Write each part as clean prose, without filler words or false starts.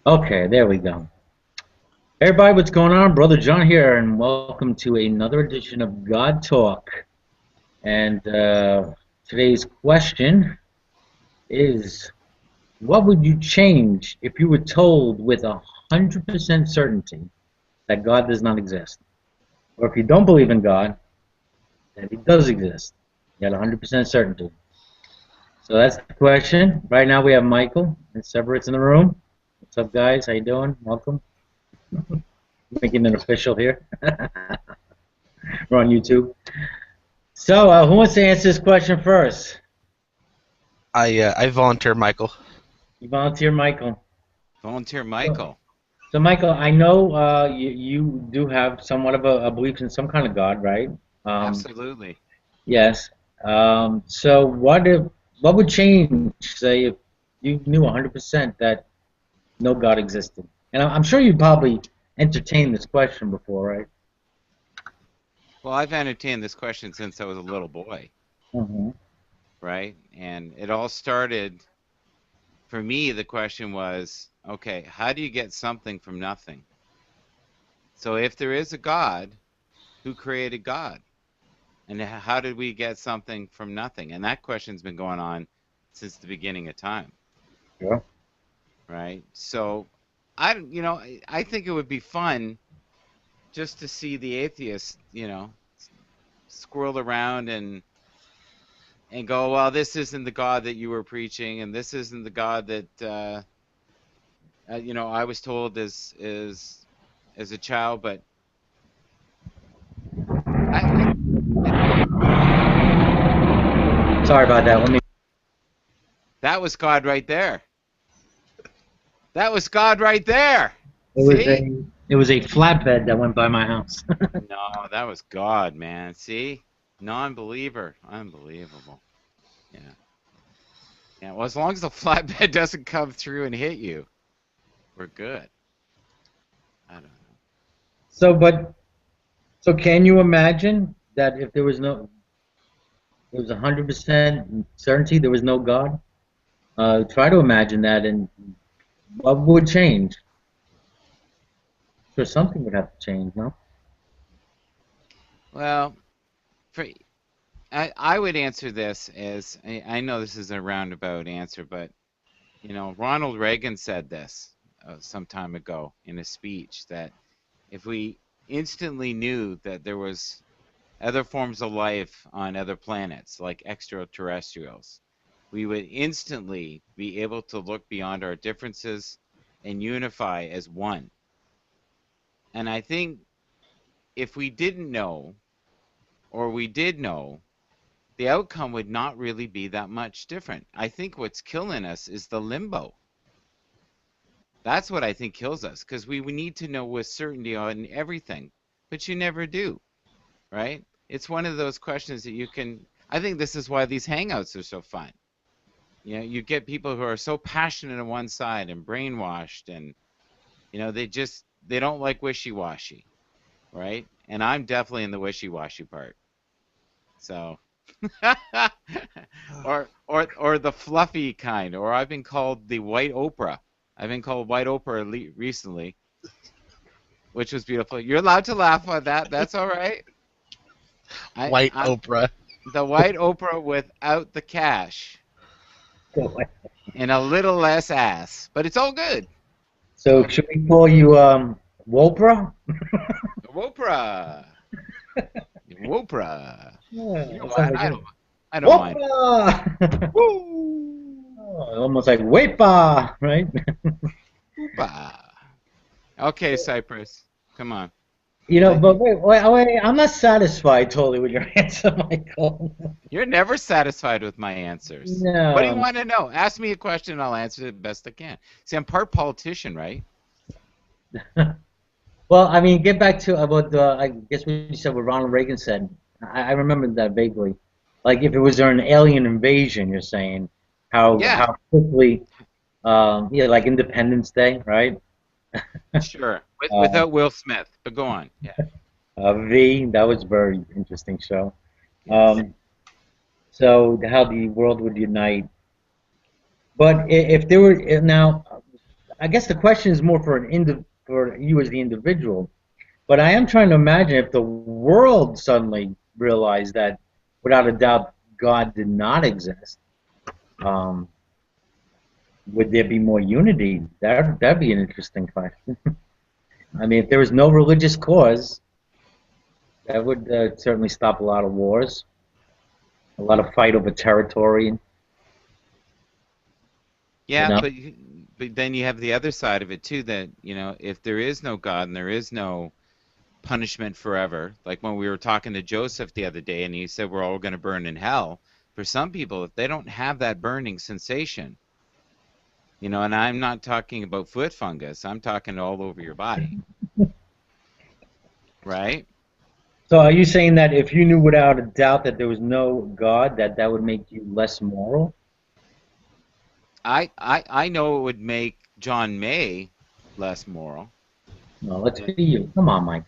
Okay, there we go. Hey, everybody, what's going on? Brother John here, and welcome to another edition of God Talk. And today's question is, what would you change if you were told with 100% certainty that God does not exist? Or if you don't believe in God, that He does exist? You got 100% certainty. So that's the question. Right now we have Michael and Separates in the room. What's up, guys? How you doing? Welcome. Making it official here. We're on YouTube. So, who wants to answer this question first? I volunteer, Michael. You volunteer, Michael. Volunteer So, Michael. so Michael, I know you do have somewhat of a belief in some kind of God, right? Um, Absolutely. yes. So, what would change, say, if you knew 100% that no God existed? And I'm sure you probably entertained this question before, right? Well, I've entertained this question since I was a little boy, Mm-hmm. right? And it all started, for me, the question was, okay, how do you get something from nothing? So if there is a God, who created God? And how did we get something from nothing? And that question's been going on since the beginning of time, Yeah. right? So I think it would be fun just to see the atheists, squirrel around and go, well, this isn't the God that you were preaching, and this isn't the God that I was told as a child. But I Sorry about that. Let me. that was God right there. That was God right there. It was See? a flatbed that went by my house. No, that was God, man. See? Non-believer. Unbelievable. Yeah. Yeah. Well, as long as the flatbed doesn't come through and hit you, we're good. I don't know. So, so can you imagine that if there was 100% certainty there was no God? Try to imagine that, and what would change? Sure, something would have to change, no? Well, for I would answer this as I know this is a roundabout answer, but Ronald Reagan said this some time ago in a speech that if we instantly knew that there was other forms of life on other planets, like extraterrestrials, we would instantly be able to look beyond our differences and unify as one. And I think if we didn't know, or we did know, the outcome would not really be that much different. I think what's killing us is the limbo. That's what I think kills us because we need to know with certainty on everything, but you never do, right? It's one of those questions that you can. I think this is why these hangouts are so fun. You get people who are so passionate on one side and brainwashed, and they don't like wishy-washy, right? And I'm definitely in the wishy-washy part. So, or the fluffy kind, or I've been called the white Oprah. I've been called white Oprah recently, which was beautiful. You're allowed to laugh at that. That's all right. White I'm Oprah. the white Oprah without the cash and a little less ass, but it's all good. It's So all should good. we call you Wopra? Wopra, Wopra. Yeah, You know that sounds what? like I it. don't. I don't mind. Wopra! Woo! Oh, almost like Wepa, right? Woopa. Okay, Cypress, come on. Let But wait, I'm not satisfied totally with your answer, Michael. You're never satisfied with my answers. What do you No. want to know? Ask me a question, and I'll answer it best I can. See, I'm part politician, right? Well, I mean, get back to about I guess what you said, what Ronald Reagan said. I remember that vaguely. Like if it was during an alien invasion, you're saying Yeah, how quickly, yeah, like Independence Day, right? sure. Uh, Without Will Smith, but go on. Yeah. V, that was a very interesting show. Yes. Um, so how the world would unite. But if there were now, I guess the question is more for for you as the individual. But I am trying to imagine if the world suddenly realized that, without a doubt, God did not exist. Um, would there be more unity? That'd be an interesting question. I mean, if there was no religious cause, that would certainly stop a lot of wars, a lot of fight over territory. You Yeah, know, but then you have the other side of it too. That if there is no God and there is no punishment forever, like when we were talking to Joseph the other day, and he said we're all going to burn in hell. For some people, if they don't have that burning sensation, and I'm not talking about foot fungus, I'm talking all over your body, right? so are you saying that if you knew without a doubt that there was no God, that would make you less moral? I know it would make John May less moral. No, let's But be you. Come on, Mike.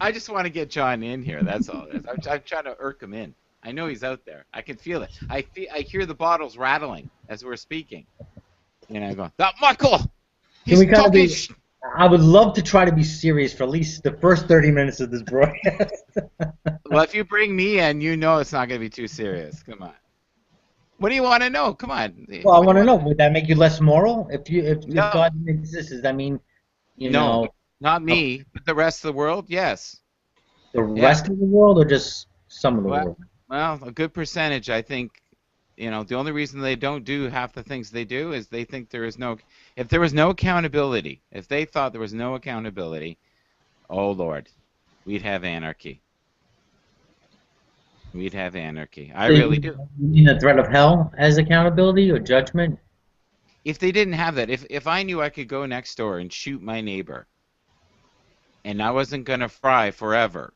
I just want to get John in here. That's all it is. I'm trying to irk him in. I know he's out there. I can feel it. I hear the bottles rattling as we're speaking. Going, that Michael, Can he's we kind of talking. be? I would love to try to be serious for at least the first 30 minutes of this broadcast. Well, if you bring me in, it's not going to be too serious. Come on. What do you want to know? Come on. Well, I What do want you to know, want? would that make you less moral? If No, God didn't exist, does that mean, no, not uh, me, but the rest of the world. Yes. the Yeah. rest of the world or just some of the Well, world? well, a good percentage, I think. The only reason they don't do half the things they do is they think if there was no accountability, if they thought there was no accountability, oh Lord, we'd have anarchy. We'd have anarchy. I So really do. you mean the threat of hell as accountability or judgment? If they didn't have that, if I knew I could go next door and shoot my neighbor, and I wasn't gonna fry forever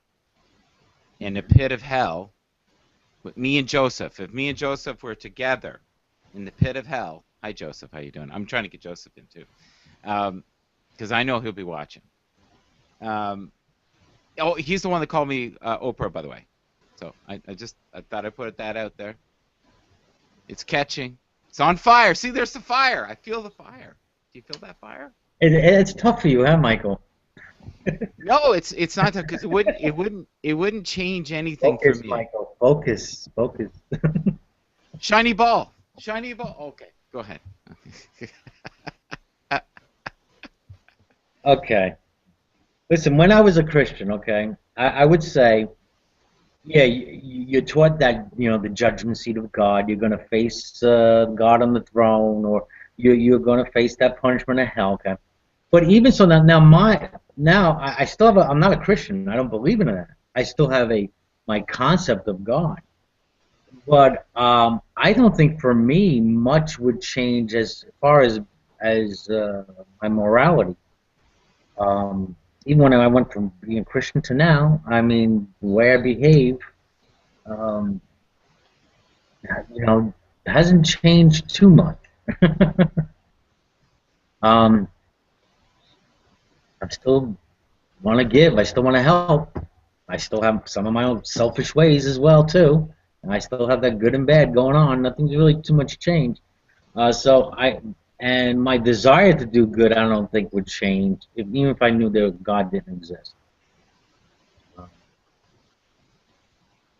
in a pit of hell with me and Joseph, if me and Joseph were together in the pit of hell, hi Joseph, how you doing? I'm trying to get Joseph in too, because I know he'll be watching. Oh, he's the one that called me Oprah, by the way. So I thought I'd put that out there. It's catching. It's on fire. See, there's the fire. I feel the fire. Do you feel that fire? It's tough for you, huh, Michael? No, it's not because it wouldn't change anything Focus, for me. Michael. Focus. Shiny ball. Shiny ball. Okay, go ahead. Okay. Listen, when I was a Christian, okay, I would say, yeah, you're taught that, the judgment seat of God, you're going to face God on the throne, or you're going to face that punishment of hell, okay? But even so, now I still have I'm not a Christian. I don't believe in that. I still have my concept of God. But I don't think for me much would change as far as my morality. Um, Even when I went from being a Christian to now, I mean, the way I behave, um, hasn't changed too much. um, I still want to give. I still want to help. I still have some of my own selfish ways as well too, and I still have that good and bad going on. Nothing's really too much change. And my desire to do good, I don't think would change, even if I knew that God didn't exist.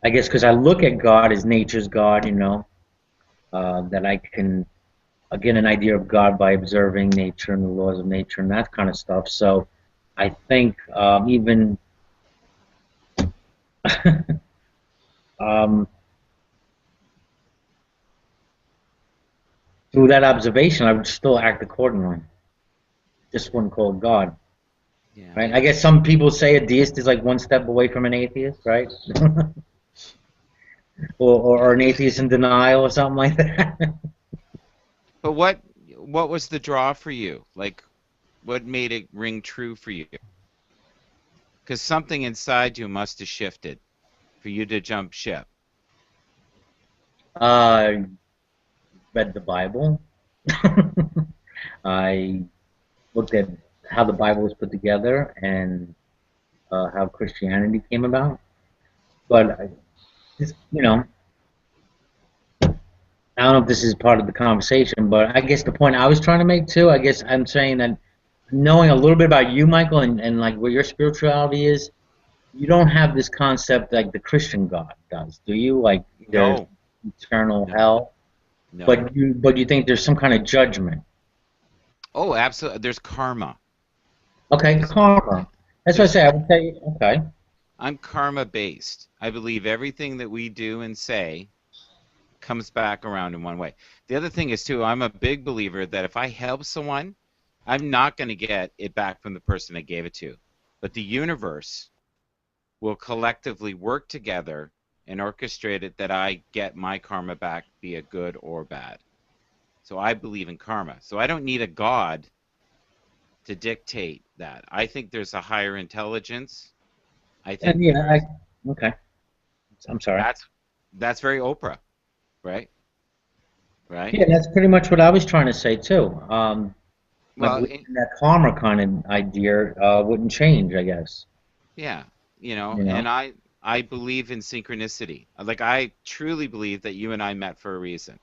I guess because I look at God as nature's God, that I can get an idea of God by observing nature and the laws of nature and that kind of stuff. So I think even um, through that observation, I would still act accordingly. Just wouldn't call it God. Yeah. Right? I guess some people say a deist is like one step away from an atheist, right? or an atheist in denial or something like that. But what was the draw for you? Like, what made it ring true for you? Because something inside you must have shifted for you to jump ship. Read the Bible. I looked at how the Bible was put together and how Christianity came about. But just, I don't know if this is part of the conversation, but I guess the point I was trying to make too, I guess I'm saying that knowing a little bit about you, Michael, and like what your spirituality is, you don't have this concept like the Christian God does, do you? Like there's No, eternal no, hell, no. but you think there's some kind of judgment. Oh, absolutely. There's karma. Okay, There's karma. That's what I there's say. I would say okay. I'm karma based. I believe everything that we do and say comes back around in one way. The other thing is too, I'm a big believer that if I help someone, I'm not going to get it back from the person I gave it to. But the universe will collectively work together and orchestrate it that I get my karma back, be it good or bad. So I believe in karma. So I don't need a god to dictate that. I think there's a higher intelligence. I think And yeah, there's okay. I'm sorry. that's that's very Oprah, right? Right? Yeah, that's pretty much what I was trying to say too. I Well, believe in that karma kind of idea wouldn't change, I guess. yeah, You know. and I believe in synchronicity. Like I truly believe that you and I met for a reason.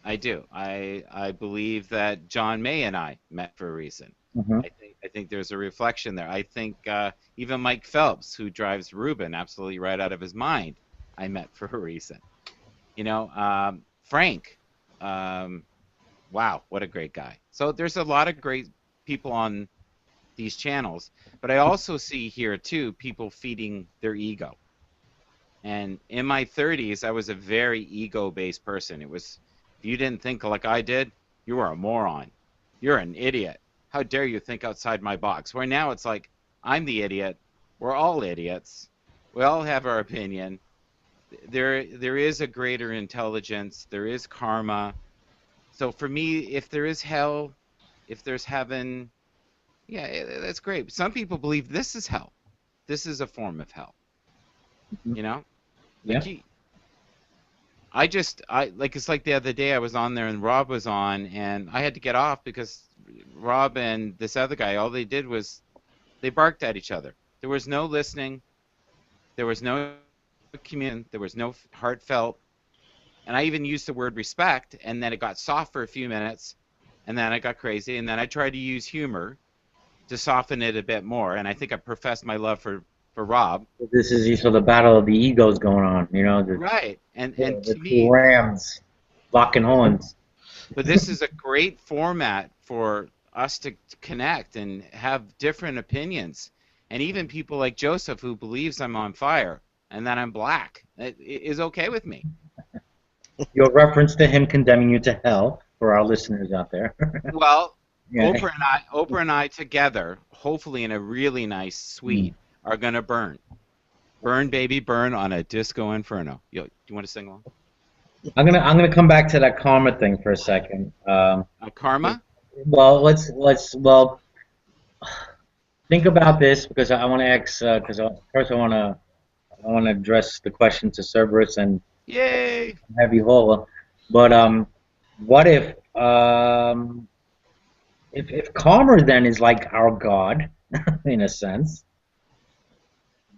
I do. I believe that John May and I met for a reason. Hmm. I think there's a reflection there. I think even Mike Phelps, who drives Ruben absolutely right out of his mind, I met for a reason. Frank, um, wow, what a great guy. So there's a lot of great people on these channels, but I also see here too people feeding their ego. And in my 30s, I was a very ego-based person. It was, if you didn't think like I did, you were a moron. You're an idiot. How dare you think outside my box? Where now it's like, I'm the idiot. We're all idiots. We all have our opinion. There is a greater intelligence. There is karma. So for me, if there is hell, if there's heaven, yeah, that's great. Some people believe this is hell. This is a form of hell. You know, Yeah. like I like it's like the other day I was on there and Rob was on and I had to get off because Rob and this other guy, all they did was they barked at each other. There was no listening. There was no communion. There was no heartfelt. And I even used the word respect, and then it got soft for a few minutes, and then I got crazy, and then I tried to use humor to soften it a bit more, and I think I professed my love for Rob. This is so the battle of the egos going on, Right. And the to two me, rams locking horns. but this is a great format for us to connect and have different opinions. And even people like Joseph who believes I'm on fire and that I'm black is okay with me. Your reference to him condemning you to hell for our listeners out there. Well, Yeah. Oprah and I together, hopefully in a really nice suite, are gonna burn. Burn, baby, burn on a disco inferno. Yo, do you want to sing along? I'm gonna come back to that karma thing for a second. Karma? Well, let's think about this because I want to ask because first I want to address the question to Cerberus and Yay! Heavy Hola, but what if karma then is like our God in a sense?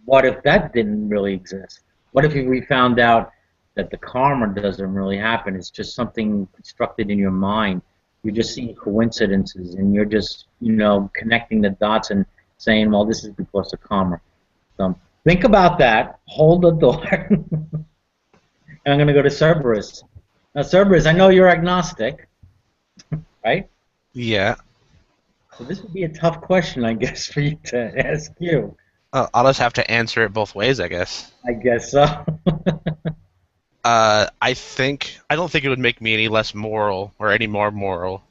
What if that didn't really exist? What if we found out that the karma doesn't really happen? It's just something constructed in your mind. You're just seeing coincidences, and you're just, connecting the dots and saying, well, this is because of karma. So think about that. Hold the thought. And I'm going to go to Cerberus. Now, Cerberus, I know you're agnostic, right? Yeah. So this would be a tough question, I guess, for you to ask you. I'll just have to answer it both ways, I guess. I guess so. I don't think it would make me any less moral or any more moral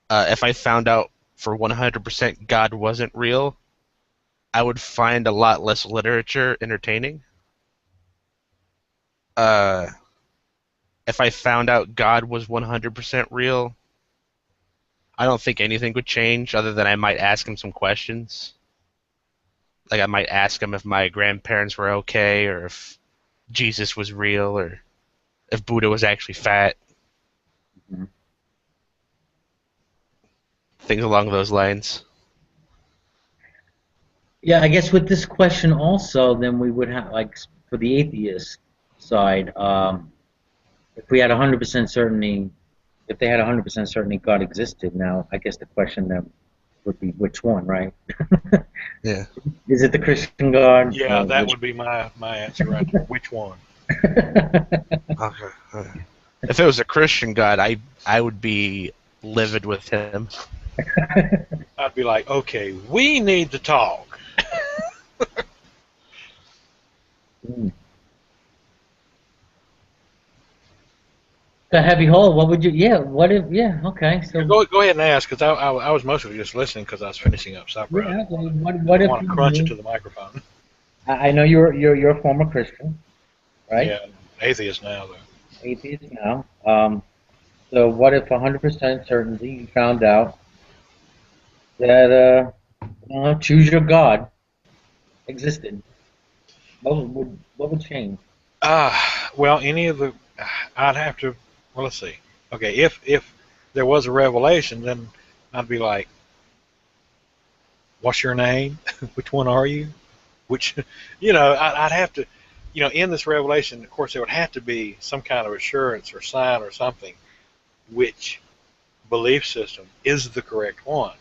if I found out for 100% God wasn't real. I would find a lot less literature entertaining. If I found out God was 100% real, I don't think anything would change other than I might ask him some questions. Like I might ask him if my grandparents were okay, or if Jesus was real, or if Buddha was actually fat. Mhm. Things along those lines. Yeah, I guess with this question also, then we would have, like, for the atheist side, if we had 100% certainty, if they had 100% certainty God existed, now I guess the question then would be which one, right? Yeah. Is it the Christian God? Yeah, that would be my answer right there. Which one? Okay. If it was a Christian God, I would be livid with him. I'd be like, okay, we need to talk. Hmm. The heavy hole. What would you? Yeah. What if? Yeah. Okay. So Go ahead and ask, because I was mostly just listening because I was finishing up supper. yeah. I didn't What if want to you crunch it knew? to the microphone. I know you're a former Christian, right? Yeah, atheist now, though. Atheist now. So what if 100% certainty you found out that choose your God existed? What would change? Well, any of the, I'd have to, well, let's see. Okay, if there was a revelation, then I'd be like, what's your name? Which one are you? Which, I'd have to, in this revelation, of course, there would have to be some kind of assurance or sign or something which belief system is the correct one.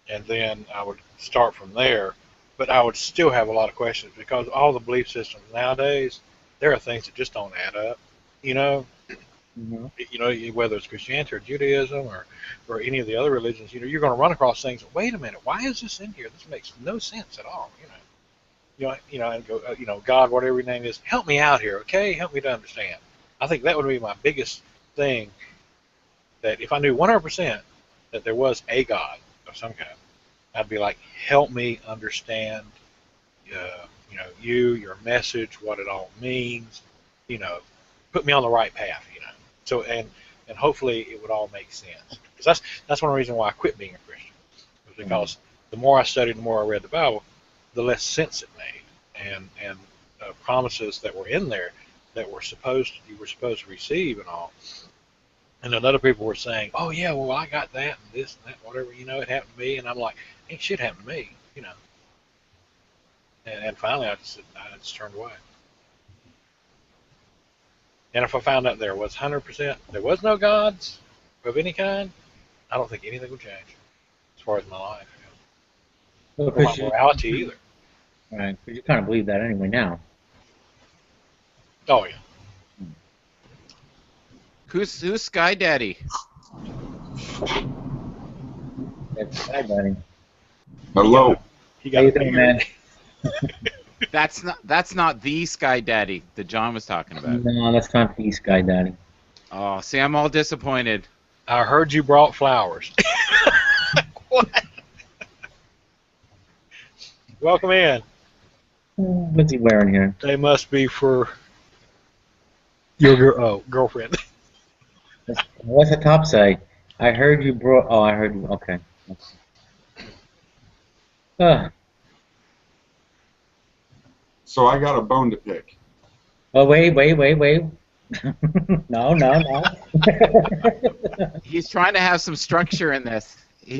And then I would start from there. But I would still have a lot of questions because all the belief systems nowadays, there are things that just don't add up. You know, Mm-hmm. Whether it's Christianity or Judaism or any of the other religions, you're going to run across things. Wait a minute, why is this in here? This makes no sense at all. And go, God, whatever your name is, help me out here, okay? Help me to understand. I think that would be my biggest thing. That if I knew 100% that there was a God of some kind, I'd be like, help me understand, your message, what it all means, put me on the right path, So and hopefully it would all make sense. Because that's one reason why I quit being a Christian, was because the more I studied, the more I read the Bible, the less sense it made, and promises that were in there that you were supposed to receive and all. And then other people were saying, "Oh yeah, well I got that and this and that, whatever, it happened to me." And I'm like, "Ain't shit happened to me," And finally, I just turned away. And if I found out there was 100%, there was no gods of any kind, I don't think anything would change as far as my life, Well, or my morality either. right? Because you kind of believe that anyway now. Oh yeah. Who's Sky Daddy? That's Sky Daddy. Hello. He How got you a doing, beard. man? That's not the Sky Daddy that John was talking about. No, that's not the Sky Daddy. Oh, see, I'm all disappointed. I heard you brought flowers. What? Welcome in. What's he wearing here? They must be for your girlfriend. What's the top say? I heard you brought. Oh, I heard you. Okay. So I got a bone to pick. Oh, wait. No. He's trying to have some structure in this.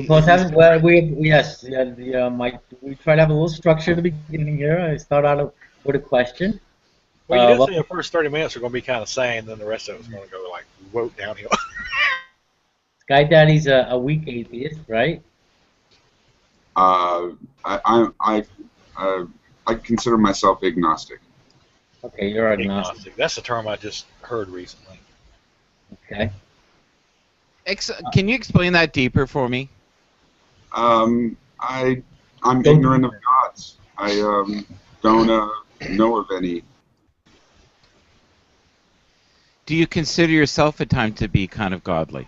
Well, yes, yeah, we try to have a little structure at the beginning here. I start out with a question. Well, you did well- say the first 30 minutes are going to be kind of sane, then the rest of it's going to go like whoa downhill. Sky Daddy's a weak atheist, right? I consider myself agnostic. Okay, you're agnostic. Agnostic. That's the term I just heard recently. Okay. Can you explain that deeper for me? I'm ignorant of gods. I don't know of any. Do you consider yourself at times to be kind of godly?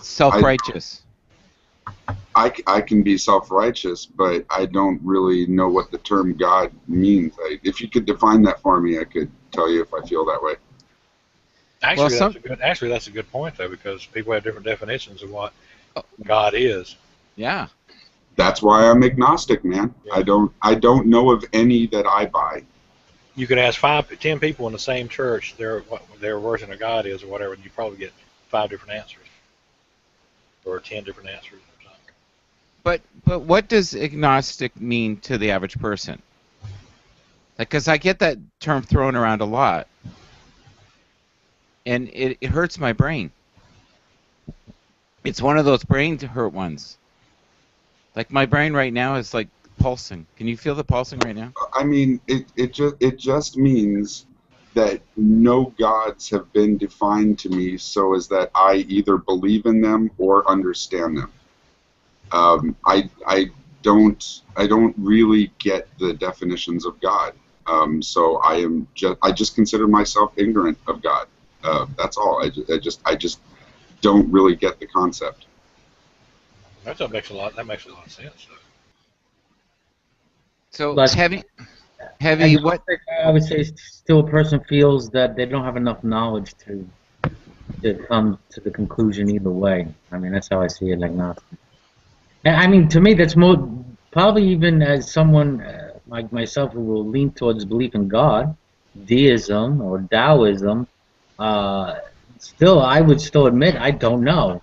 Self-righteous? I can be self-righteous, but I don't really know what the term God means. If you could define that for me, I could tell you if I feel that way. Actually, that's a good point though, because people have different definitions of what God is. Yeah. That's why I'm agnostic, man. Yeah. I don't know of any that I buy. You could ask 10 people in the same church what their version of God is or whatever, and you probably get 5 different answers or 10 different answers or something. But what does agnostic mean to the average person? Because I get that term thrown around a lot, and it hurts my brain. It's one of those brain hurt ones. Like my brain right now is like pulsing. Can you feel the pulsing right now? I mean, it just means that no gods have been defined to me so as that I either believe in them or understand them. I don't really get the definitions of God. So I just consider myself ignorant of God. That's all. I just don't really get the concept. That makes a lot of sense. So But- heavy. What? I would say still a person feels that they don't have enough knowledge to come to the conclusion either way. I mean, that's how I see it, like nothing. And I mean, to me, that's more probably even as someone like myself who will lean towards belief in God, deism or Taoism. Still, I would still admit I don't know.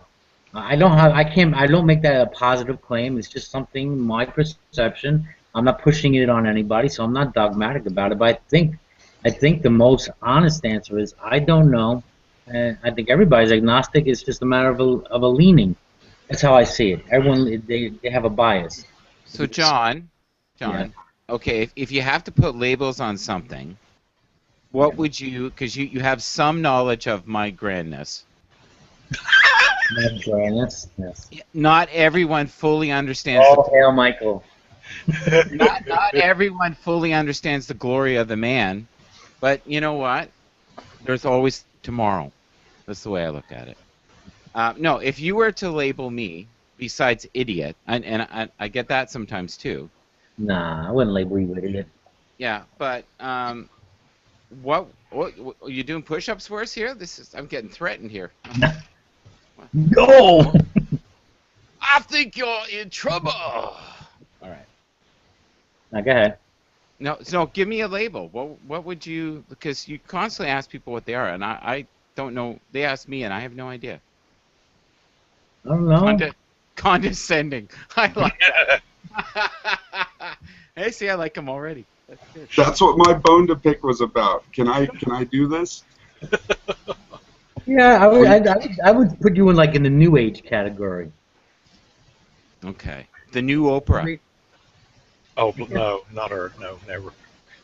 I don't make that a positive claim. It's just something, my perception. I'm not pushing it on anybody, so I'm not dogmatic about it. But I think the most honest answer is I don't know, and I think everybody's agnostic. It's just a matter of a leaning. That's how I see it. Everyone they have a bias. So John, Yeah. okay, if you have to put labels on something, what would you? Because you have some knowledge of my grandness. Yes. Not everyone fully understands. Oh, hail Michael. Not everyone fully understands the glory of the man, but you know what? There's always tomorrow. That's the way I look at it. No, if you were to label me, besides idiot, and I get that sometimes too. Nah, I wouldn't label you idiot. Yeah, but what are you doing push-ups for us here? I'm getting threatened here. Go! I think you're in trouble. All right. Now go ahead. No, give me a label. What would you? Because you constantly ask people what they are, and I don't know. They ask me, and I have no idea. I don't know. Condescending. I like that. Hey, see, I like them already. That's good. That's what my bone to pick was about. Can I do this? Yeah, I would put you in like in the new age category. Okay. The new Oprah. Oh no, not her. No, never.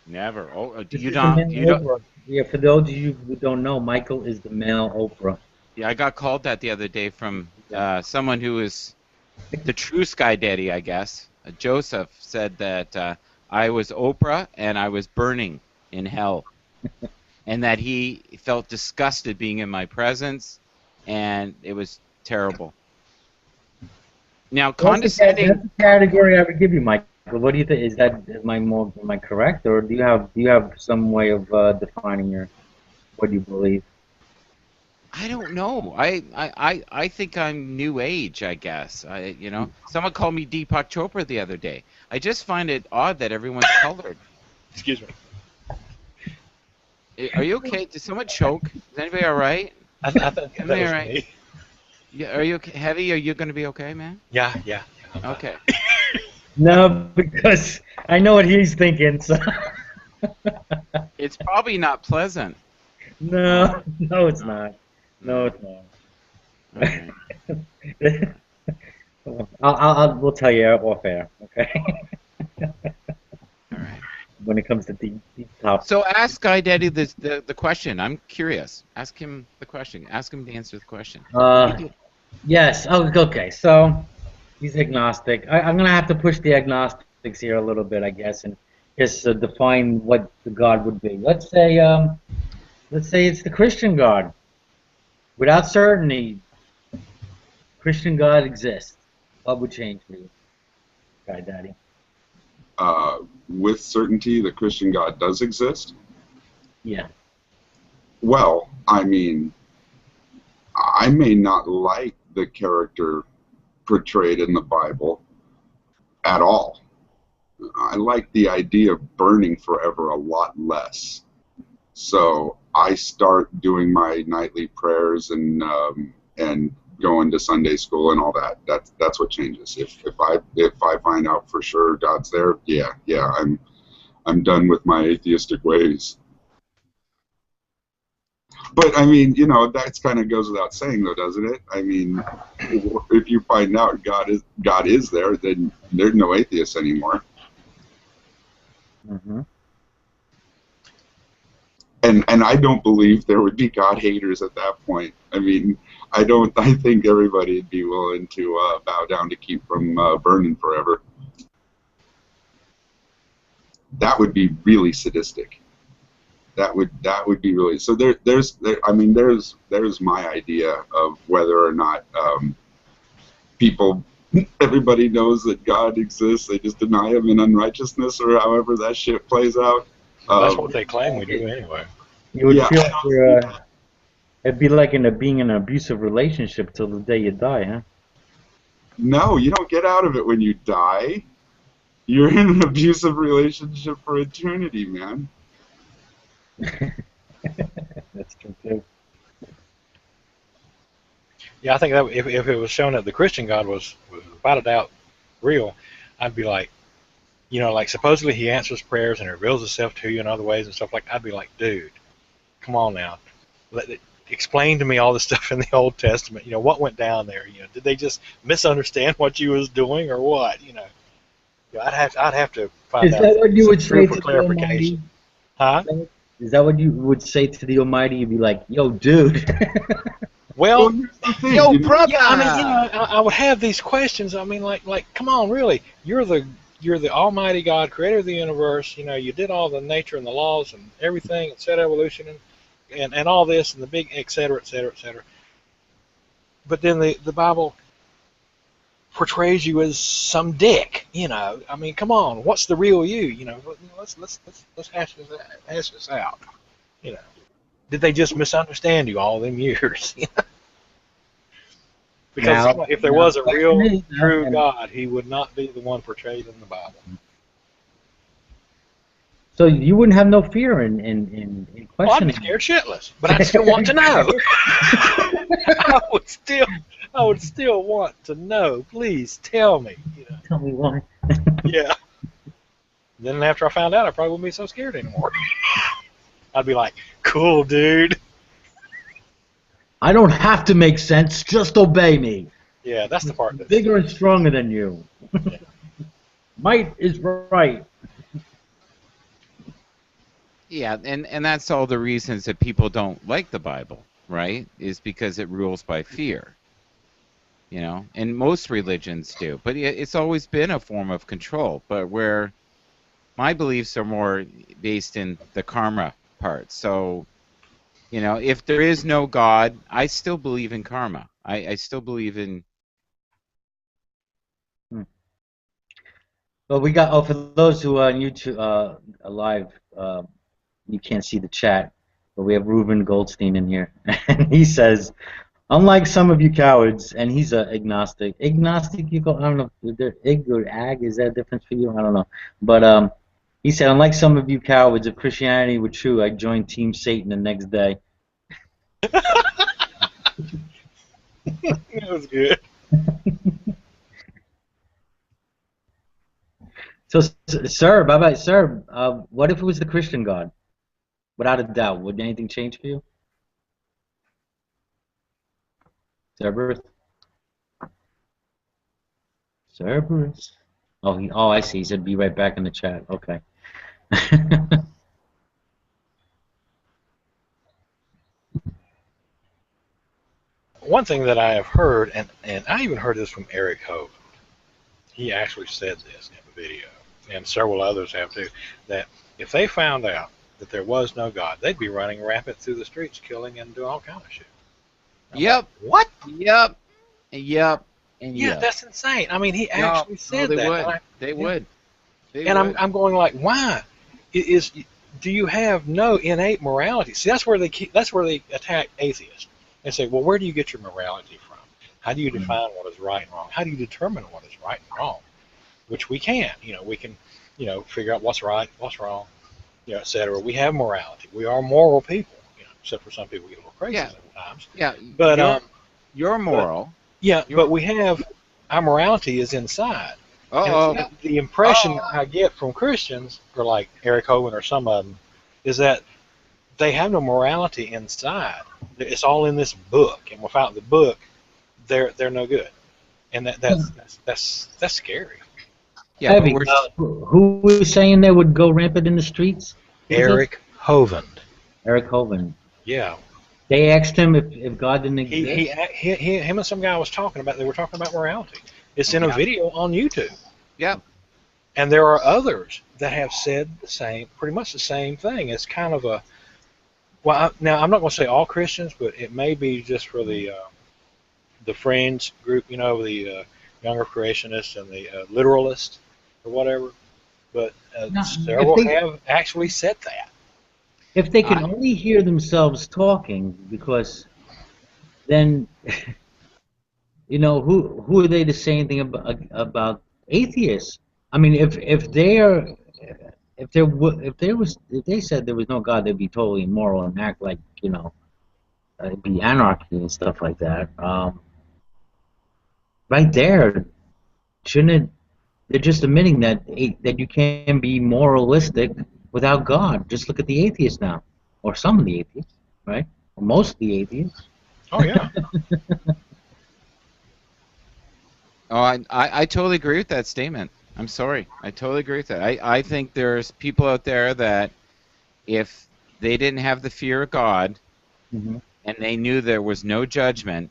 Never. Oh, This you is the don't. male You don't. Oprah. Yeah, for those of you who don't know, Michael is the male Oprah. Yeah, I got called that the other day from someone who is the true Sky Daddy, I guess. Joseph said that I was Oprah and I was burning in hell, and that he felt disgusted being in my presence, and it was terrible. Now, condescending. That's the category I would give you, Michael. What do you think? Am I correct, or do you have some way of defining what you believe? I don't know. I think I'm new age, I guess. Someone called me Deepak Chopra the other day. I just find it odd that everyone's colored. Excuse me. Are you okay? Did someone choke? Is anybody all right? I thought that Am was I right? me. Yeah, are you okay? Heavy? Are you going to be okay, man? Yeah. Okay. No, because I know what he's thinking. So. It's probably not pleasant. No, it's not. No, it's Okay. not. We'll tell you off air, okay? All right. When it comes to deep topics. So ask Guy Daddy the question. I'm curious. Ask him the question. Ask him to answer the question. Yes. Oh, okay. So he's agnostic. I'm gonna have to push the agnostics here a little bit, I guess, and just define what the God would be. Let's say it's the Christian God. Without certainty, Christian God exists. What would change for you, Guy Daddy? With certainty, the Christian God does exist. Yeah. Well, I mean, I may not like the character portrayed in the Bible at all. I like the idea of burning forever a lot less. So I start doing my nightly prayers and going to Sunday school and all that. That's what changes. If I find out for sure God's there, yeah, I'm done with my atheistic ways. But I mean, you know, that kind of goes without saying, though, doesn't it? I mean, if you find out God is there, then there's no atheists anymore. Mm-hmm. And I don't believe there would be God haters at that point. I mean, I think everybody would be willing to bow down to keep from burning forever. That would be really sadistic. That would be really so. There's my idea of whether or not everybody knows that God exists. They just deny him in unrighteousness, or however that shit plays out. That's what they claim we do anyway. You would Yeah. feel like it'd be like being in an abusive relationship till the day you die, huh? No, you don't get out of it when you die. You're in an abusive relationship for eternity, man. That's true too. Yeah, I think that if it was shown that the Christian God was without a doubt real, I'd be like, you know, like supposedly he answers prayers and reveals himself to you in other ways and stuff like that. I'd be like, dude, come on now. Explain to me all the stuff in the Old Testament. You know, what went down there? You know, did they just misunderstand what you was doing or what? You know, I'd have to find out. Is that what you would say for to the clarification? Almighty? Huh? Is that what you would say to the Almighty? You'd be like, "Yo, dude." Well, here's the thing, Yo, you know? brother! yeah, I mean, you know, I would have these questions. I mean, like, come on, really? You're the Almighty God, Creator of the universe. You know, you did all the nature and the laws and everything, and set evolution and all this and the big et cetera, et cetera, et cetera. But then the Bible portrays you as some dick. You know, I mean, come on, what's the real you? You know, let's hash this out. You know, did they just misunderstand you all them years? Because Now- if there was a real, now- true God, he would not be the one portrayed in the Bible. So you wouldn't have no fear in Well, I'd be questioning. scared shitless, but I still want to know. I would still want to know. Please tell me. You know. Tell me why. Yeah. Then after I found out, I probably wouldn't be so scared anymore. I'd be like, cool, dude. I don't have to make sense. Just obey me. Yeah, that's the part. That's, Bigger and stronger than you. Might is right. Yeah, and that's all the reasons that people don't like the Bible, right? Is because it rules by fear. You know, and most religions do, but it's always been a form of control. But where my beliefs are more based in the karma part. So, you know, if there is no God, I still believe in karma. I still believe in. Well, we got. For those who are on YouTube live, you can't see the chat, but we have Ruben Goldstein in here, and he says, unlike some of you cowards, and he's an agnostic. Agnostic, I don't know if they're ig or ag. Is that a difference for you? I don't know. But he said, unlike some of you cowards, if Christianity were true, I'd join Team Satan the next day. that was good. So, sir, bye bye, sir. What if it was the Christian God? Without a doubt, would anything change for you? Cerberus? Cerberus? Oh, I see. He said be right back in the chat. Okay. One thing that I have heard, and I even heard this from Eric Hogan. He actually said this in the video, and several others have too, that if they found out that there was no God, they'd be running rampant through the streets, killing and doing all kind of shit. I'm Yep. like, what? Yep. Yep. And Yeah, yep. that's insane. I mean, he actually said they that. Would. And They would. They and would. I'm going like, why? Do you have no innate morality? See, that's where they attack atheists. They say, well, where do you get your morality from? How do you define what is right and wrong? How do you determine what is right and wrong? Which we can. We can, figure out what's right, what's wrong, et cetera. We have morality. We are moral people, except for some people get a little crazy sometimes. Yeah. But you're moral. but we have our morality is inside. Uh-oh. And the impression I get from Christians, or like Eric Hovind or some of them, is that they have no morality inside. It's all in this book, and without the book, they're no good. And that's scary. Yeah, but Heavy. we're Who was saying they would go rampant in the streets? Who was it? Eric Hovind. Eric Hovind. Yeah. They asked him if God didn't exist. Him and some guy was talking about. They were talking about morality. It's in a video on YouTube. Yep. And there are others that have said the same, pretty much the same thing. It's kind of a, well, now I'm not going to say all Christians, but it may be just for the fringe group, you know, the younger creationists and the literalists or whatever. But No, several if they- have actually said that. If they could only hear themselves talking, because then, you know, who are they to say anything about atheists? I mean, if they said there was no God, they'd be totally immoral and act like, you know, it'd be anarchy and stuff like that. Right there, shouldn't it? They're just admitting that you can be moralistic without God. Just look at the atheists now, or some of the atheists, right? Or most of the atheists. Oh, yeah. Oh, I totally agree with that statement. I'm sorry. I totally agree with that. I think there's people out there that if they didn't have the fear of God Mm-hmm. and they knew there was no judgment,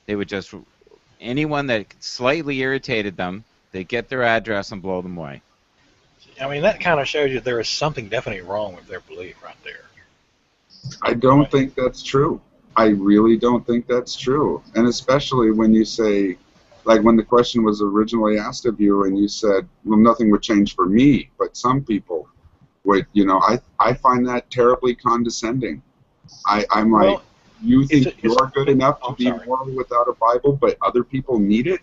they would just, anyone that slightly irritated them, they'd get their address and blow them away. I mean, that kind of shows you there is something definitely wrong with their belief right there. I don't think that's true. I really don't think that's true. And especially when you say, like when the question was originally asked of you and you said, well, nothing would change for me, but some people would, you know, I find that terribly condescending. I'm like, Well, you think it's- you're good enough to I'm be sorry. moral without a Bible, but other people need it?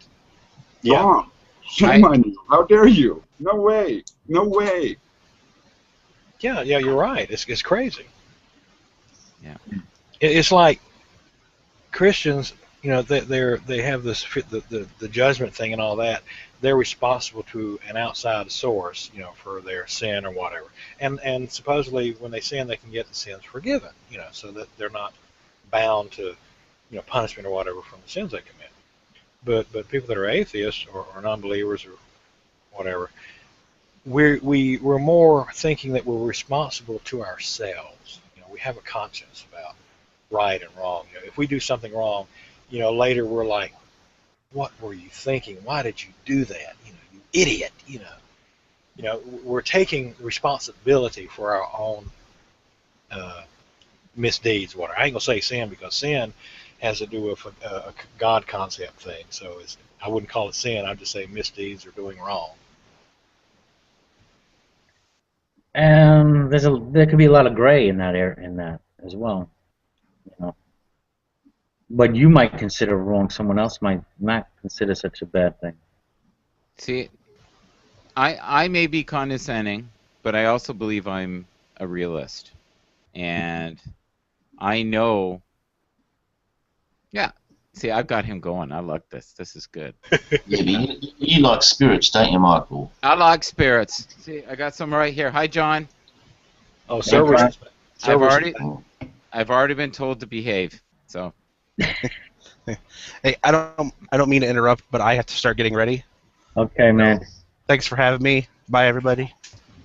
Yeah. Wrong. Shame on you. How dare you? No way. No way. Yeah, you're right. It's crazy. Yeah. It's like Christians, you know, they have this the judgment thing and all that. They're responsible to an outside source, you know, for their sin or whatever. And supposedly when they sin, they can get the sins forgiven, you know, so that they're not bound to, you know, punishment or whatever from the sins they commit. But people that are atheists or non-believers or whatever, we're more thinking that we're responsible to ourselves. You know, we have a conscience about right and wrong. You know, if we do something wrong, you know, later we're like, what were you thinking? Why did you do that? You know, you idiot. You know, we're taking responsibility for our own misdeeds. What I ain't gonna say sin, because sin has to do with a God concept thing. So I wouldn't call it sin. I'd just say misdeeds or doing wrong. And there could be a lot of gray in that as well, you know. What you might consider wrong, someone else might not consider such a bad thing. See, I may be condescending, but I also believe I'm a realist. And I know, yeah, see, I've got him going. I like this. This is good. Yeah, but you like spirits, don't you, Michael? I like spirits. See, I got some right here. Hi, John. Oh, servers. I've already been told to behave. So. Hey, I don't mean to interrupt, but I have to start getting ready. Okay, man. Thanks for having me. Bye, everybody.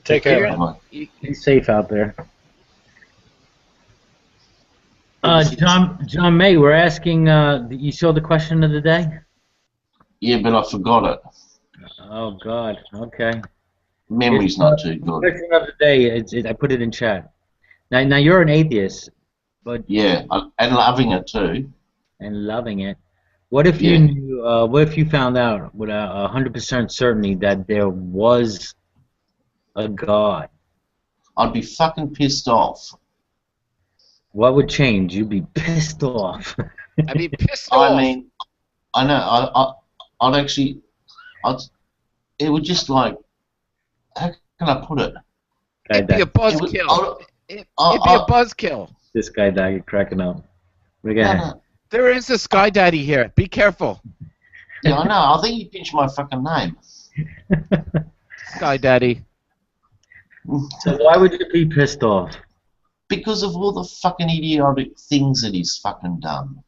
Take care. Be safe out there. John May, we're asking. You saw the question of the day? Yeah, but I forgot it. Oh God. Okay. Memory's not too good. Question of the day. I put it in chat. Now you're an atheist, but Yeah, and loving it too. and loving it. What if you knew? What if you found out with 100% certainty that there was a God? I'd be fucking pissed off. What would change? You'd be pissed off. I'd be pissed off. I mean, I know. I'd actually. It would just like. How can I put it? It'd be a buzzkill. It'd be a buzzkill. This guy died cracking up. We got No. There is a Sky Daddy here. Be careful. Yeah, I know. I think you pinched my fucking name. Sky Daddy. So why would you be pissed off? Because of all the fucking idiotic things that he's fucking done.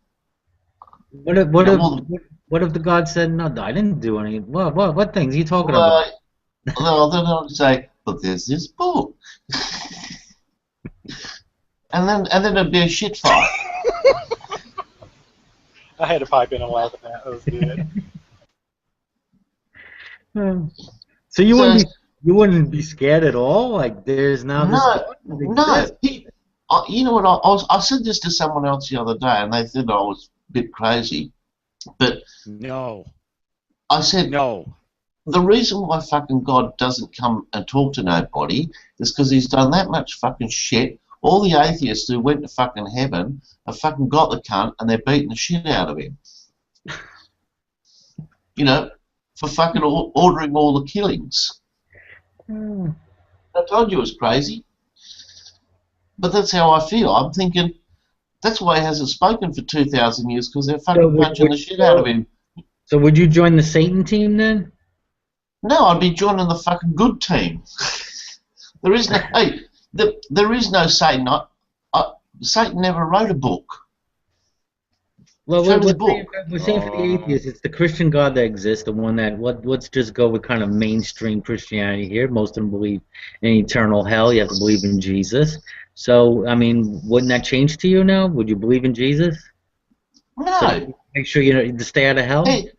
What if what Yeah, if well, what if the God said no? I didn't do any. What things are you talking Well, about? then I'll say, but there's this book. and then it'd be a shit fight. I had to pipe in and laugh at that. That was good. So you So- wouldn't be scared at all? Like there's now this No, God that no. exists. You know what? I said this to someone else the other day, and they said I was a bit crazy. But No. I said, No. the reason why fucking God doesn't come and talk to nobody is because he's done that much fucking shit. All the atheists who went to fucking heaven have fucking got the cunt and they're beating the shit out of him. You know, for fucking ordering all the killings. Hmm. I told you it was crazy. But that's how I feel. I'm thinking, that's why he hasn't spoken for 2,000 years, because they're fucking would- punching the shit out of him. So would you join the Satan team then? No, I'd be joining the fucking good team. There is no, hey, there is no Satan. Satan never wrote a book. Well, Show me the we're saying for the atheists, it's the Christian God that exists, the one that let's just go with kind of mainstream Christianity here. Most of them believe in eternal hell. You have to believe in Jesus. So, I mean, wouldn't that change to you now? Would you believe in Jesus? No. So make sure you know to stay out of hell. Hey,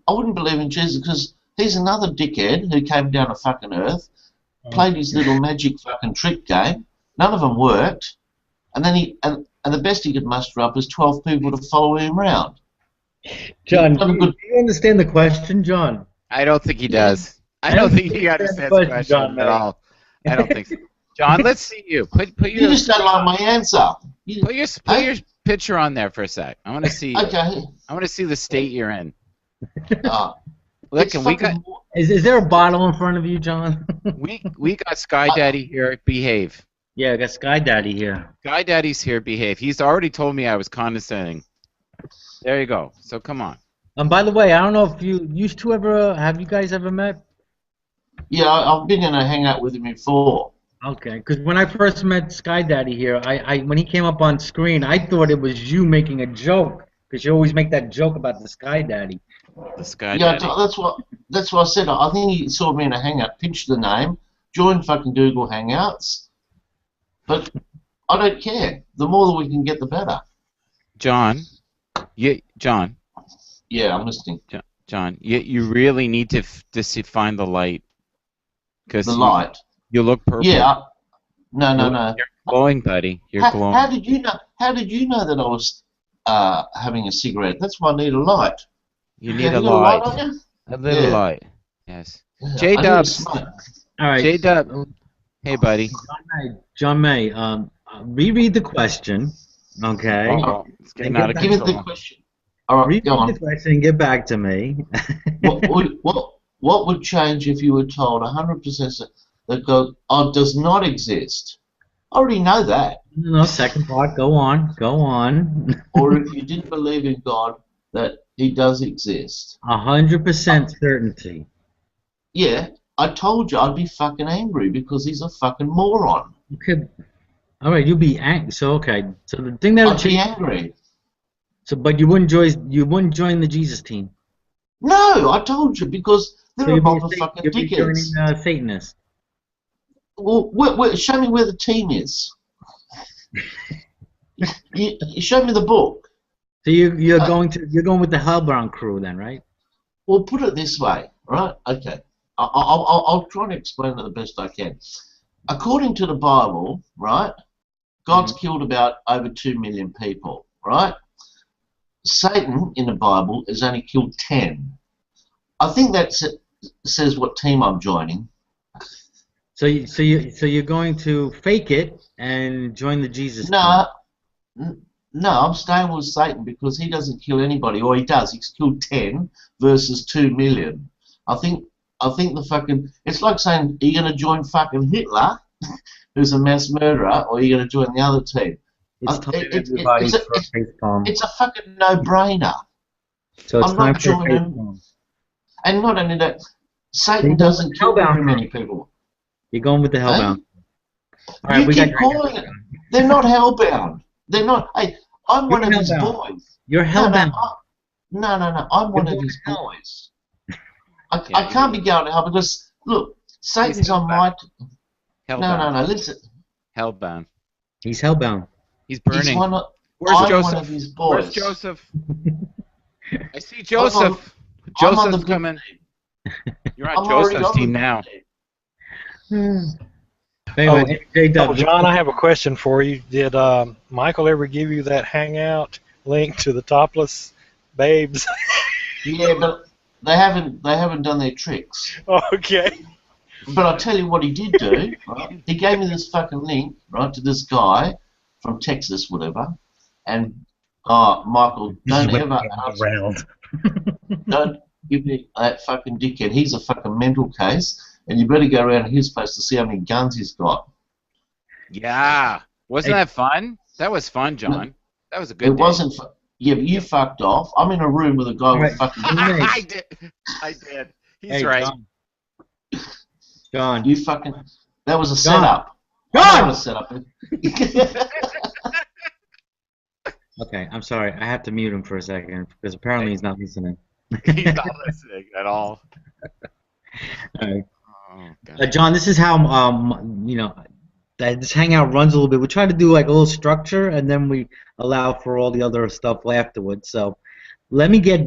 I wouldn't believe in Jesus because he's another dickhead who came down to fucking earth, played his little magic fucking trick game. None of them worked, and then and the best he could muster up was 12 people to follow him around. John, Not a do good- you understand the question, John? I don't think he does. I I don't don't think he understand understands the the question, question John, at mate. all. I don't think so. John, let's see you. Put You your just don't like my answer. put your picture on there for a sec. I want to see. Okay. I want to see the state you're in. Uh, Look, it's and we got fucking more- Is there a bottle in front of you, John? we got Sky Daddy here. Behave. Yeah, I got Sky Daddy here. Sky Daddy's here. Behave. He's already told me I was condescending. There you go. So come on. By the way, I don't know if you used to ever have you guys ever met? Yeah, I've been in a hangout with him before. Okay, because when I first met Sky Daddy here, when he came up on screen, I thought it was you making a joke because you always make that joke about the Sky Daddy. The Sky Yeah, Daddy. that's what I said. I think he saw me in a hangout, pinched the name, joined fucking Google Hangouts. But I don't care. The more that we can get, the better. John. John. Yeah, I'm listening. John. You really need to find the light. Because The light. You look purple. Yeah. No. You're glowing, buddy. You're glowing. How did you know? How did you know that I was having a cigarette? That's why I need a light. You need Have a you got light. on you? A little Yeah. light. Yes. Yeah, J I need a Dubs. smoke. All right, J-Dub. Hey, buddy. John May, reread the question, okay? Uh-oh. It's getting Then out of get Give me control. the question. All right, Reread go on. the question and get back to me. What would change if you were told 100% that God does not exist? I already know that. No, second part. Go on. Go on. Or if you didn't believe in God, that He does exist. 100% certainty. Yeah, I told you I'd be fucking angry because he's a fucking moron. Okay. All right, you'll be angry. So okay. So the thing that would I'd be change. angry. So, but you wouldn't join the Jesus team. No, I told you because So they're a you'd bunch of be, fucking you'd be dickheads. joining Satanists. Well, show me where the team is. you show me the book. So you're going with the Hellbound crew then, right? Well, put it this way, right? Okay, I'll try and explain it the best I can. According to the Bible, right, God's killed about over 2 million people, right? Satan in the Bible has only killed 10. I think that says what team I'm joining. So you're going to fake it and join the Jesus team. No, I'm staying with Satan because he doesn't kill anybody, or he does. He's killed 10 versus 2 million. I think the fucking. It's like saying, are you going to join fucking Hitler, who's a mass murderer, or are you going to join the other team? It's time everybody for a face palm. It's a fucking no-brainer. So it's I'm time not for a face joining. palm. And not only that, Satan doesn't kill very many people. You're going with the hellbound. All right, You keep calling it. They're not hellbound. They're not. Hey, I'm one of his boys. You're hellbound. No. I'm one of his boys. I can't be going to hell because, look, Satan's on my... No, listen. Hellbound. He's hellbound. He's burning. Where's Joseph? One of his boys. Where's Joseph? I see Joseph. Joseph's coming. You're on Joseph's team now. Anyway, John, I have a question for you. Did Michael ever give you that Hangout link to the topless babes? Yeah, but they haven't done their tricks. Okay. But I'll tell you what he did do. Right? He gave me this fucking link, right, to this guy from Texas, whatever. And Michael, don't ever ask. Don't give me that fucking dickhead. He's a fucking mental case. And you better go around his place to see how many guns he's got. Yeah. Wasn't that fun? That was fun, John. That was a good day. It wasn't fun. Yeah, but you fucked off. I'm in a room with a guy with fucking... I did. He's right. John. You fucking... That was a setup. John! Was a setup. Okay, I'm sorry. I have to mute him for a second because apparently he's not listening. He's not listening at all. All right. John, this is how this hangout runs a little bit. We try to do like a little structure, and then we allow for all the other stuff afterwards. So, let me get.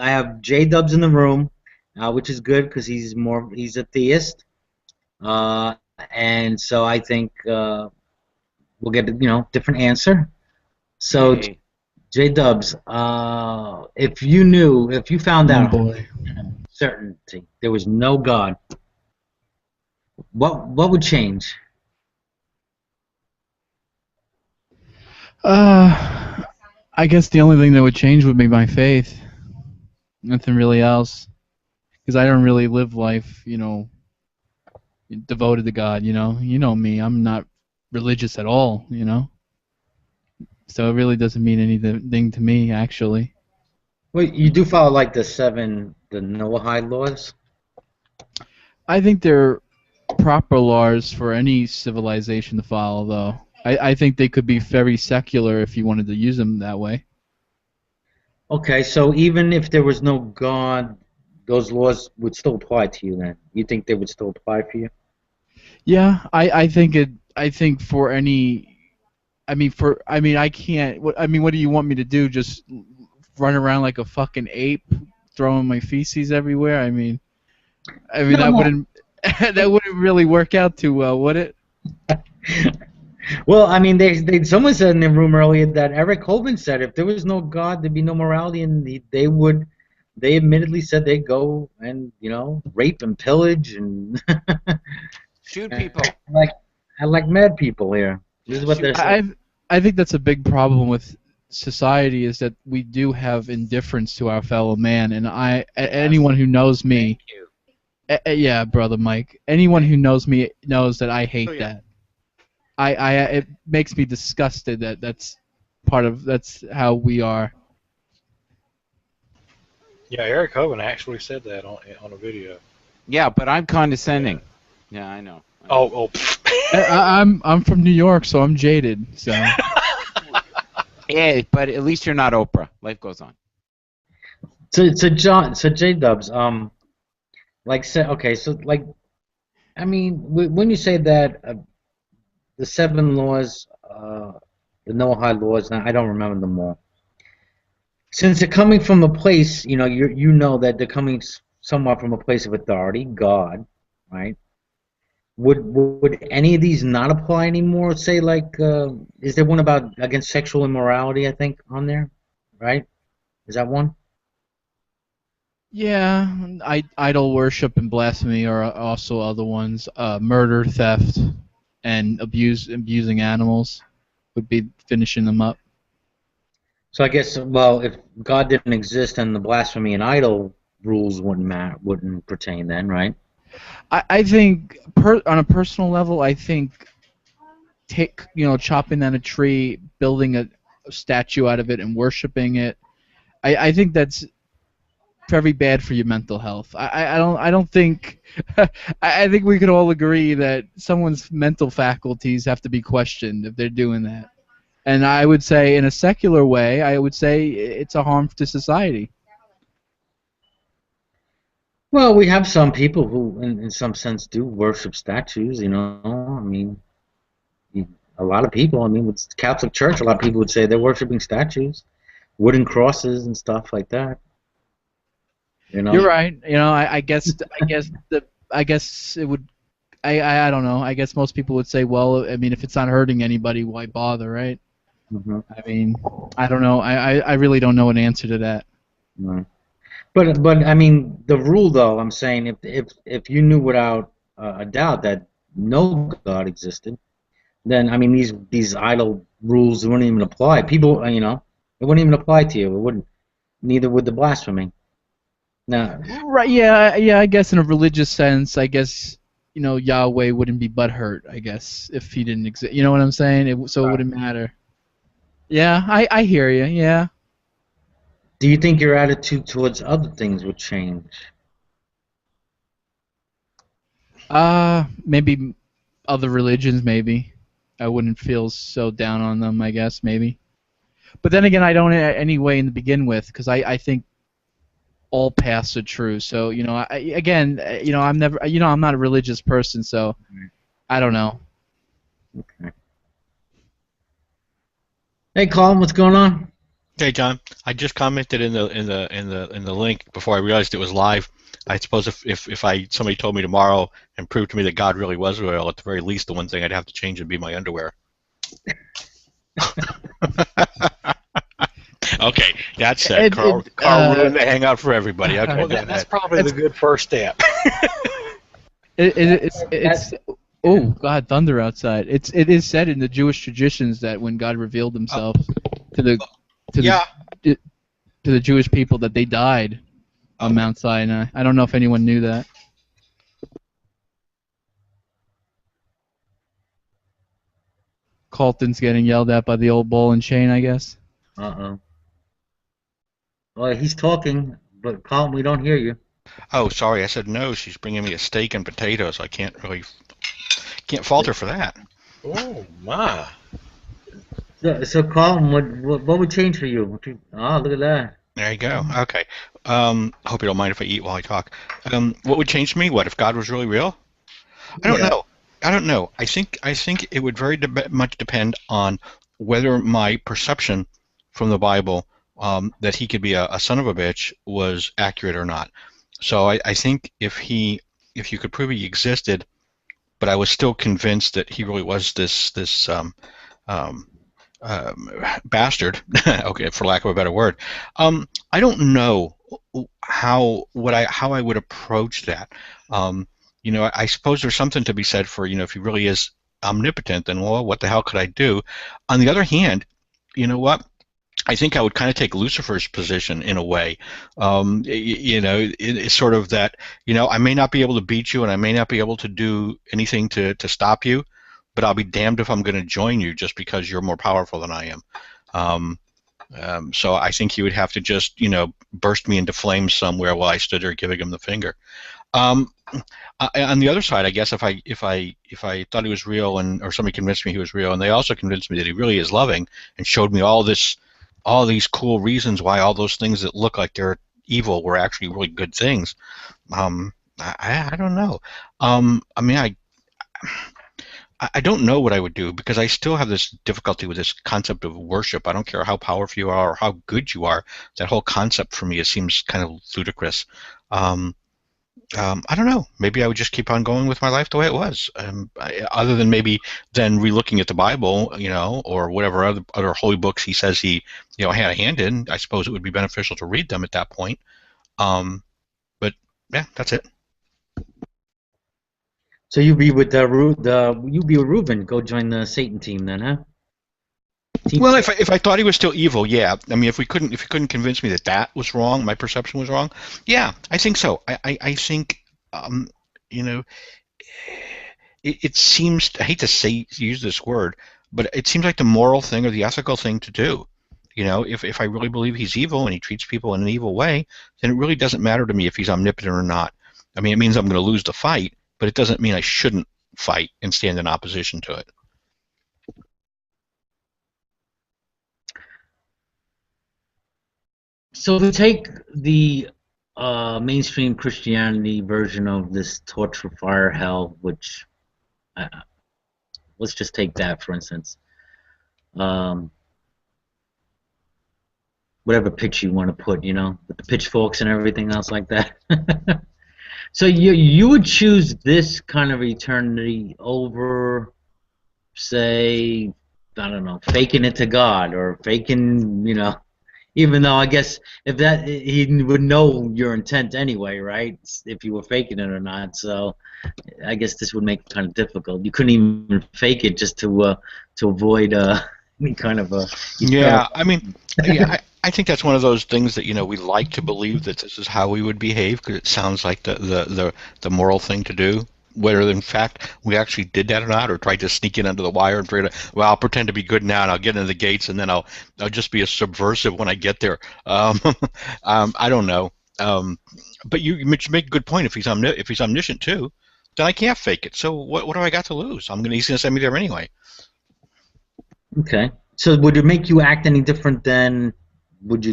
I have J-Dubs in the room, which is good because he's a theist, and so I think we'll get different answer. So, hey. J-Dubs, if you found out certainty there was no God, what would change? I guess the only thing that would change would be my faith. Nothing really else. Because I don't really live life, devoted to God, You know me. I'm not religious at all, So it really doesn't mean anything to me, actually. Well, you do follow like the Noahide laws? I think they're proper laws for any civilization to follow, though. I think they could be very secular if you wanted to use them that way. Okay, so even if there was no God, those laws would still apply to you then? You think they would still apply for you? Yeah, I think for any... I can't... what do you want me to do? Just run around like a fucking ape, throwing my feces everywhere? That wouldn't that wouldn't really work out too well, would it? Well, someone said in the room earlier that Eric Hovind said if there was no God, there'd be no morality, and they admittedly said they'd go and rape and pillage and shoot people like mad people here. This is what they're saying. I think that's a big problem with society, is that we do have indifference to our fellow man, and anyone who knows me, yeah, brother Mike, anyone who knows me knows that I hate that. It makes me disgusted that's how we are. Yeah, Eric Hovind actually said that on a video. Yeah, but I'm condescending. Yeah, I know. Oh. I'm from New York, so I'm jaded. So. Yeah, but at least you're not Oprah. Life goes on. So J-Dubs, when you say that the 7 laws, the Noahide laws, now I don't remember them all. Since they're coming from a place, you know that they're coming somewhat from a place of authority, God, right? Would any of these not apply anymore? Say is there one against sexual immorality? I think on there, right? Is that one? Yeah, idol worship and blasphemy are also other ones. Murder, theft, and abusing animals would be finishing them up. So I guess, if God didn't exist, then the blasphemy and idol rules wouldn't pertain then, right? I think, on a personal level, I think chopping down a tree, building a statue out of it, and worshiping it, I think that's very bad for your mental health. I don't think I think we could all agree that someone's mental faculties have to be questioned if they're doing that. And I would say, in a secular way, I would say it's a harm to society. Well, we have some people who, in some sense, do worship statues. I mean, a lot of people. I mean, with Catholic Church, a lot of people would say they're worshiping statues, wooden crosses and stuff like that. You're right. I guess it would. I don't know. I guess most people would say, well, I mean, if it's not hurting anybody, why bother, right? Mm-hmm. I mean, I don't know. I really don't know an answer to that. Right. But I mean, the rule, though, I'm saying, if you knew without a doubt that no God existed, then I mean, these idle rules wouldn't even apply. People, it wouldn't even apply to you. It wouldn't. Neither would the blasphemy. No. Right? Yeah. I guess in a religious sense, I guess Yahweh wouldn't be butthurt. I guess if he didn't exist. You know what I'm saying? It wouldn't matter. Yeah, I hear you. Yeah. Do you think your attitude towards other things would change? Maybe other religions, maybe. I wouldn't feel so down on them, I guess, maybe. But then again, I don't anyway to begin with, because I think all paths are true. So, I'm not a religious person, so I don't know. Okay. Hey, Colin, what's going on? Hey, John. I just commented in the link before I realized it was live. I suppose if somebody told me tomorrow and proved to me that God really was real, at the very least, the one thing I'd have to change would be my underwear. Okay, that's it. Carl ruined the hangout for everybody. Okay, well, that's probably the good first step. Oh God, thunder outside! It is said in the Jewish traditions that when God revealed Himself to the Jewish people, that they died on Mount Sinai. I don't know if anyone knew that. Colton's getting yelled at by the old ball and chain, I guess. Uh-oh. Well, he's talking, but Colin, we don't hear you. Oh, sorry. I said no. She's bringing me a steak and potatoes. I can't fault her for that. Oh my! So Colin, what would change for you? Look at that. There you go. Okay. Hope you don't mind if I eat while I talk. What would change me? What if God was really real? I don't know. I think it would very much depend on whether my perception from the Bible that he could be a son of a bitch was accurate or not. So I think if you could prove he existed, but I was still convinced that he really was this bastard, okay, for lack of a better word. I don't know how I would approach that. I suppose there's something to be said for, if he really is omnipotent, then well, what the hell could I do? On the other hand, you know what? I think I would kind of take Lucifer's position in a way. It's sort of that, I may not be able to beat you and I may not be able to do anything to stop you, but I'll be damned if I'm going to join you just because you're more powerful than I am. So I think he would have to just, burst me into flames somewhere while I stood there giving him the finger. On the other side, I guess if I thought he was real or somebody convinced me he was real, and they also convinced me that he really is loving and showed me all these cool reasons why all those things that look like they're evil were actually really good things. I don't know. I don't know what I would do because I still have this difficulty with this concept of worship. I don't care how powerful you are or how good you are. That whole concept for me seems kind of ludicrous. I don't know. Maybe I would just keep on going with my life the way it was. Other than maybe then relooking at the Bible, or whatever other holy books he says he, had a hand in. I suppose it would be beneficial to read them at that point. But yeah, that's it. So you be with Reuben. Go join the Satan team then, huh? Well, if I thought he was still evil, yeah. I mean, if he couldn't convince me that was wrong, my perception was wrong, yeah, I think so. I think, it seems, I hate to use this word, but it seems like the moral thing or the ethical thing to do. You know, if I really believe he's evil and he treats people in an evil way, then it really doesn't matter to me if he's omnipotent or not. I mean, it means I'm going to lose the fight, but it doesn't mean I shouldn't fight and stand in opposition to it. So to take the mainstream Christianity version of this torture, fire, hell, which let's just take that for instance. Whatever pitch you want to put, you know, with the pitchforks and everything else like that. So you would choose this kind of eternity over, say, I don't know, faking it to God or faking, you know, even though I guess if that he would know your intent anyway, right? If you were faking it or not. So I guess this would make it kind of difficult. You couldn't even fake it just to avoid any kind of a. Yeah, I mean, yeah, I think that's one of those things that, you know, we like to believe that this is how we would behave because it sounds like the moral thing to do. Whether in fact we actually did that or not, or tried to sneak in under the wire and try to, well, I'll pretend to be good now and I'll get into the gates and then I'll just be a subversive when I get there. I don't know. But you make a good point. If he's omniscient too, then I can't fake it. So what do I got to lose? He's gonna send me there anyway. Okay. So would it make you act any different than? Would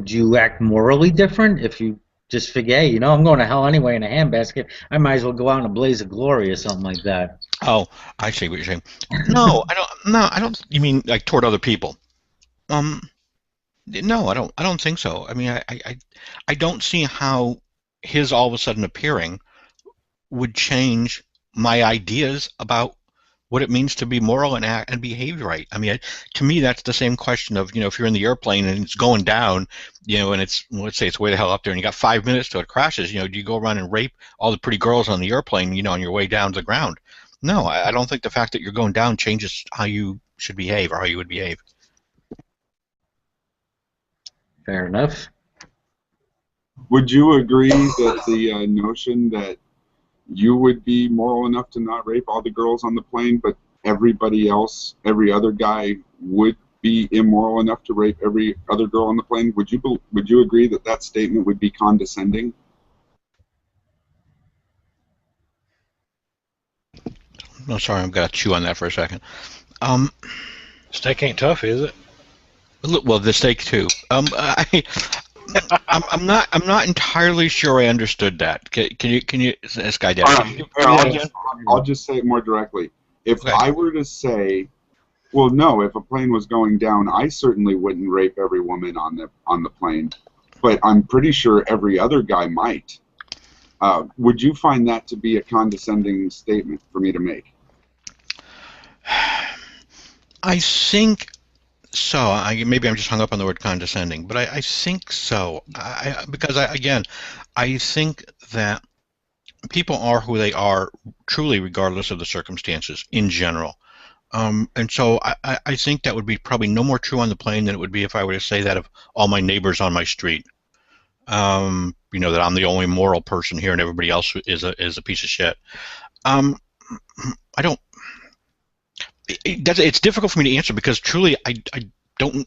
you act morally different if you just figure, hey, you know, I'm going to hell anyway in a handbasket. I might as well go out in a blaze of glory or something like that. Oh, I see what you're saying. No, I don't. No, I don't. You mean like toward other people? No, I don't think so. I mean, I don't see how his all of a sudden appearing would change my ideas about what it means to be moral and act and behave right. I mean, to me, that's the same question of, you know, if you're in the airplane and it's going down, you know, and it's, let's say it's way the hell up there and you got 5 minutes till it crashes, you know, do you go around and rape all the pretty girls on the airplane, you know, on your way down to the ground? No, I don't think the fact that you're going down changes how you should behave or how you would behave. Fair enough. Would you agree that the notion that you would be moral enough to not rape all the girls on the plane, but everybody else, every other guy would be immoral enough to rape every other girl on the plane? Would you agree that that statement would be condescending? No, sorry, I've got to chew on that for a second. Steak ain't tough, is it? Well, the steak too. I'm not entirely sure I understood that. Can you this guy down? I'll just say it more directly. If I were to say, well, no, if a plane was going down, I certainly wouldn't rape every woman on the plane, but I'm pretty sure every other guy might. Would you find that to be a condescending statement for me to make? I think so. Maybe I'm just hung up on the word condescending, but I think so. Because I think that people are who they are truly regardless of the circumstances in general. And so I think that would be probably no more true on the plane than it would be if I were to say that of all my neighbors on my street. You know, that I'm the only moral person here and everybody else is a piece of shit. It's difficult for me to answer because truly I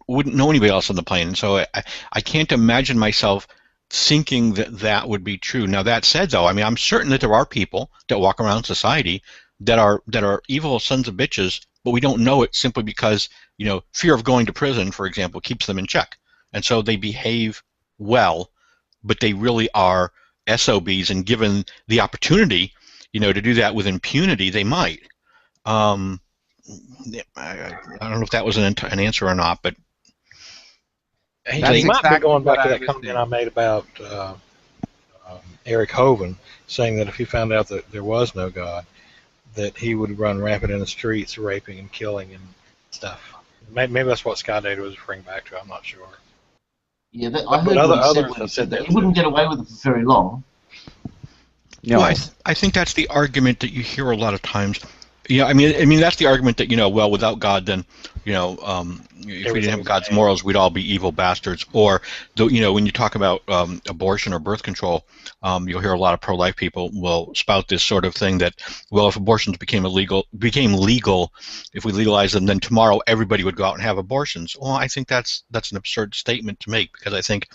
wouldn't know anybody else on the plane, and so I can't imagine myself thinking that would be true. Now that said, though, I mean, I'm certain that there are people that walk around society that are evil sons of bitches, but we don't know it simply because, you know, fear of going to prison, for example, keeps them in check, and so they behave well, but they really are SOBs, and given the opportunity, you know, to do that with impunity, they might. I don't know if that was an answer or not, but he might be going back to that comment I made about Eric Hovind, saying that if he found out that there was no God, that he would run rampant in the streets, raping and killing and stuff. Maybe that's what Sky Data was referring back to. I'm not sure. Yeah, I heard others have said that he wouldn't get away with it for very long. No, well, I think that's the argument that you hear a lot of times. Yeah, I mean that's the argument that well, without God, then if we didn't have God's morals, we'd all be evil bastards. Or when you talk about abortion or birth control, you'll hear a lot of pro-life people will spout this sort of thing that, well, if abortions became legal, if we legalize them, then tomorrow everybody would go out and have abortions. Well, I think that's an absurd statement to make, because I think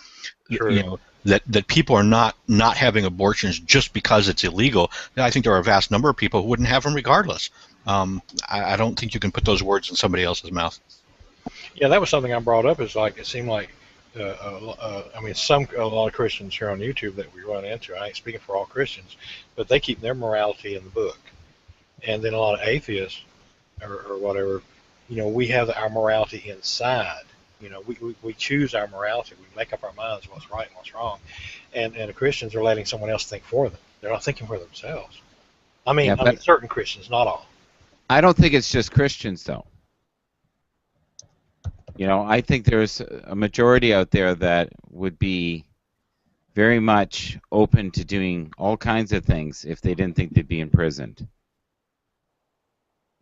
that people are not having abortions just because it's illegal. I think there are a vast number of people who wouldn't have them regardless. I don't think you can put those words in somebody else's mouth. Yeah, that was something I brought up. Is like, it seemed like, I mean, a lot of Christians here on YouTube that we run into. I ain't speaking for all Christians, but they keep their morality in the book, and then a lot of atheists or whatever, we have our morality inside. We choose our morality. We make up our minds what's right and what's wrong, and the Christians are letting someone else think for them. They're not thinking for themselves. I mean, certain Christians, not all. I don't think it's just Christians, though. I think there's a majority out there that would be very much open to doing all kinds of things if they didn't think they'd be imprisoned.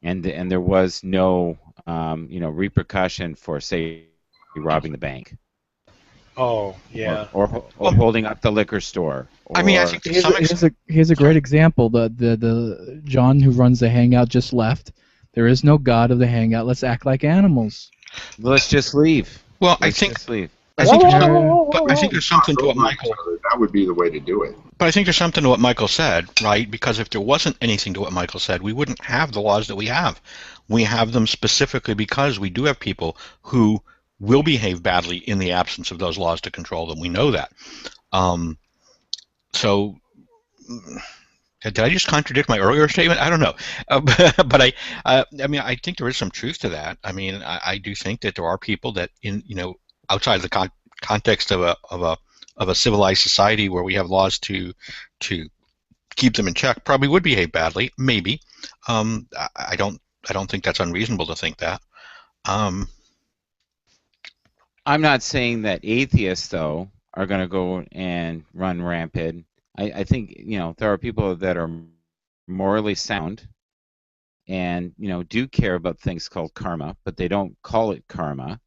And there was no, repercussion for, say, robbing the bank. Oh, yeah. Or holding up the liquor store. I mean, I think here's a great example. The John who runs the Hangout just left. There is no God of the Hangout. Let's act like animals. Let's just leave. Well, I think there's something to what Michael. That would be the way to do it. But I think there's something to what Michael said, right? Because if there wasn't anything to what Michael said, we wouldn't have the laws that we have. We have them specifically because we do have people who will behave badly in the absence of those laws to control them. We know that. So, did I just contradict my earlier statement? I don't know. But I mean, I think there is some truth to that. I mean, I do think that there are people that, outside of the context of a civilized society where we have laws to keep them in check, probably would behave badly. Maybe. I don't think that's unreasonable to think that. I'm not saying that atheists, though, are going to go and run rampant. I think, there are people that are morally sound and, do care about things called karma, but they don't call it karma.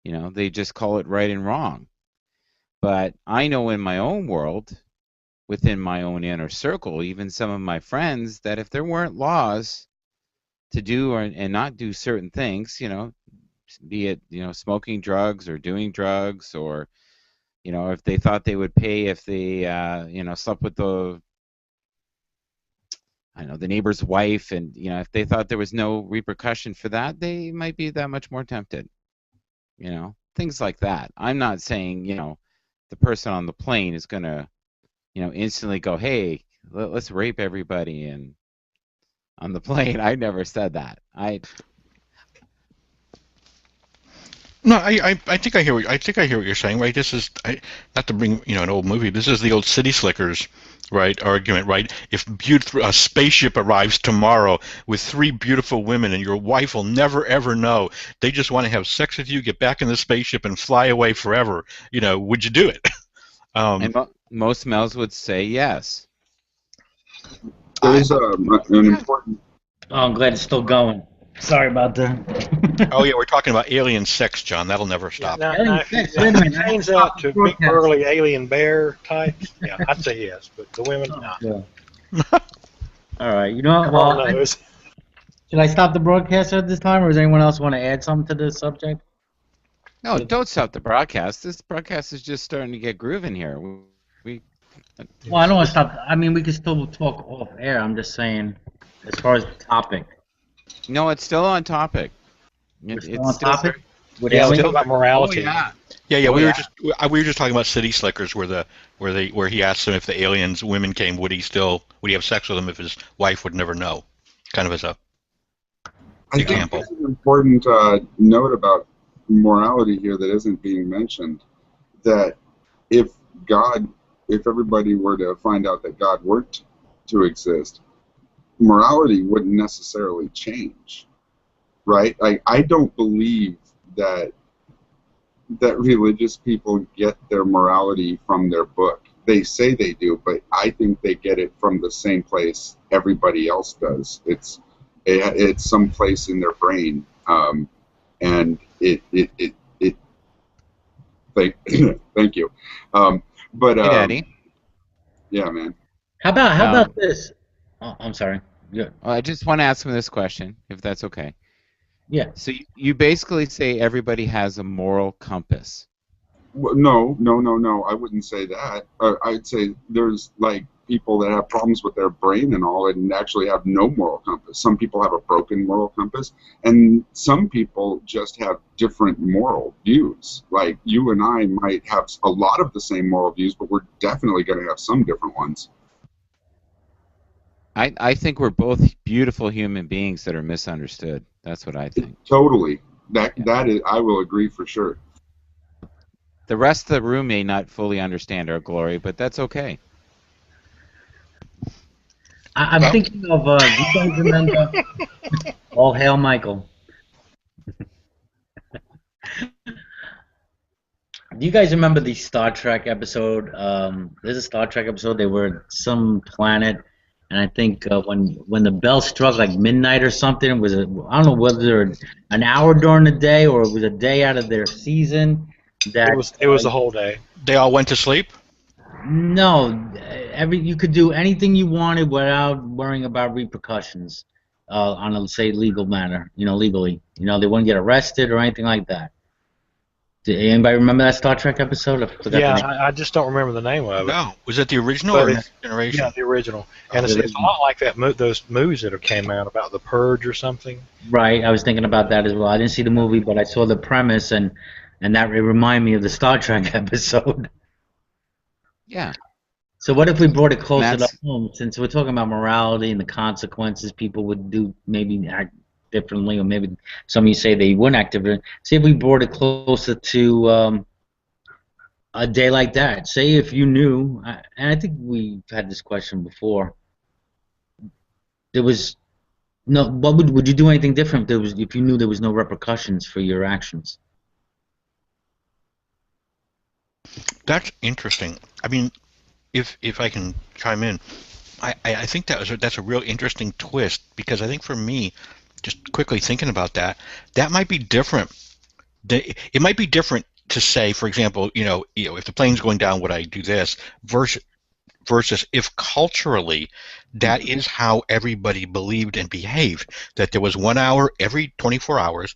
They just call it right and wrong. But I know in my own world, within my own inner circle, even some of my friends, that if there weren't laws to do and not do certain things, be it, smoking drugs or doing drugs, or, if they thought they would pay if they, slept with the neighbor's wife, and, if they thought there was no repercussion for that, they might be that much more tempted. Things like that. I'm not saying, the person on the plane is going to, instantly go, hey, let's rape everybody and on the plane. I never said that. No, I think I hear what you're saying, right? This is not to bring an old movie. This is the old City Slickers, right? Argument, right? If a spaceship arrives tomorrow with 3 beautiful women and your wife will never ever know, they just want to have sex with you, get back in the spaceship, and fly away forever. Would you do it? And most males would say yes. There's an important. Oh, I'm glad it's still going. Sorry about that. Oh, yeah, we're talking about alien sex, John. That'll never stop. Now, if it turns out to big burly alien bear types, yeah, I'd say yes, but the women, not. Yeah. All right, well, should I stop the broadcast at this time, or does anyone else want to add something to this subject? No, don't stop the broadcast. This broadcast is just starting to get grooving here. Well, I don't want to stop. I mean, we can still talk off air. I'm just saying, as far as the topic. No, it's still on topic. It's still on topic? Yeah, still about morality. Oh, yeah. Yeah. We were just talking about City Slickers, where he asked them if the aliens, women came, would he have sex with them if his wife would never know? Kind of as a example. I think there's an important note about morality here that isn't being mentioned. That if everybody were to find out that God weren't to exist, morality wouldn't necessarily change, right? I don't believe that religious people get their morality from their book. They say they do, but I think they get it from the same place everybody else does. It's It's someplace in their brain, and it thank you. But Hey, Daddy. yeah, man. How about this? Oh, I'm sorry. Yeah. I just want to ask him this question, if that's okay. Yeah. So you basically say everybody has a moral compass. Well, no. I wouldn't say that. I'd say there's like people that have problems with their brain and all, and actually have no moral compass. Some people have a broken moral compass, and some people just have different moral views. Like you and I might have a lot of the same moral views, but we're definitely going to have some different ones. I think we're both beautiful human beings that are misunderstood. That's what I think. Totally. That is, I will agree for sure. The rest of the room may not fully understand our glory, but that's okay. I'm thinking of, do you guys remember All Hail Michael? Do you guys remember the Star Trek episode? There's a Star Trek episode. They were at some planet, and I think when the bell struck like midnight or something, I don't know whether an hour during the day or it was a day out of their season. It was the whole day. They all went to sleep? No, you could do anything you wanted without worrying about repercussions on a, say, legal matter, legally. They wouldn't get arrested or anything like that. Did anybody remember that Star Trek episode? I just don't remember the name of it. No. Was it the original or Next Generation? Yeah, the original. And it's a lot like those movies that have came out about the Purge or something. Right, I was thinking about that as well. I didn't see the movie, but I saw the premise, and that reminded me of the Star Trek episode. Yeah. So what if we brought it closer to home? Since we're talking about morality and the consequences people would do, maybe act differently, or maybe some of you say they wouldn't act differently. Say if we brought it closer to a day like that. Say if you knew, and I think we've had this question before. There was no. What would you do anything different if you knew there was no repercussions for your actions? That's interesting. I mean, if I can chime in, I think that's a real interesting twist, because I think for me, just quickly thinking about that might be different. It might be different to say, for example, if the plane's going down, would I do this? Versus if culturally that is how everybody believed and behaved, that there was 1 hour every 24 hours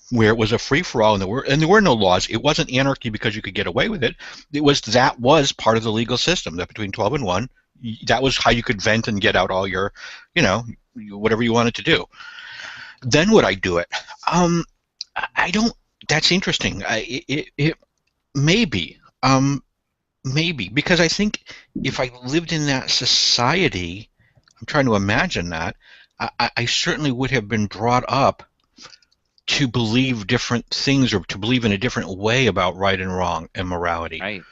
where it was a free-for-all, and there were no laws. It wasn't anarchy because you could get away with it. That was part of the legal system, that between 12 and 1, that was how you could vent and get out all your, whatever you wanted to do. Then would I do it? I don't. That's interesting. Maybe, because I think if I lived in that society, I'm trying to imagine that, I certainly would have been brought up to believe different things, or to believe in a different way about right and wrong and morality. Right.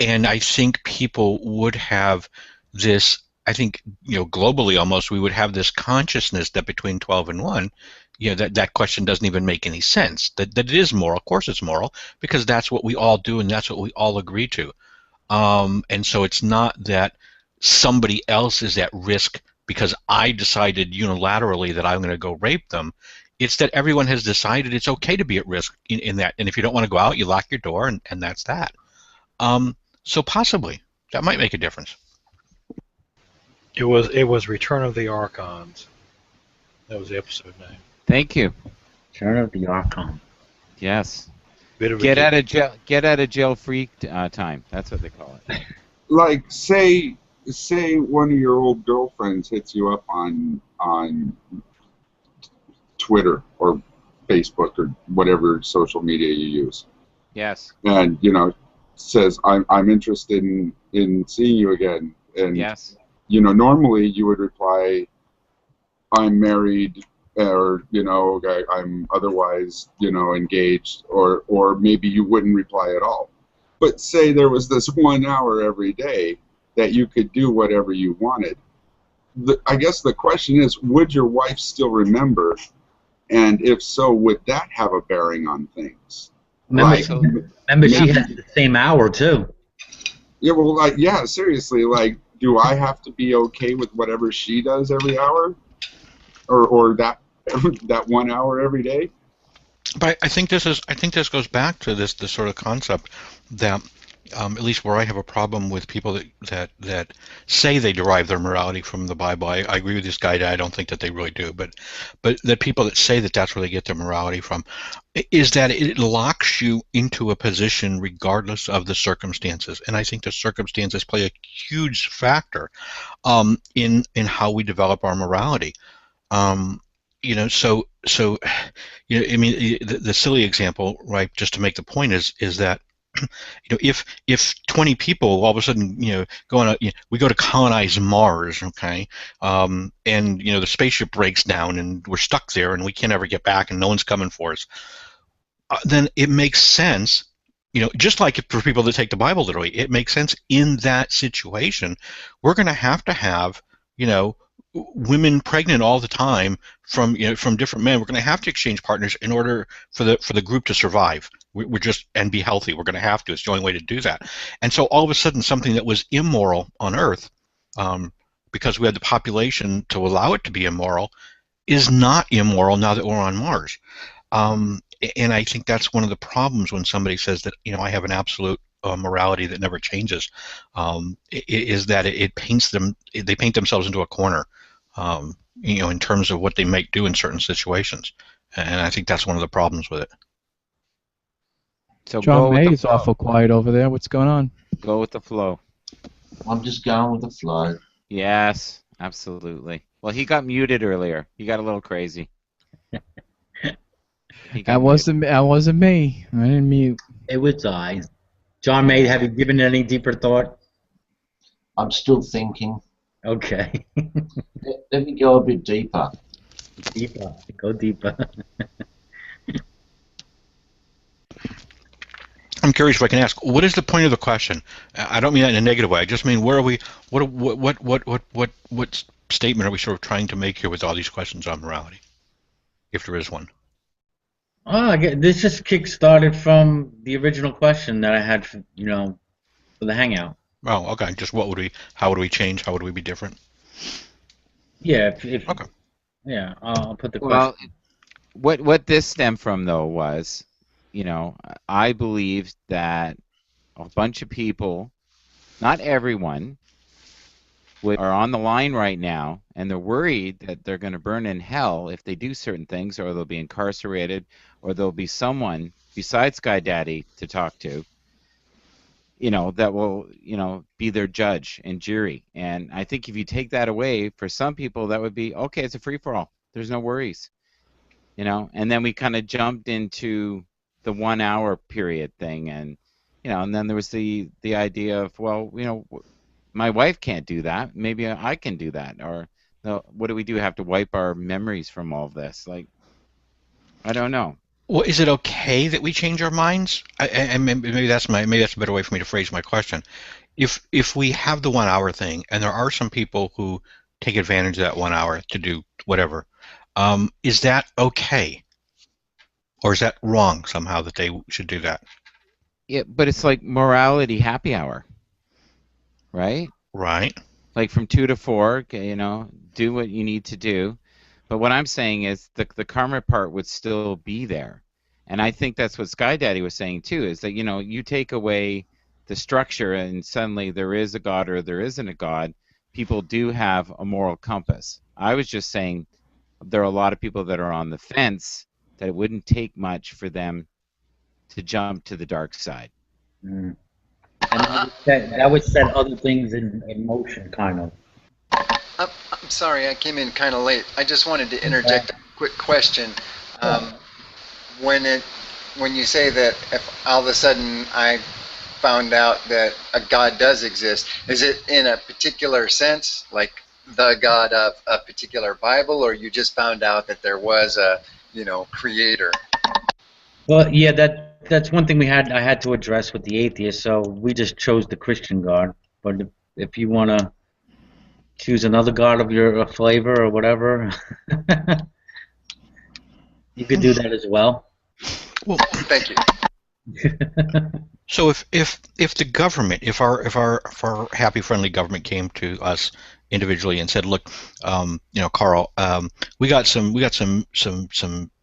And I think people would have this, I think, globally almost, we would have this consciousness that between 12 and 1, that question doesn't even make any sense. That it is moral. Of course it's moral, because that's what we all do and that's what we all agree to. And so it's not that somebody else is at risk because I decided unilaterally that I'm going to go rape them. It's that everyone has decided it's okay to be at risk in that. And if you don't want to go out, you lock your door, and that's that. So possibly that might make a difference. It was Return of the Archons. That was the episode name. Thank you. Return of the Archon. Yes. Get out of jail free time. That's what they call it. Like say one of your old girlfriends hits you up on Twitter or Facebook or whatever social media you use. Yes. And says I'm interested in seeing you again. And yes. Normally you would reply, I'm married, or I'm otherwise engaged, or maybe you wouldn't reply at all. But say there was this 1 hour every day that you could do whatever you wanted. I guess the question is, would your wife still remember? And if so, would that have a bearing on things? Remember, she has the same hour too. Yeah, well, seriously, do I have to be okay with whatever she does every hour? or that that 1 hour every day. But I think this goes back to this sort of concept that at least where I have a problem with people that say they derive their morality from the Bible. I agree with this guy. I don't think that they really do, but the people that say that that's where they get their morality from is that it locks you into a position regardless of the circumstances. And I think the circumstances play a huge factor in how we develop our morality. You know, so you know, I mean, the silly example, right? Just to make the point is that, you know, if 20 people all of a sudden, you know, we go to colonize Mars, okay, and you know the spaceship breaks down and we're stuck there and we can't ever get back and no one's coming for us, then it makes sense. You know, just like for people that take the Bible literally, it makes sense in that situation. We're going to have, you know, women pregnant all the time from different men. We're going to have to exchange partners in order for the group to survive. We're just and be healthy. We're going to have to. It's the only way to do that. And so all of a sudden, something that was immoral on Earth, because we had the population to allow it to be immoral, is not immoral now that we're on Mars. And I think that's one of the problems when somebody says that, you know, I have an absolute morality that never changes, is that they paint themselves into a corner, you know, in terms of what they might do in certain situations, and I think that's one of the problems with it. So John go with May the is flow. awful quiet over there. What's going on? Go with the flow. I'm just going with the flow. Yes, absolutely. Well, he got muted earlier. He got a little crazy. That wasn't me. I didn't mute. It was I. John May, have you given it any deeper thought? I'm still thinking. Okay. Let me go a bit deeper. Deeper. Go deeper. I'm curious if I can ask, what is the point of the question? I don't mean that in a negative way. I just mean, where are we? What statement are we sort of trying to make here with all these questions on morality, if there is one? This just kick-started from the original question that I had, for the Hangout. Oh, okay. Just how would we change? How would we be different? Yeah. Okay. Yeah, I'll put the question. Well, what this stemmed from though was, I believed that a bunch of people, not everyone, are on the line right now, and they're worried that they're going to burn in hell if they do certain things, or they'll be incarcerated, or there'll be someone besides Sky Daddy to talk to, that will, be their judge and jury. And I think if you take that away, for some people, that would be, okay, it's a free-for-all. There's no worries, And then we kind of jumped into the 1 hour period thing, and, and then there was the idea of, well, my wife can't do that. Maybe I can do that. Or what do we do? Have to wipe our memories from all of this? Like, I don't know. Well, is it okay that we change our minds? And maybe that's a better way for me to phrase my question. If we have the 1 hour thing, and there are some people who take advantage of that 1 hour to do whatever, is that okay? Or is that wrong somehow that they should do that? Yeah, but it's like morality happy hour. Right? Right. Like from 2 to 4, do what you need to do. But what I'm saying is the karma part would still be there. And I think that's what Sky Daddy was saying too, is that, you take away the structure and suddenly there is a God or there isn't a God. People do have a moral compass. I was just saying there are a lot of people that are on the fence that it wouldn't take much for them to jump to the dark side. Mm. And that would set other things in motion, kind of. I'm sorry, I came in kind of late. I just wanted to interject a quick question. When you say that if all of a sudden I found out that a God does exist, is it in a particular sense, like the God of a particular Bible, or you just found out that there was a, creator? Well, yeah, that's one thing I had to address with the atheist, so we just chose the Christian God. But if you want to choose another God of your flavor or whatever, you could do that as well. Well, thank you. So if the government, if our happy friendly government came to us individually and said, look, Carl, we got some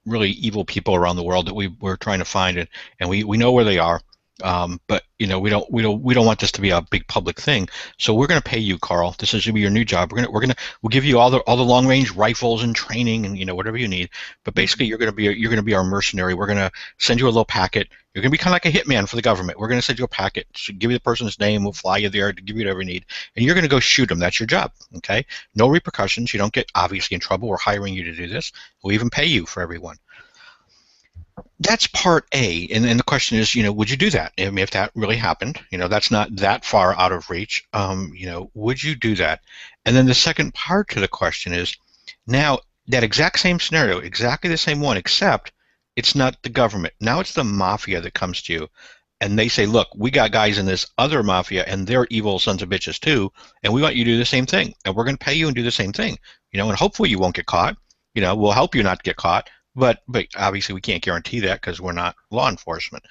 really evil people around the world that we're trying to find, and we know where they are. But we don't want this to be a big public thing. So we're going to pay you, Carl. This is going to be your new job. We'll give you all the long range rifles and training and whatever you need. But basically, you're going to be our mercenary. We're going to send you a little packet. You're going to be kind of like a hitman for the government. We're going to send you a packet, give you the person's name, we'll fly you there to give you whatever you need, and you're going to go shoot them. That's your job, okay? No repercussions. You don't get obviously in trouble. We're hiring you to do this. We'll even pay you for everyone. That's part A, and then the question is, would you do that? I mean, if that really happened, that's not that far out of reach. Would you do that? And then the second part to the question is, now that exact same scenario, exactly the same one, except it's not the government. Now it's the mafia that comes to you, and they say, look, we got guys in this other mafia, and they're evil sons of bitches too, and we want you to do the same thing, and we're going to pay you and do the same thing, and hopefully you won't get caught. We'll help you not get caught. But obviously we can't guarantee that because we're not law enforcement.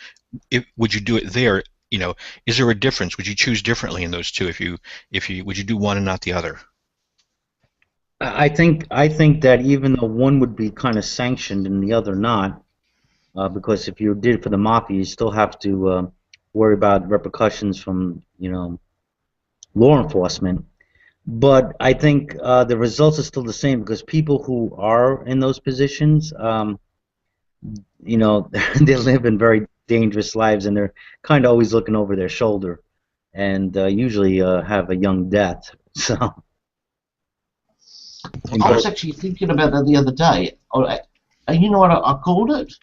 Would you do it there? Is there a difference? Would you choose differently in those two? Would you do one and not the other? I think that even though one would be kind of sanctioned and the other not, because if you did it for the mafia, you still have to worry about repercussions from law enforcement. But I think the results are still the same because people who are in those positions, they live in very dangerous lives and they're kind of always looking over their shoulder, and usually have a young death. So. I was actually thinking about that the other day. And you know what I called it?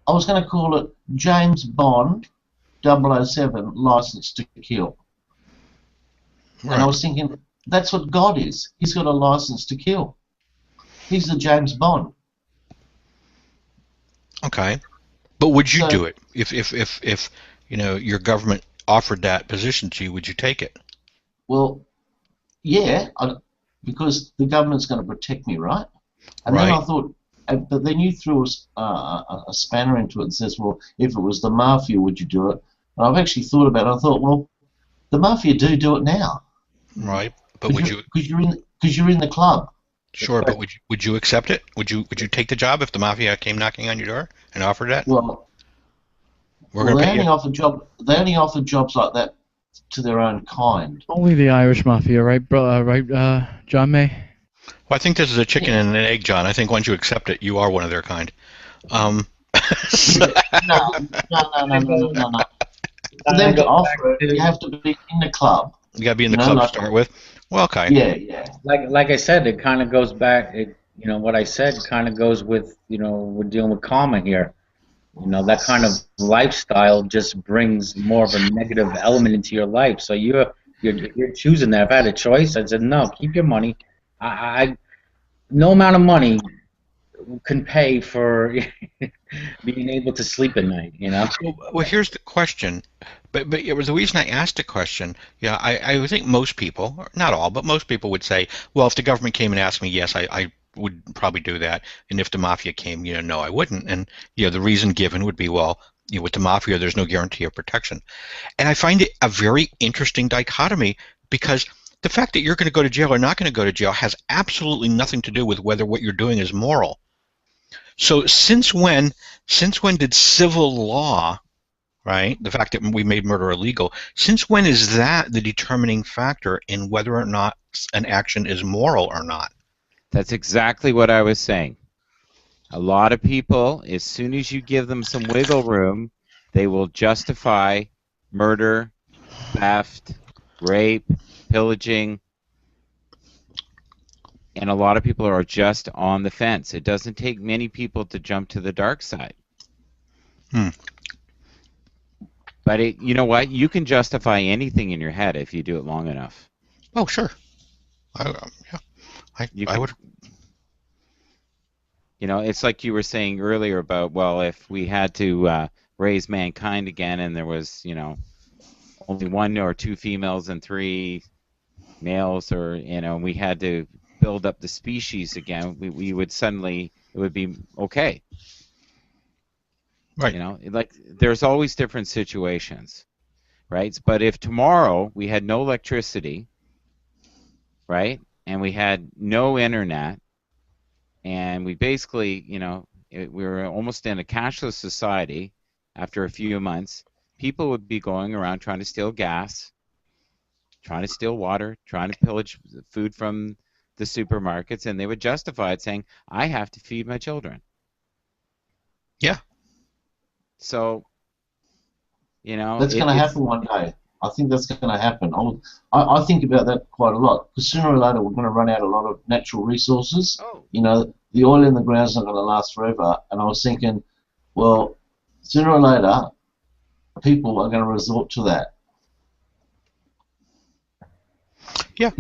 I was going to call it James Bond 007 License to Kill. Right. And I was thinking, that's what God is. He's got a license to kill. He's the James Bond. Okay. But would you do it? If your government offered that position to you, would you take it? Well, yeah, because the government's going to protect me, right? And then I thought, but then you threw a spanner into it and says, well, if it was the mafia, would you do it? And I've actually thought about it. I thought, well, the mafia do it now. Right, but would you? Because you're in the club. Sure, but would you accept it? Would you take the job if the mafia came knocking on your door and offered that? Well, they only offer jobs like that to their own kind. Only the Irish mafia, right, John May? Well, I think this is a chicken and an egg, John. I think once you accept it, you are one of their kind. No. For them to offer it, you have to be in the club. You got to be in the club to start with. Well, okay. Yeah. Like I said, it kind of goes back. What I said kind of goes with we're dealing with karma here. That kind of lifestyle just brings more of a negative element into your life. So you're choosing that. If I had a choice, I'd say no. Keep your money. No amount of money can pay for being able to sleep at night. Well, here's the question. But it was the reason I asked the question. I think most people, or not all, but most people would say, well, if the government came and asked me, yes, I would probably do that. And if the mafia came, no, I wouldn't. And the reason given would be, well, with the mafia, there's no guarantee of protection. And I find it a very interesting dichotomy because the fact that you're going to go to jail or not going to go to jail has absolutely nothing to do with whether what you're doing is moral. So since when did civil law, right, the fact that we made murder illegal, since when is that the determining factor in whether or not an action is moral or not? That's exactly what I was saying. A lot of people, as soon as you give them some wiggle room, they will justify murder, theft, rape, pillaging, and a lot of people are just on the fence. It doesn't take many people to jump to the dark side. But you know what? You can justify anything in your head if you do it long enough. Oh, sure. I would. It's like you were saying earlier about, well, if we had to raise mankind again and there was, only 1 or 2 females and 3 males, or, we had to build up the species again, we would suddenly, it would be okay. Right. You know, like there's always different situations, right? But if tomorrow we had no electricity, right, and we had no internet, and we basically, you know, we were almost in a cashless society after a few months, people would be going around trying to steal gas, trying to steal water, trying to pillage food from the supermarkets, and they would justify it saying, I have to feed my children. Yeah. So, you know, That's going to happen one day. I think that's going to happen. I think about that quite a lot, because sooner or later we're going to run out a lot of natural resources. Oh. You know, the oil in the ground's not going to last forever. And I was thinking, well, sooner or later, people are going to resort to that. Yeah.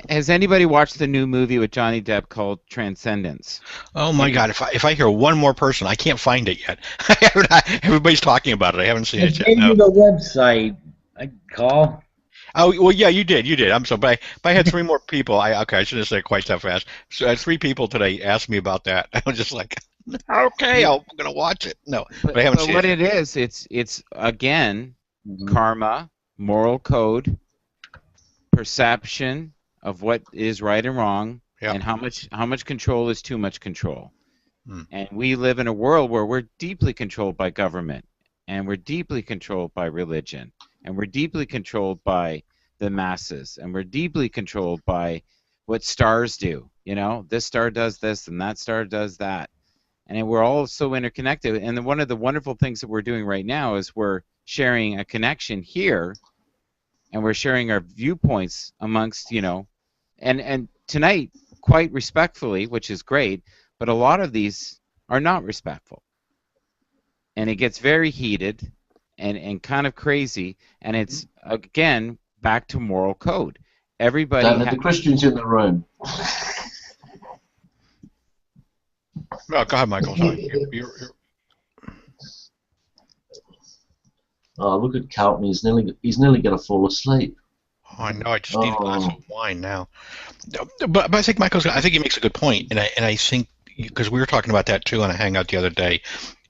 Has anybody watched the new movie with Johnny Depp called Transcendence? Oh my God! If I hear one more person, I can't find it yet. Everybody's talking about it. I haven't seen I it yet. gave No. you the website. I call. Oh well, yeah, you did. I'm sorry, but I had three more people. I shouldn't say it quite that fast. So I had 3 people today ask me about that. I was just like, okay, I'm gonna watch it. No, but I haven't seen what it. it is, it's again karma, moral code, perception of what is right and wrong, Yeah. and how much control is too much control. Hmm. And we live in a world where we're deeply controlled by government, and we're deeply controlled by religion, and we're deeply controlled by the masses, and we're deeply controlled by what stars do. You know, this star does this, and that star does that, and we're all so interconnected. And one of the wonderful things that we're doing right now is we're sharing a connection here, and we're sharing our viewpoints amongst, you know, and tonight, quite respectfully, which is great, but a lot of these are not respectful. And it gets very heated and kind of crazy, and it's, again, back to moral code. Everybody Don't let the Christians in the room. Oh, go ahead, Michael. Sorry. Oh, look at Carlton. He's nearly going to fall asleep. Oh, I know. I just need a glass of wine now. But I think I think he makes a good point, and I think because we were talking about that too on a hangout the other day,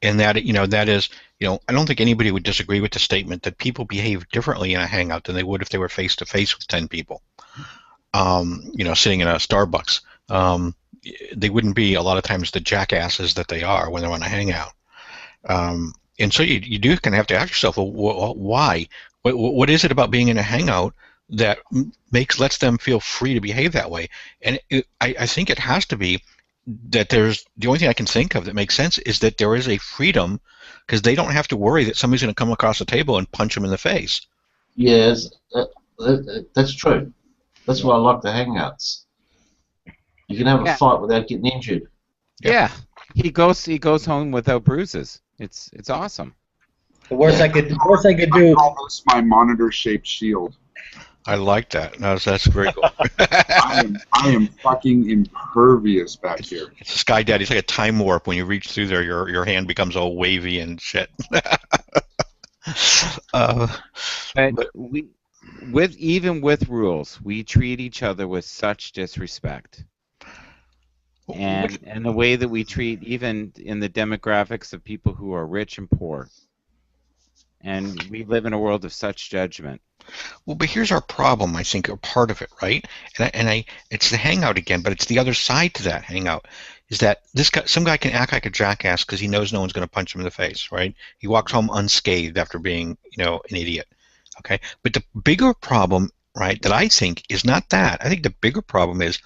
and that that is I don't think anybody would disagree with the statement that people behave differently in a hangout than they would if they were face to face with 10 people. Sitting in a Starbucks, they wouldn't be a lot of times the jackasses that they are when they're on a hangout. And so you do kind of have to ask yourself, well, why? What is it about being in a hangout that lets them feel free to behave that way? And I think it has to be that the only thing I can think of that makes sense is that there is a freedom because they don't have to worry that somebody's going to come across the table and punch them in the face. Yes, that's true. That's why I like the hangouts. You can have a fight without getting injured. Yeah, he goes home without bruises. It's awesome. The worst I could do. I call this my monitor-shaped shield. I like that. No, that's very cool. I am fucking impervious back here. It's a Sky Daddy. It's like a time warp. When you reach through there, your hand becomes all wavy and shit. But even with rules, we treat each other with such disrespect. And the way that we treat, even in the demographics of people who are rich and poor. And we live in a world of such judgment. Well, but here's our problem, I think, or part of it, right? And it's the hangout again, but it's the other side to that hangout, is that some guy can act like a jackass because he knows no one's going to punch him in the face, right? He walks home unscathed after being, an idiot, okay? But the bigger problem, right, that I think is not that. I think the bigger problem is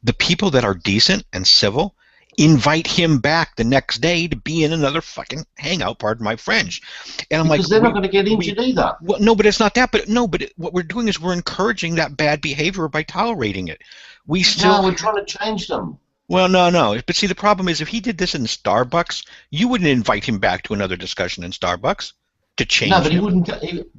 the people that are decent and civil invite him back the next day to be in another fucking hangout, pardon my French. And I'm because they're not going to get injured either. Well, no, but it's not that. But what we're doing is we're encouraging that bad behavior by tolerating it. We're trying to change them. Well, no. But see, the problem is if he did this in Starbucks, you wouldn't invite him back to another discussion in Starbucks to change. No, but he wouldn't.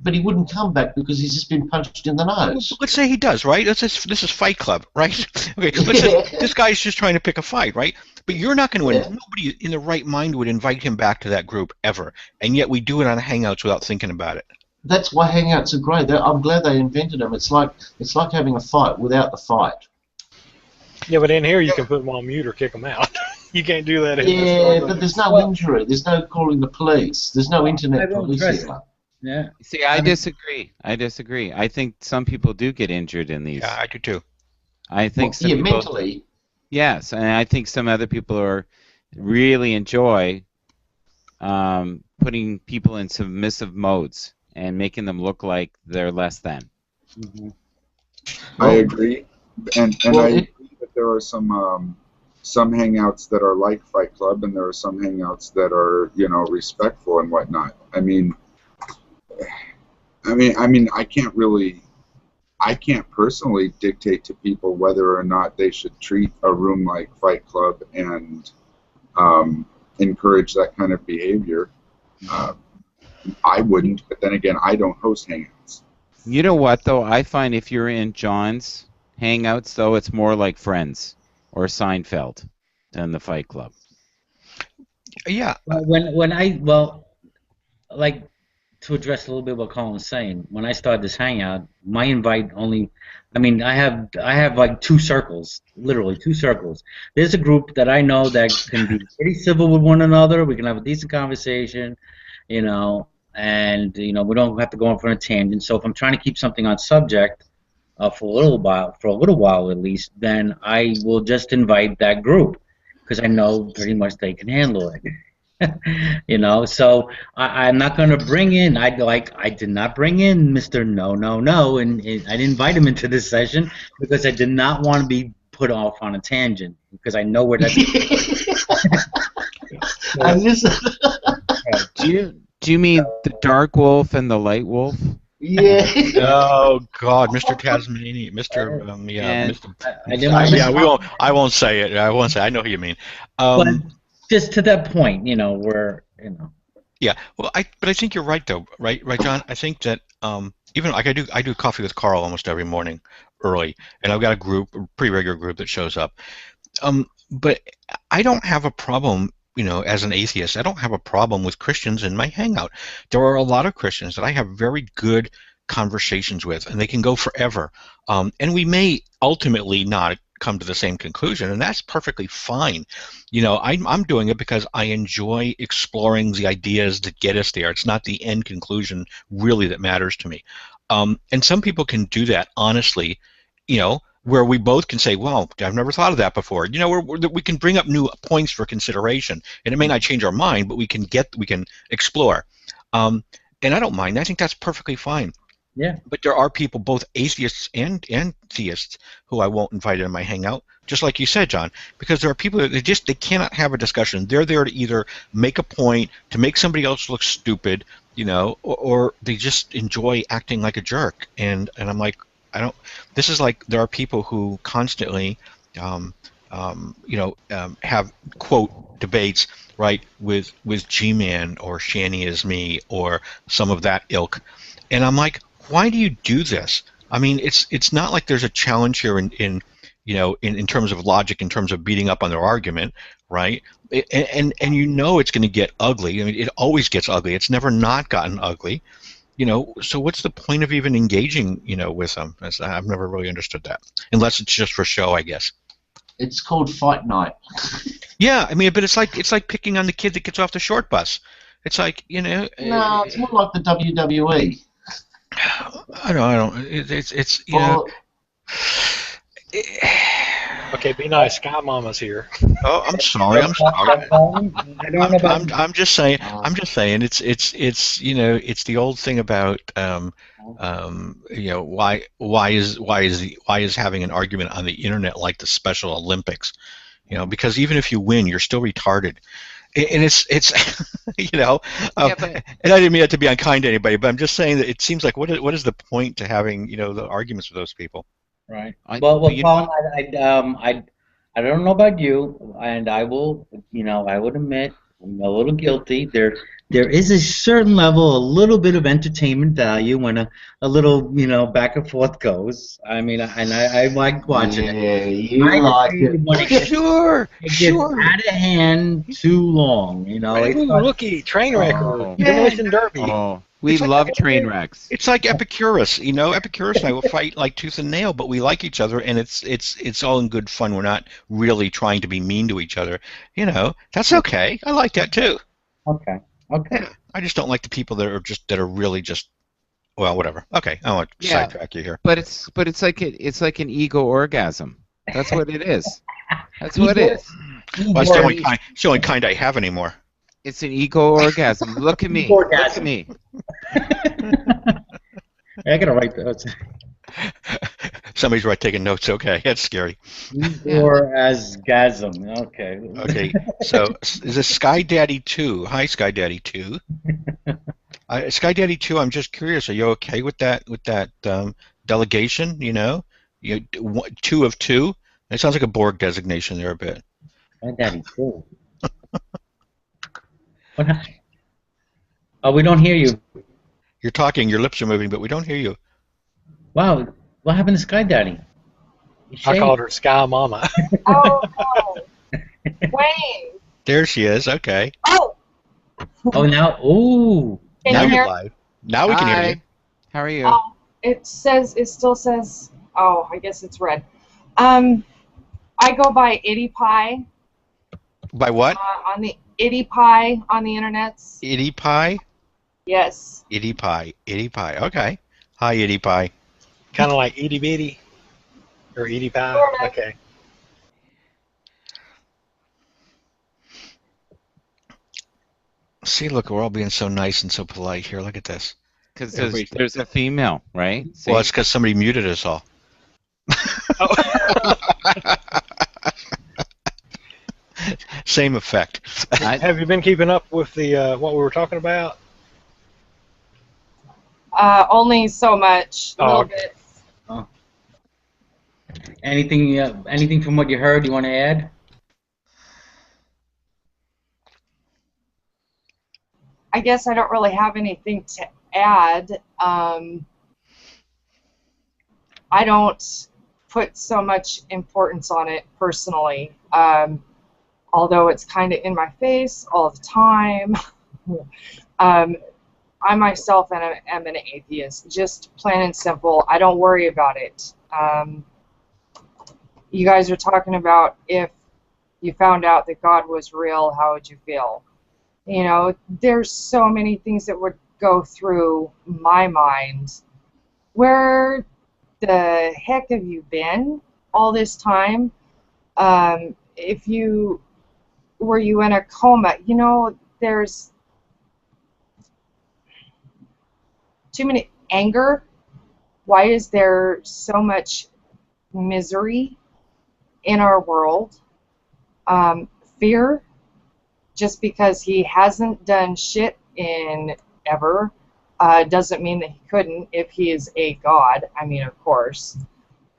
But he wouldn't come back because he's just been punched in the nose. Let's say he does, right? This is Fight Club, right? Okay, let's say this guy's just trying to pick a fight, right? But you're not going to. Nobody in the right mind would invite him back to that group ever, and yet we do it on Hangouts without thinking about it. That's why Hangouts are great. I'm glad they invented them. It's like having a fight without the fight. Yeah, but in here you can put them on mute or kick them out. You can't do that. Yeah, but there's no injury. There's no calling the police. There's no internet I don't police trust here. Yeah. See, I disagree. I disagree. I think some people do get injured in these. Yeah, I do too. I think some Yeah, people, mentally. yes, and I think some other people really enjoy putting people in submissive modes and making them look like they're less than. Mhm. I agree, and Well, I agree that there are some hangouts that are like Fight Club, and there are some hangouts that are, you know, respectful and whatnot. I can't personally dictate to people whether or not they should treat a room like Fight Club and encourage that kind of behavior. I wouldn't, but then again, I don't host hangouts. You know what, though? I find if you're in John's hangouts, though, it's more like Friends or Seinfeld than the Fight Club. Yeah. Like, to address a little bit what Colin's saying, when I started this hangout, my invite only, I have like two circles, literally two circles. There's a group that I know that can be pretty civil with one another. We can have a decent conversation, you know, and we don't have to go off on a tangent. So if I'm trying to keep something on subject for a little while at least, then I will just invite that group because I know pretty much they can handle it. So I'm not going to bring in. I did not bring in Mr. No, and I didn't invite him into this session because I did not want to be put off on a tangent because I know where that's. Do you mean the Dark Wolf and the Light Wolf? Yeah. Oh God, Mr. Tasmania, Mr. I won't say it. I know who you mean. But just to that point, where. Yeah, well, but I think you're right though, right, John. I think that even like I do coffee with Carl almost every morning early, and I've got a pretty regular group that shows up. But I don't have a problem, as an atheist, I don't have a problem with Christians in my hangout. There are a lot of Christians that I have very good conversations with, and they can go forever. And we may ultimately not come to the same conclusion, and that's perfectly fine. I'm doing it because I enjoy exploring the ideas that get us there. It's not the end conclusion really that matters to me. And some people can do that honestly, where we both can say, well, I've never thought of that before. We can bring up new points for consideration, and it may not change our mind, but we can explore. And I don't mind. I think that's perfectly fine. Yeah. But there are people, both atheists and theists, who I won't invite in my hangout, just like you said, John, because there are people that they cannot have a discussion. They're there to either make a point, to make somebody else look stupid, or they just enjoy acting like a jerk. And I'm like, this is like, there are people who constantly, have quote debates, right, with G-Man or Shanny is me or some of that ilk, and I'm like, why do you do this? I mean, it's not like there's a challenge here in terms of logic, in terms of beating up on their argument, right? And it's going to get ugly. I mean, it always gets ugly. It's never not gotten ugly. So what's the point of even engaging, with them? I've never really understood that, unless it's just for show, I guess. It's called Fight Night. Yeah, I mean, but it's like picking on the kid that gets off the short bus. It's like, No, it's more like the WWE. I don't. It's Okay, be nice. Sky Mama's here. Oh, I'm sorry. I'm just saying. It's it's the old thing about why is having an argument on the internet like the Special Olympics? Because even if you win, you're still retarded. And it's and I didn't mean that to be unkind to anybody, but I'm just saying that it seems like what is the point to having the arguments with those people? Right. Well, Colin, I don't know about you, and I will, I would admit I'm a little guilty. There is a certain level, a little bit of entertainment value when a little, back and forth goes. I mean, and I like watching it. Yeah, you like it. Sure. It gets out of hand too long, Rookie, train wreck, Demolition Derby. Oh, We It's like- love train wrecks. It's like Epicurus, you know. Epicurus and I will fight like tooth and nail, but we like each other, and it's all in good fun. We're not really trying to be mean to each other, you know. That's okay. I like that too. Okay. Okay. Yeah. I just don't like the people that are really just, well, whatever. Okay, I won't Yeah. sidetrack you here. But it's like an ego orgasm. That's what it is. That's what it is. Well, it's the only kind I have anymore. It's an ego orgasm. Look at me. Ego Look at orgasm. me. I gotta write those. Somebody's right taking notes. Okay, that's scary. Or asgasm. Okay. Okay, so is this Sky Daddy 2? Hi, Sky Daddy 2. Sky Daddy 2, I'm just curious. Are you okay with that delegation? You know, 2 of 2. It sounds like a Borg designation there a bit. My daddy too. What happened? Oh, we don't hear you. You're talking, your lips are moving, but we don't hear you. Wow, what happened to Sky Daddy? I called her Sky Mama. Oh, no. Wayne. There she is. Okay. Oh, Oh, now, ooh. can Now you you're hear? live. Now we can hear you. How are you? Oh, it still says, oh, I guess it's red. I go by Itty Pie. By what? On the Itty Pie on the internets. Itty Pie? Yes. Itty Pie. Itty Pie. Okay. Hi, Itty Pie. Kind of like Itty Bitty or Itty Pie. Sort of. Okay. See, look, we're all being so nice and so polite here. Look at this. Because Everybody- there's a female, right? See? Well, it's because somebody muted us all. Same effect. Have you been keeping up with the what we were talking about? Only so much. A Oh, little okay. bit. Anything from what you heard you want to add? I guess I don't really have anything to add. I don't put so much importance on it personally, although it's kind of in my face all the time. I myself am an atheist, just plain and simple. I don't worry about it. You guys are talking about if you found out that God was real, how would you feel? You know, there's so many things that would go through my mind. Where the heck have you been all this time? Were you in a coma? You know, there's too many anger. Why is there so much misery in our world? Fear. Just because he hasn't done shit in ever doesn't mean that he couldn't if he is a god. I mean, of course.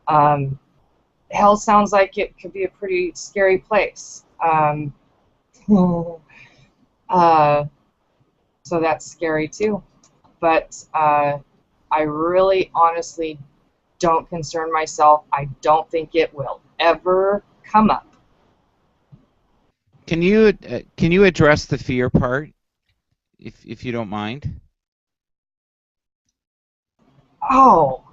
Hell sounds like it could be a pretty scary place. So that's scary too. But I really honestly don't concern myself. I don't think it will ever come up. Can you address the fear part, if you don't mind? Oh,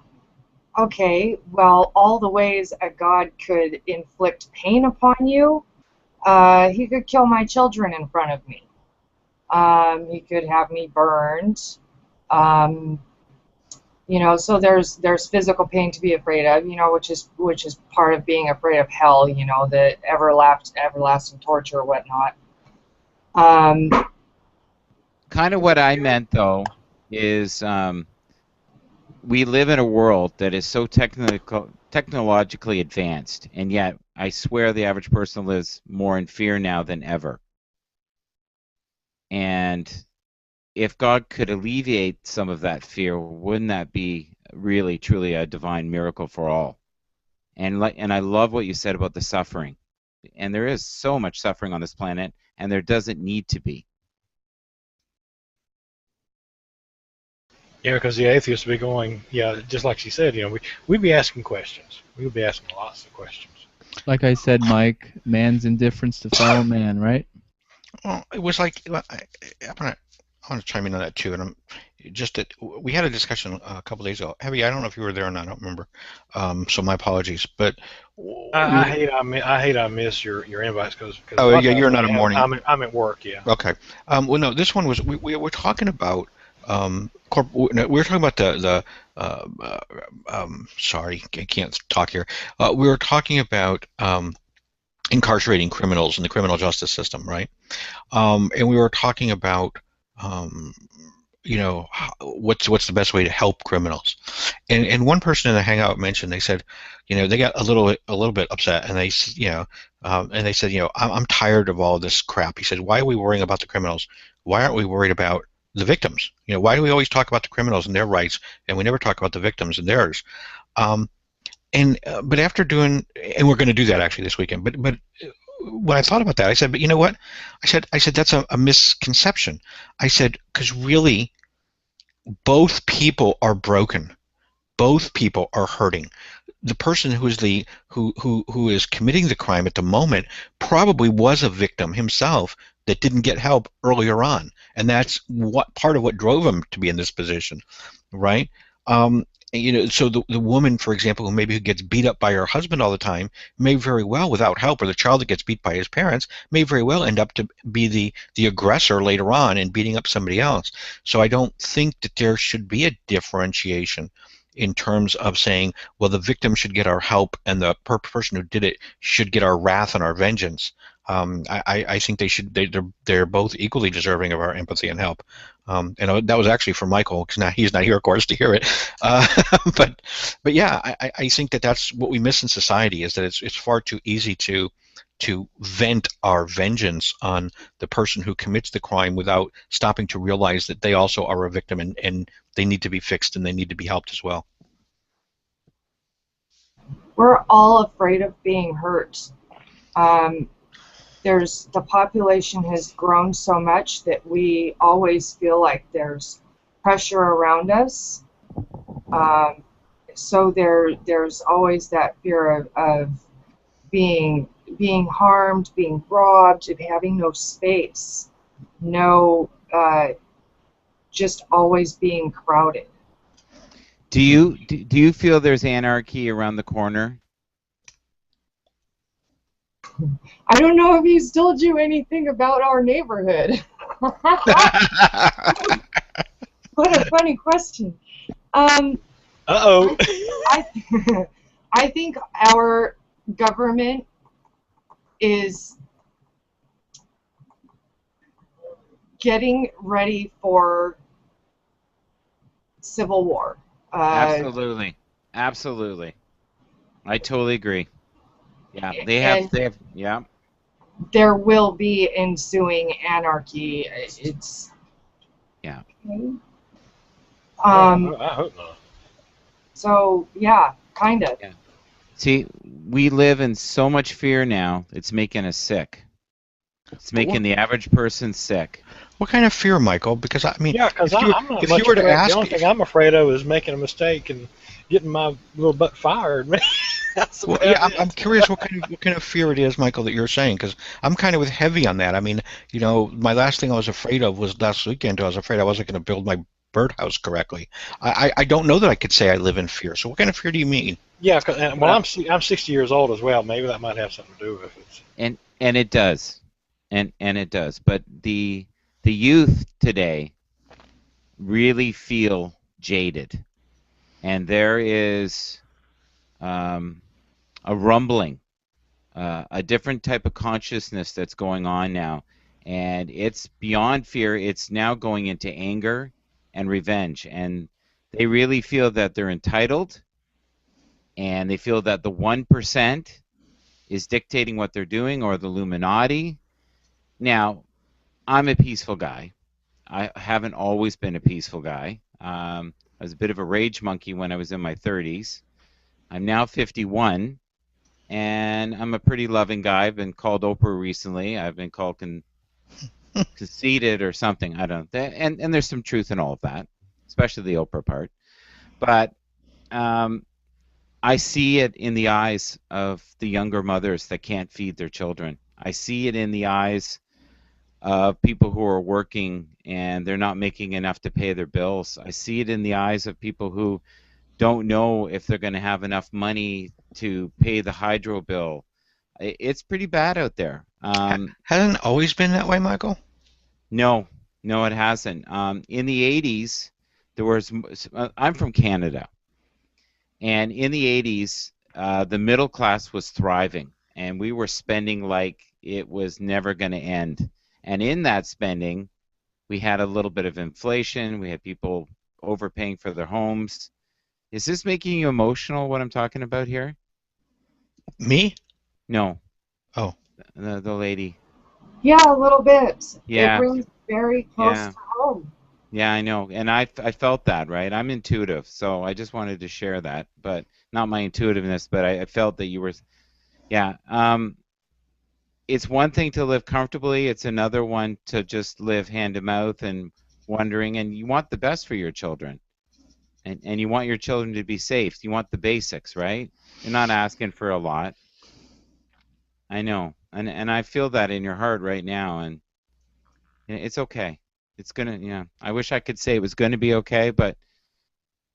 okay. Well, all the ways a god could inflict pain upon you, he could kill my children in front of me. He could have me burned. You know, so there's physical pain to be afraid of, you know, which is part of being afraid of hell, you know, the everlasting torture or whatnot. Kind of what I meant, though, is we live in a world that is so technologically advanced, and yet I swear the average person lives more in fear now than ever. And if God could alleviate some of that fear, wouldn't that be really, truly a divine miracle for all? And I love what you said about the suffering. And there is so much suffering on this planet, and there doesn't need to be. Yeah, because the atheists would be going, yeah, just like she said, you know, we'd be asking questions. We would be asking lots of questions. Like I said, Mike, man's indifference to fellow man, right? Well, it was like I want to chime in on that too, and just that we had a discussion a couple days ago. Heavy, I don't know if you were there or not. I don't remember. So my apologies. But I hate I miss your invites because oh yeah, you're not a morning. I'm at work. Yeah. Okay. Well, no, this one was we were talking about we were talking about the sorry, I can't talk here. We were talking about incarcerating criminals in the criminal justice system, right? And we were talking about what's the best way to help criminals, and one person in the hangout mentioned, they said, they got a little bit upset, and they and they said, I'm tired of all this crap. He said, why are we worrying about the criminals? Why aren't we worried about the victims? Why do we always talk about the criminals and their rights, and we never talk about the victims and theirs? But after doing, and we're going to do that actually this weekend. But when I thought about that, I said, but you know what? I said that's a misconception. I said, because really, both people are broken. Both people are hurting. The person who is committing the crime at the moment probably was a victim himself that didn't get help earlier on, and that's part of what drove him to be in this position, right? So the woman, for example, who gets beat up by her husband all the time, may very well, without help, or the child that gets beat by his parents, may very well end up to be the aggressor later on and beating up somebody else. So I don't think that there should be a differentiation in terms of saying, well, the victim should get our help and the person who did it should get our wrath and our vengeance. I think they're both equally deserving of our empathy and help. And that was actually for Michael, because now he's not here, of course, to hear it. But yeah, I think that's what we miss in society, is that it's far too easy to vent our vengeance on the person who commits the crime without stopping to realize that they also are a victim, and they need to be fixed and they need to be helped as well. We're all afraid of being hurt. The population has grown so much that we always feel like there's pressure around us. So there's always that fear of being harmed, being robbed, of having no space, just always being crowded. Do you feel there's anarchy around the corner? I don't know if he's told you anything about our neighborhood. What a funny question. Uh-oh. I think our government is getting ready for civil war. Absolutely. I totally agree. Yeah, they have, yeah. There will be ensuing anarchy. It's. Yeah. I hope not. So yeah, kind of. Yeah. See, we live in so much fear now. It's making us sick. It's making the average person sick. What kind of fear, Michael? Because I mean, yeah, because I'm not if much you were to ask, the only thing I'm afraid of is making a mistake and getting my little butt fired. Well, yeah, I'm curious what kind of fear it is, Michael, that you're saying, because I'm kind of with Heavy on that. I mean, my last thing I was afraid of was last weekend. I was afraid I wasn't going to build my birdhouse correctly. I don't know that I could say I live in fear. So what kind of fear do you mean? Yeah, I'm 60 years old as well. Maybe that might have something to do with it. And it does, and it does. But the youth today really feel jaded, and there is a rumbling, a different type of consciousness that's going on now, and it's beyond fear. It's now going into anger and revenge, and they really feel that they're entitled, and they feel that the 1% is dictating what they're doing, or the Illuminati. Now, I'm a peaceful guy. I haven't always been a peaceful guy. I was a bit of a rage monkey when I was in my 30s. I'm now 51, and I'm a pretty loving guy. I've been called Oprah recently. I've been called conceited or something. I don't know. And there's some truth in all of that, especially the Oprah part. But I see it in the eyes of the younger mothers that can't feed their children. I see it in the eyes of people who are working and they're not making enough to pay their bills. I see it in the eyes of people who don't know if they're going to have enough money to pay the hydro bill. It's pretty bad out there. Hasn't it always been that way, Michael? No, it hasn't. In the 80s, there was. I'm from Canada, and in the 80s, the middle class was thriving, and we were spending like it was never going to end. And in that spending, we had a little bit of inflation. We had people overpaying for their homes. Is this making you emotional, what I'm talking about here? Me? No. Oh. The lady. Yeah, a little bit. Yeah. It brings very close Yeah. to home. Yeah, I know. And I felt that, right? I'm intuitive, so I just wanted to share that. But not my intuitiveness, but I felt that you were, yeah. It's one thing to live comfortably. It's another one to just live hand to mouth and wondering. And you want the best for your children. And you want your children to be safe. You want the basics, right? You're not asking for a lot. I know. And I feel that in your heart right now. And it's okay. It's going to, yeah. I wish I could say it was going to be okay, but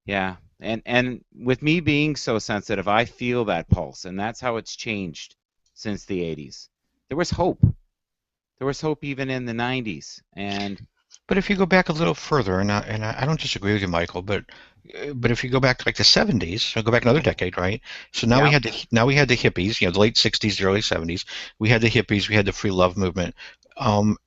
yeah. And with me being so sensitive, I feel that pulse. And that's how it's changed since the 80s. There was hope. There was hope even in the 90s. But if you go back a little further, and I don't disagree with you, Michael, but if you go back to like the 70s, so go back another decade, right? So now we had the hippies, the late 60s, the early 70s. We had the hippies, we had the free love movement, and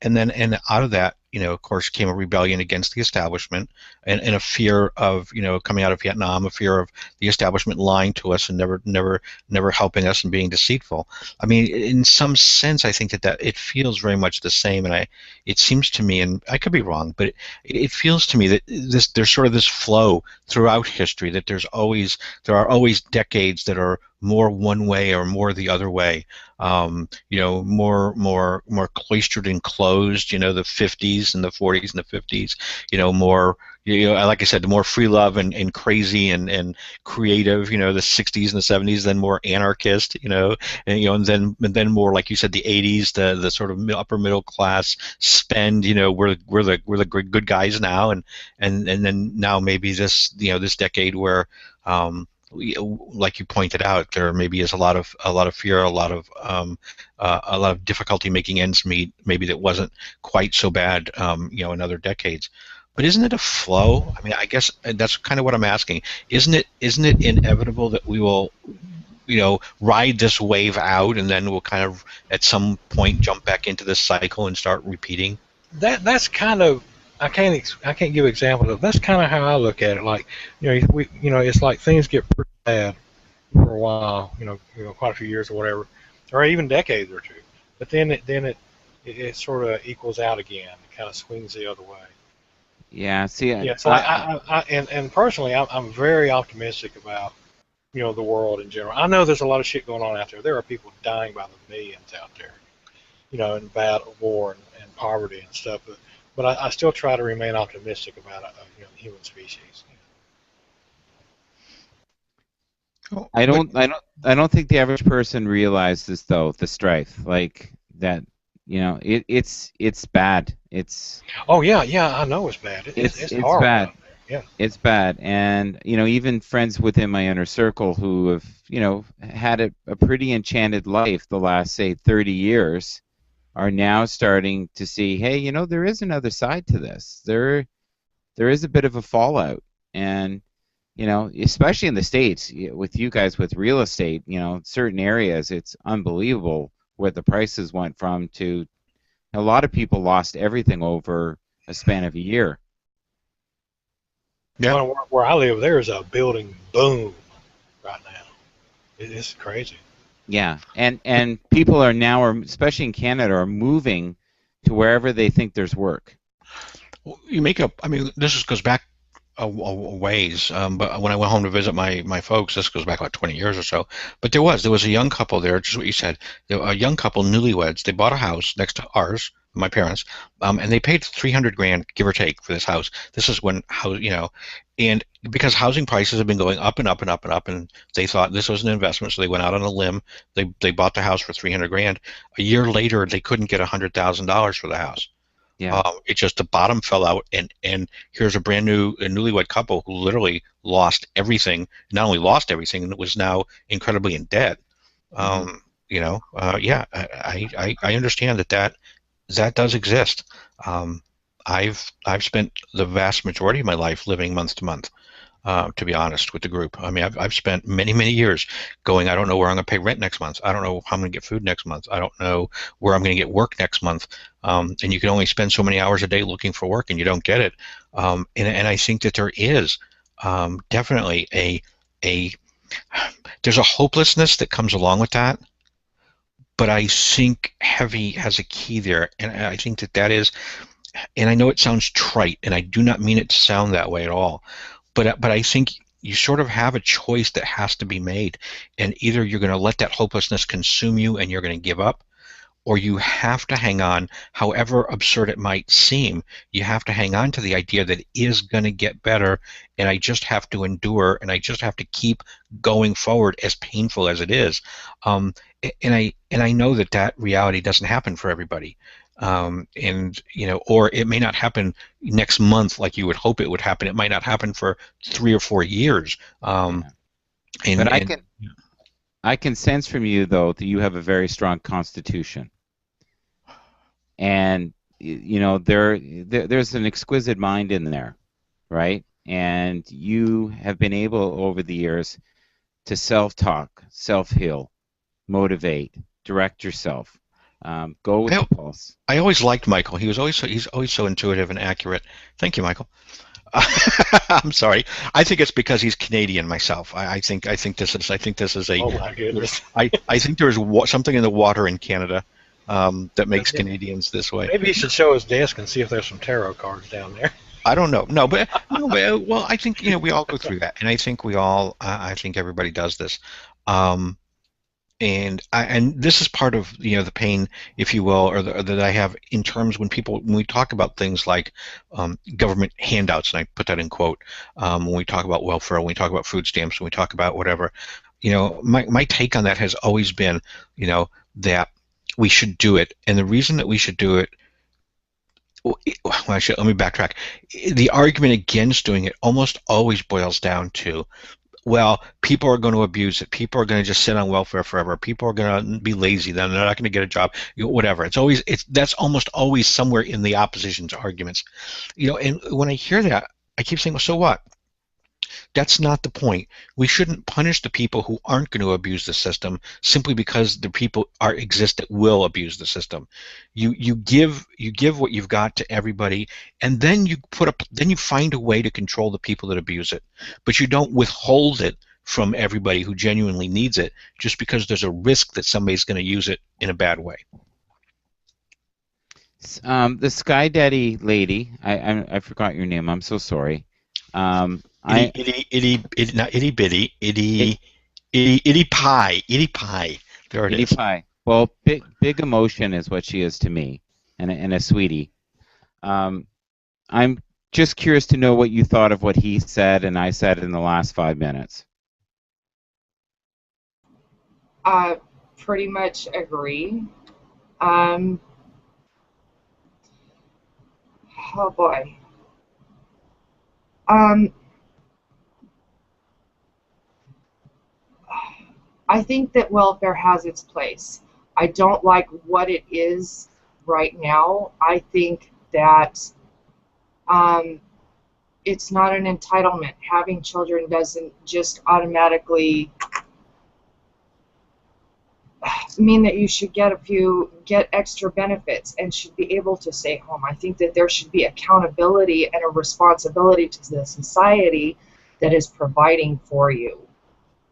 out of that, of course, came a rebellion against the establishment and a fear of, coming out of Vietnam, a fear of the establishment lying to us and never helping us and being deceitful. I mean, in some sense, I think that it feels very much the same, and it seems to me, and I could be wrong, but it feels to me that there's sort of this flow throughout history, that there are always decades that are more one way or more the other way, more cloistered and closed, the 50s and the 40s and the 50s, more, like I said, the more free love and crazy and creative, the 60s and the 70s, then more anarchist, and then more, like you said, the 80s, the sort of upper middle class spend, we're the good guys now, and then now maybe this decade where, like you pointed out, there maybe is a lot of fear, a lot of difficulty making ends meet. Maybe that wasn't quite so bad, in other decades. But isn't it a flow? I mean, I guess that's kind of what I'm asking. Isn't it inevitable that we will, ride this wave out, and then we'll kind of at some point jump back into this cycle and start repeating? That's kind of, I can't give examples of. That's kind of how I look at it. Like, it's like things get pretty bad for a while, quite a few years or whatever, or even decades or two. But then it sort of equals out again. It kind of swings the other way. Yeah. See. Yeah. So and personally, I'm very optimistic about the world in general. I know there's a lot of shit going on out there. There are people dying by the millions out there, in battle, war, and poverty and stuff. But I still try to remain optimistic about the human species. I don't think the average person realizes though the strife like that. It's bad. It's. Oh yeah, I know it's bad. It's horrible. Bad. Yeah. It's bad, and even friends within my inner circle who have had a pretty enchanted life the last, say, 30 years. Are now starting to see, hey, there is another side to this. There is a bit of a fallout, and especially in the States, with you guys with real estate, certain areas, it's unbelievable where the prices went from to. A lot of people lost everything over a span of a year. Yeah. Where I live, there is a building boom right now. It's crazy. Yeah, and people are now, especially in Canada, are moving to wherever they think there's work. Well, this goes back a ways, but when I went home to visit my folks, this goes back about 20 years or so, but there was a young couple there, just what you said, a young couple, newlyweds. They bought a house next to ours, my parents, and they paid 300 grand, give or take, for this house. This is when and because housing prices have been going up and up and up and up, and they thought this was an investment, so they went out on a limb. They bought the house for 300 grand. A year later, they couldn't get $100,000 for the house. Yeah. It just, the bottom fell out, and here's a newlywed couple who literally lost everything. Not only lost everything, and was now incredibly in debt. Yeah, I understand that does exist. I've spent the vast majority of my life living month to month, to be honest, with the group. I mean, I've spent many years going, I don't know where I'm going to pay rent next month. I don't know how I'm going to get food next month. I don't know where I'm going to get work next month. And you can only spend so many hours a day looking for work, and you don't get it. And I think that there is definitely there's a hopelessness that comes along with that. But I think Heavy has a key there, and I think that is, and I know it sounds trite, and I do not mean it to sound that way at all, but I think you sort of have a choice that has to be made, and either you're going to let that hopelessness consume you and you're going to give up, or you have to hang on, however absurd it might seem. You have to hang on to the idea that it is going to get better, and I just have to endure, and I just have to keep going forward, as painful as it is. And I know that reality doesn't happen for everybody, or it may not happen next month like you would hope it would happen. It might not happen for 3 or 4 years. I can sense from you, though, that you have a very strong constitution, and there's an exquisite mind in there, right? And you have been able over the years to self-talk, self-heal, motivate, direct yourself, go with the pulse. I always liked Michael. He's always so intuitive and accurate. Thank you, Michael. I'm sorry. I think it's because he's Canadian myself. I think this is a. Oh my goodness. I think there is something in the water in Canada that makes Canadians this way. Maybe he should show his desk and see if there's some tarot cards down there. I don't know. No, but well, I think we all go through that, and I think I think everybody does this. And this is part of the pain, if you will, or that I have in terms when we talk about things like government handouts, and I put that in quote, when we talk about welfare, when we talk about food stamps, when we talk about whatever, my take on that has always been, that we should do it, and the reason that we should do it. Well, actually, let me backtrack. The argument against doing it almost always boils down to, well, people are going to abuse it. People are going to just sit on welfare forever. People are going to be lazy. Then they're not going to get a job. Whatever. That's almost always somewhere in the opposition's arguments. And when I hear that, I keep saying, well, so what? That's not the point. We shouldn't punish the people who aren't going to abuse the system simply because the people exist that will abuse the system. You give what you've got to everybody, and then you find a way to control the people that abuse it. But you don't withhold it from everybody who genuinely needs it just because there's a risk that somebody's going to use it in a bad way. The Sky Daddy lady, I forgot your name. I'm so sorry. Itty pie. There it is. Pie. Well, big emotion is what she is to me, and a sweetie. I'm just curious to know what you thought of what he said and I said in the last 5 minutes. Pretty much agree. Oh boy. I think that welfare has its place. I don't like what it is right now. I think that it's not an entitlement. Having children doesn't just automatically mean that you should get extra benefits and should be able to stay home. I think that there should be accountability and a responsibility to the society that is providing for you.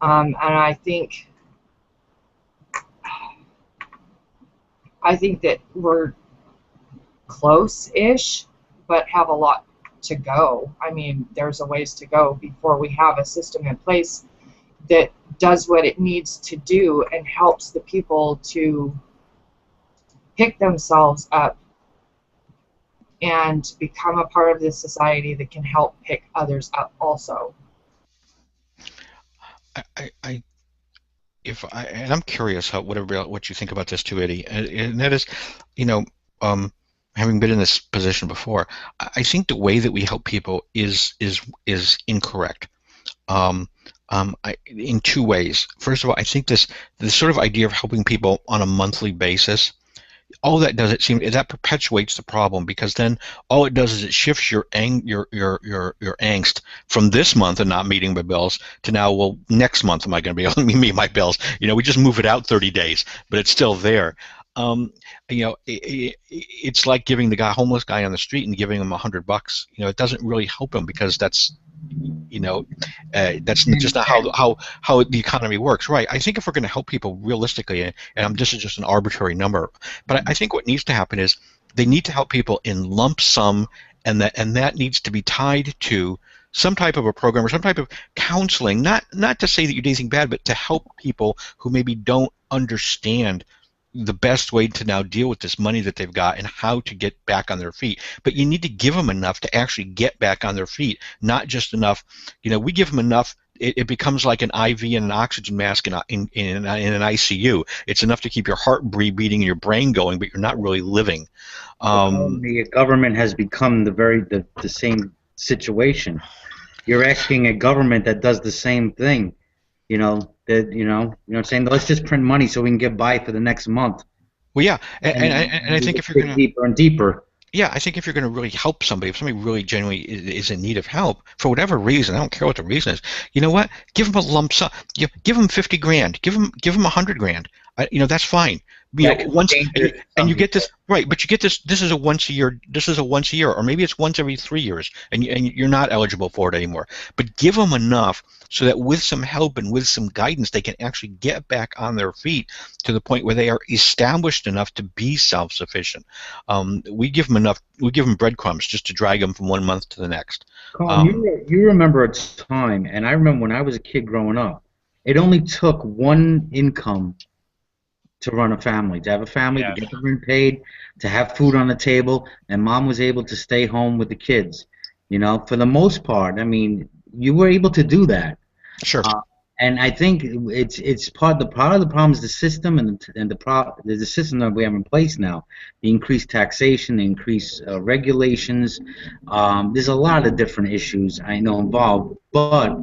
And I think that we're close-ish, but have a lot to go. I mean, there's a ways to go before we have a system in place that does what it needs to do and helps the people to pick themselves up and become a part of this society that can help pick others up also. And I'm curious what you think about this too, Eddie, and that is, you know, having been in this position before, I think the way that we help people is incorrect. In two ways. First of all, I think this sort of idea of helping people on a monthly basis, all that does, it seems, that perpetuates the problem, because then all it does is it shifts your angst from this month and not meeting my bills to now, well, next month am I going to be able to meet my bills? You know, we just move it out 30 days, but it's still there. You know, it's like giving the homeless guy on the street and giving him $100. You know, it doesn't really help him, because that's, you know, that's just not how the economy works, right? I think if we're going to help people realistically, and this is just an arbitrary number, but I think what needs to happen is they need to help people in lump sum, and that needs to be tied to some type of a program or some type of counseling. Not to say that you do anything bad, but to help people who maybe don't understand the best way to now deal with this money that they've got and how to get back on their feet. But you need to give them enough to actually get back on their feet, not just enough. You know, we give them enough, it becomes like an IV and an oxygen mask in an ICU. It's enough to keep your heart beating and your brain going, but you're not really living. The government has become the same situation. You're asking a government that does the same thing. You know what I'm saying? Let's just print money so we can get by for the next month. Well, yeah, and I think if you're going to deeper and deeper. Yeah, I think if you're going to really help somebody, if somebody really genuinely is in need of help for whatever reason, I don't care what the reason is. You know what? Give them a lump sum. Give them $50,000. Give them $100,000. You know, that's fine. You know, once and you get this right, but you get this. This is a once a year. This is a once a year, or maybe it's once every 3 years, and you're not eligible for it anymore. But give them enough so that with some help and with some guidance, they can actually get back on their feet to the point where they are established enough to be self-sufficient. We give them enough. We give them breadcrumbs just to drag them from one month to the next. Colin, you remember a time, and I remember when I was a kid growing up, it only took one income to run a family, to have a family, to get the rent paid, to have food on the table, and mom was able to stay home with the kids. You know, for the most part, I mean, you were able to do that. Sure. And I think it's part of the problem is the system and the system that we have in place now. The increased taxation, the increased regulations. There's a lot of different issues I know involved. But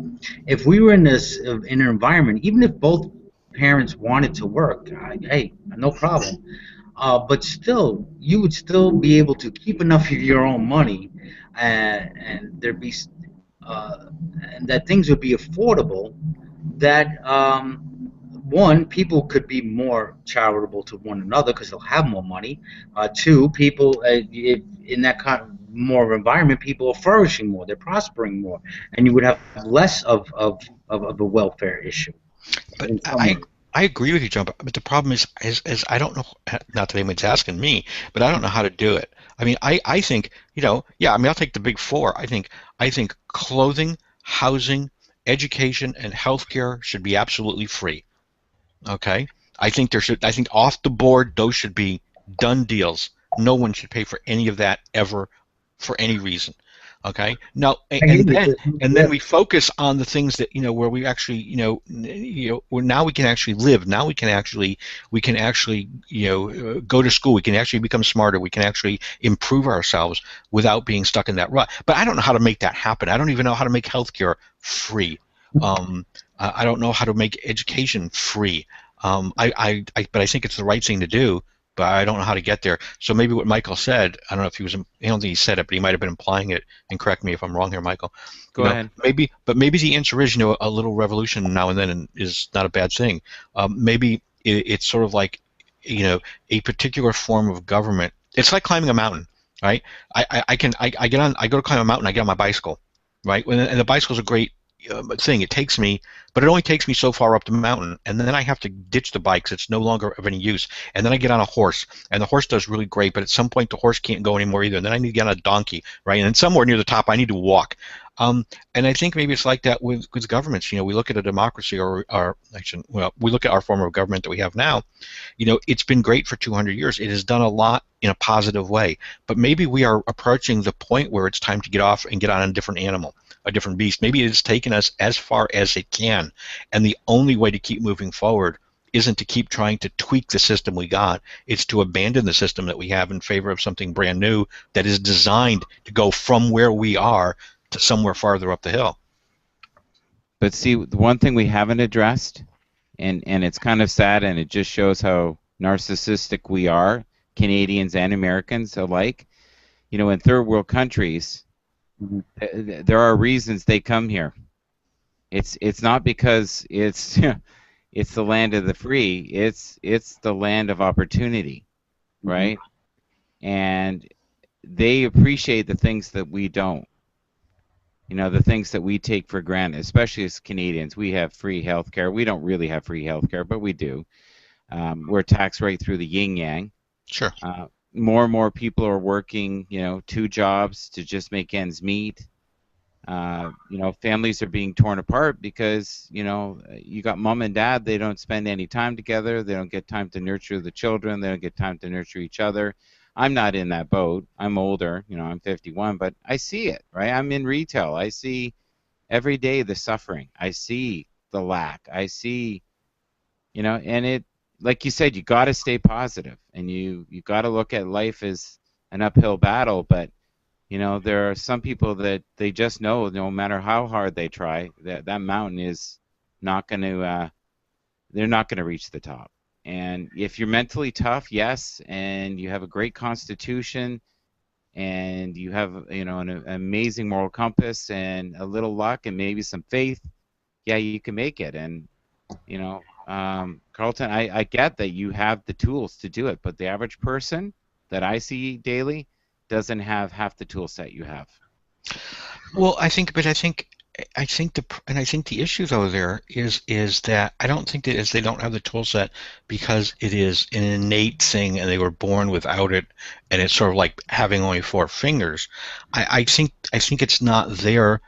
if we were in an environment, even if both parents wanted to work, hey, no problem. But still, you would still be able to keep enough of your own money, and there'd be, and that things would be affordable. That one, people could be more charitable to one another because they'll have more money. Two, people in that kind of more environment, people are flourishing more, they're prospering more, and you would have less of a welfare issue. But I agree with you, John. But the problem is I don't know. Not that anyone's asking me, but I don't know how to do it. I mean, I think, you know, yeah. I mean, I'll take the big four. I think clothing, housing, education, and healthcare should be absolutely free. Okay. I think off the board those should be done deals. No one should pay for any of that ever, for any reason. Okay. Now, and then we focus on the things that, you know, where we actually, where now we can actually live. Now we can actually, go to school. We can actually become smarter. We can actually improve ourselves without being stuck in that rut. But I don't know how to make that happen. I don't even know how to make healthcare free. I don't know how to make education free. But I think it's the right thing to do. But I don't know how to get there. So maybe what Michael said, I don't know if I don't think he said it, but he might have been implying it, and correct me if I'm wrong here, Michael. Go ahead. Maybe the answer is, a little revolution now and then is not a bad thing. Maybe it's sort of like, a particular form of government. It's like climbing a mountain, right? I go to climb a mountain, I get on my bicycle, right? And the bicycle's a great thing. But it only takes me so far up the mountain, and then I have to ditch the bikes. It's no longer of any use. And then I get on a horse, and the horse does really great, but at some point the horse can't go anymore either. And then I need to get on a donkey, right? And then somewhere near the top I need to walk. And I think maybe it's like that with governments. We look at a democracy, or we look at our form of government that we have now. It's been great for 200 years. It has done a lot in a positive way. But maybe we are approaching the point where it's time to get off and get on a different animal, a different beast. Maybe it has taken us as far as it can, and the only way to keep moving forward isn't to keep trying to tweak the system we got. It's to abandon the system that we have in favor of something brand new that is designed to go from where we are to somewhere farther up the hill. But see, the one thing we haven't addressed, and it's kind of sad, and it just shows how narcissistic we are, Canadians and Americans alike. In third world countries, there are reasons they come here. It's not because it's it's the land of the free. It's the land of opportunity, right? And they appreciate the things that we don't. The things that we take for granted, especially as Canadians. We have free health care. We don't really have free health care, but we do. We're taxed right through the yin-yang. Sure. More and more people are working, 2 jobs to just make ends meet. Families are being torn apart because, you got mom and dad, they don't spend any time together. They don't get time to nurture the children. They don't get time to nurture each other. I'm not in that boat. I'm older, I'm 51, but I see it, right? I'm in retail. I see every day the suffering. I see the lack. I see, and it, like you said, you got to stay positive, and you got to look at life as an uphill battle, but, there are some people that they just know no matter how hard they try, that mountain is not going to, they're not going to reach the top. And if you're mentally tough, yes, and you have a great constitution, and you have an amazing moral compass and a little luck and maybe some faith, yeah, you can make it. And Carlton, I get that you have the tools to do it, but the average person that I see daily doesn't have half the tool set you have. Well, I think the issue though there is that I don't think that is they don't have the tool set because it is an innate thing and they were born without it, and it's sort of like having only 4 fingers. I think it's not there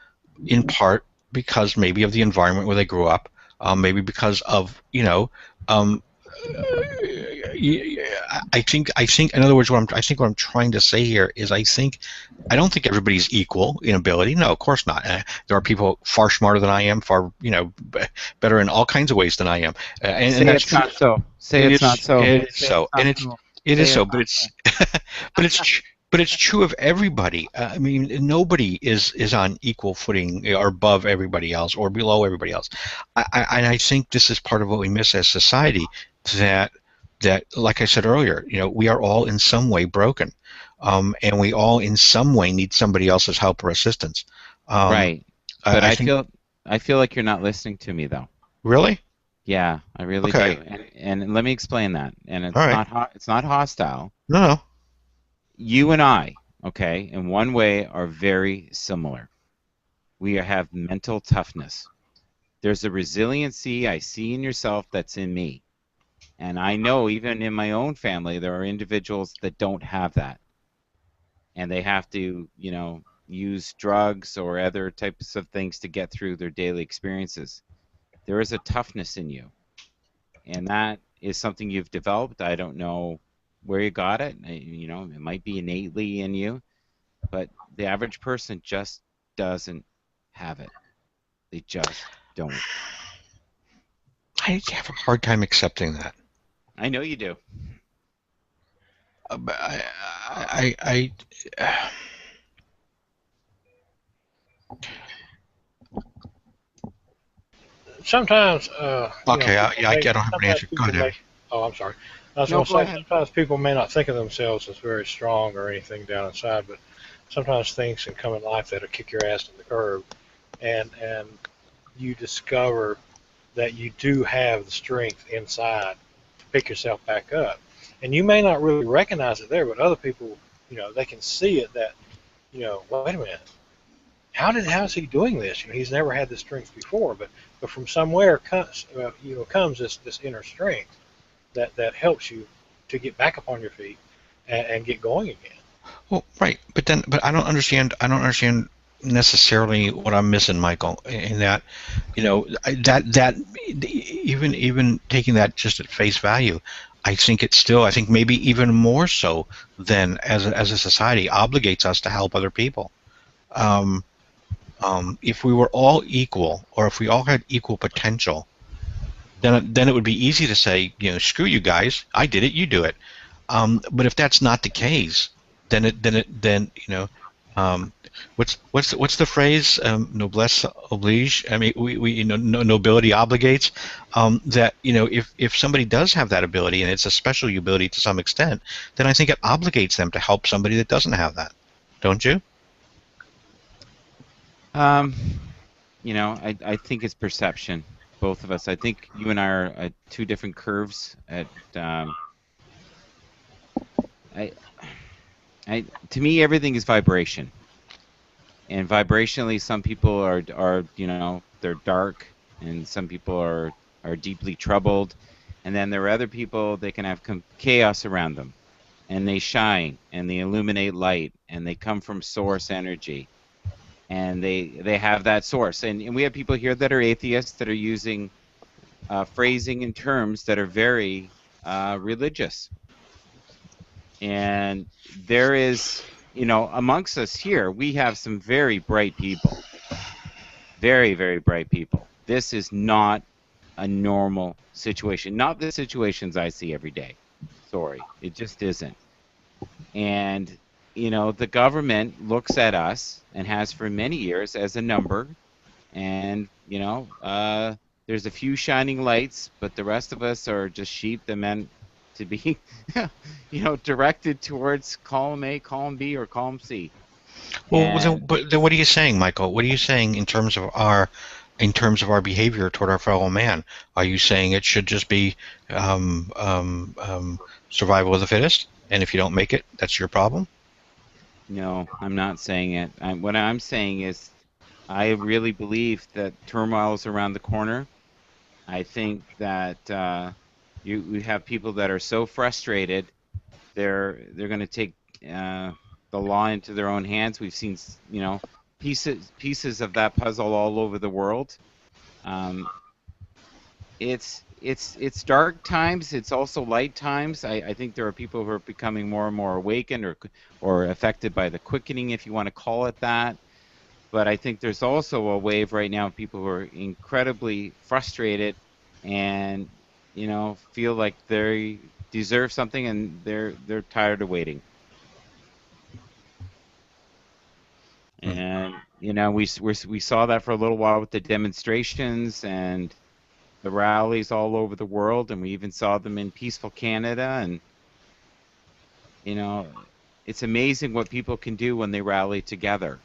in part because maybe of the environment where they grew up, maybe because of I think in other words what I'm trying to say here is I don't think everybody's equal in ability. No, of course not. There are people far smarter than I am, far better in all kinds of ways than I am. And that's it's not so. Say it's not so. It is so, and it is so. But it's true of everybody. I mean, nobody is on equal footing or above everybody else or below everybody else. I think this is part of what we miss as society. That, like I said earlier, we are all in some way broken, and we all in some way need somebody else's help or assistance. Right. But I feel like you're not listening to me though. Really? Yeah, I really Okay. do. And let me explain that. And it's All right. it's not hostile. No. You and I, okay, in one way are very similar. We have mental toughness. There's a resiliency I see in yourself that's in me. And I know even in my own family there are individuals that don't have that. And they have to, use drugs or other types of things to get through their daily experiences. There is a toughness in you. And that is something you've developed. I don't know where you got it. It might be innately in you. But the average person just doesn't have it. They just don't. I have a hard time accepting that. I know you do. But Sometimes, okay, I don't have an answer. Go ahead. Oh, I'm sorry. I was No, going to go say, ahead. sometimes people may not think of themselves as very strong or anything down inside, but sometimes things can come in life that'll kick your ass to the curb, and you discover that you do have the strength inside to pick yourself back up. And you may not really recognize it there, but other people, they can see it that, wait a minute, how is he doing this? He's never had this strength before, but from somewhere comes this inner strength that helps you to get back up on your feet and get going again. Well, right, but I don't understand necessarily what I'm missing, Michael. In that, that even taking that just at face value, I think it's still, I think maybe even more so than as a society obligates us to help other people. If we were all equal, or if we all had equal potential, then it would be easy to say, screw you guys, I did it, you do it. But if that's not the case, then what's the phrase? Noblesse oblige. I mean, we nobility obligates. That if somebody does have that ability, and it's a special ability to some extent, then I think it obligates them to help somebody that doesn't have that. Don't you? I think it's perception. Both of us. I think you and I are at two different curves. To me, everything is vibration. And vibrationally, some people are they're dark, and some people are deeply troubled, and then there are other people, they can have chaos around them, and they shine, and they illuminate light, and they come from source energy, and they have that source. And we have people here that are atheists that are using phrasing and terms that are very religious. And there is, amongst us here, we have some very bright people. Very, very bright people. This is not a normal situation. Not the situations I see every day. Sorry. It just isn't. And, the government looks at us, and has for many years, as a number. And, there's a few shining lights, but the rest of us are just sheep that meant to be, directed towards column A, column B, or column C. Well, then what are you saying, Michael? What are you saying in terms of our behavior toward our fellow man? Are you saying it should just be survival of the fittest, and if you don't make it, that's your problem? No, I'm not saying it. What I'm saying is, I really believe that turmoil is around the corner. I think that we have people that are so frustrated, they're going to take the law into their own hands. We've seen, pieces of that puzzle all over the world. It's dark times. It's also light times. I think there are people who are becoming more and more awakened, or affected by the quickening, if you want to call it that. But I think there's also a wave right now of people who are incredibly frustrated, and feel like they deserve something, and they're tired of waiting. And we saw that for a little while with the demonstrations and the rallies all over the world, and we even saw them in peaceful Canada. And it's amazing what people can do when they rally together,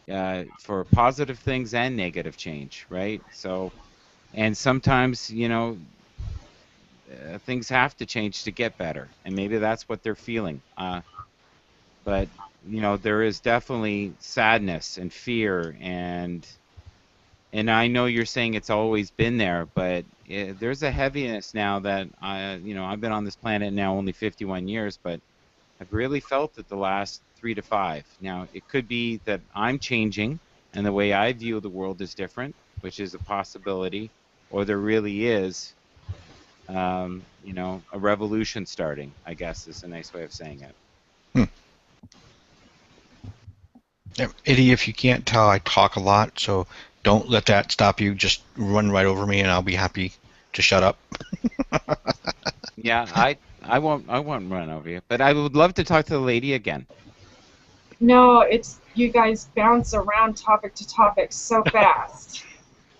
for positive things and negative change, right? So, and sometimes things have to change to get better, and maybe that's what they're feeling. But there is definitely sadness and fear, and I know you're saying it's always been there, but there's a heaviness now that I've been on this planet now only 51 years, but I've really felt it the last 3 to 5. Now, it could be that I'm changing, and the way I view the world is different, which is a possibility, or there really is a revolution starting, I guess is a nice way of saying it. Eddie, if you can't tell, I talk a lot, so don't let that stop you. Just run right over me, and I'll be happy to shut up. Yeah, I won't run over you, but I would love to talk to the lady again. No, it's you guys bounce around topic to topic so fast.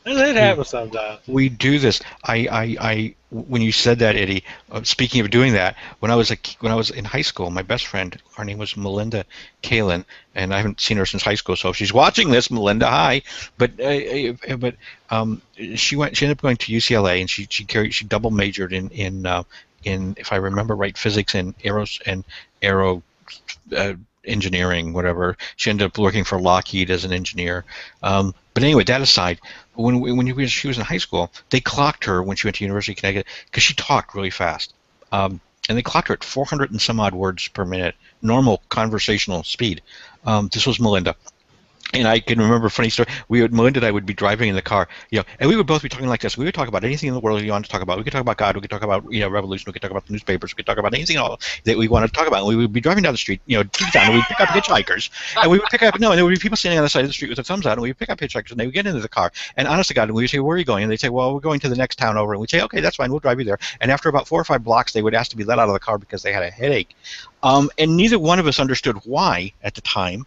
It happens sometimes. We do this. When you said that, Eddie, speaking of doing that, when I was in high school, my best friend, her name was Melinda Kalin, and I haven't seen her since high school. So if she's watching this, Melinda, hi. But she ended up going to UCLA, and she double majored in if I remember right, physics and aero engineering, whatever. She ended up working for Lockheed as an engineer. But anyway, that aside, when she was in high school, they clocked her when she went to University of Connecticut because she talked really fast. And they clocked her at 400 and some odd words per minute, normal conversational speed. This was Melinda. And I can remember a funny story. Melinda and I would be driving in the car, and we would both be talking like this. We would talk about anything in the world you want to talk about. We could talk about God. We could talk about, revolution. We could talk about the newspapers. We could talk about anything all that we wanted to talk about. And we would be driving down the street, deep down, and we'd pick up hitchhikers. And we would pick up, and there would be people standing on the side of the street with their thumbs out, and we would pick up hitchhikers, and they would get into the car. And honest to God, we would say, where are you going? And they'd say, well, we're going to the next town over. And we'd say, okay, that's fine. We'll drive you there. And after about 4 or 5 blocks, they would ask to be let out of the car because they had a headache. And neither one of us understood why at the time.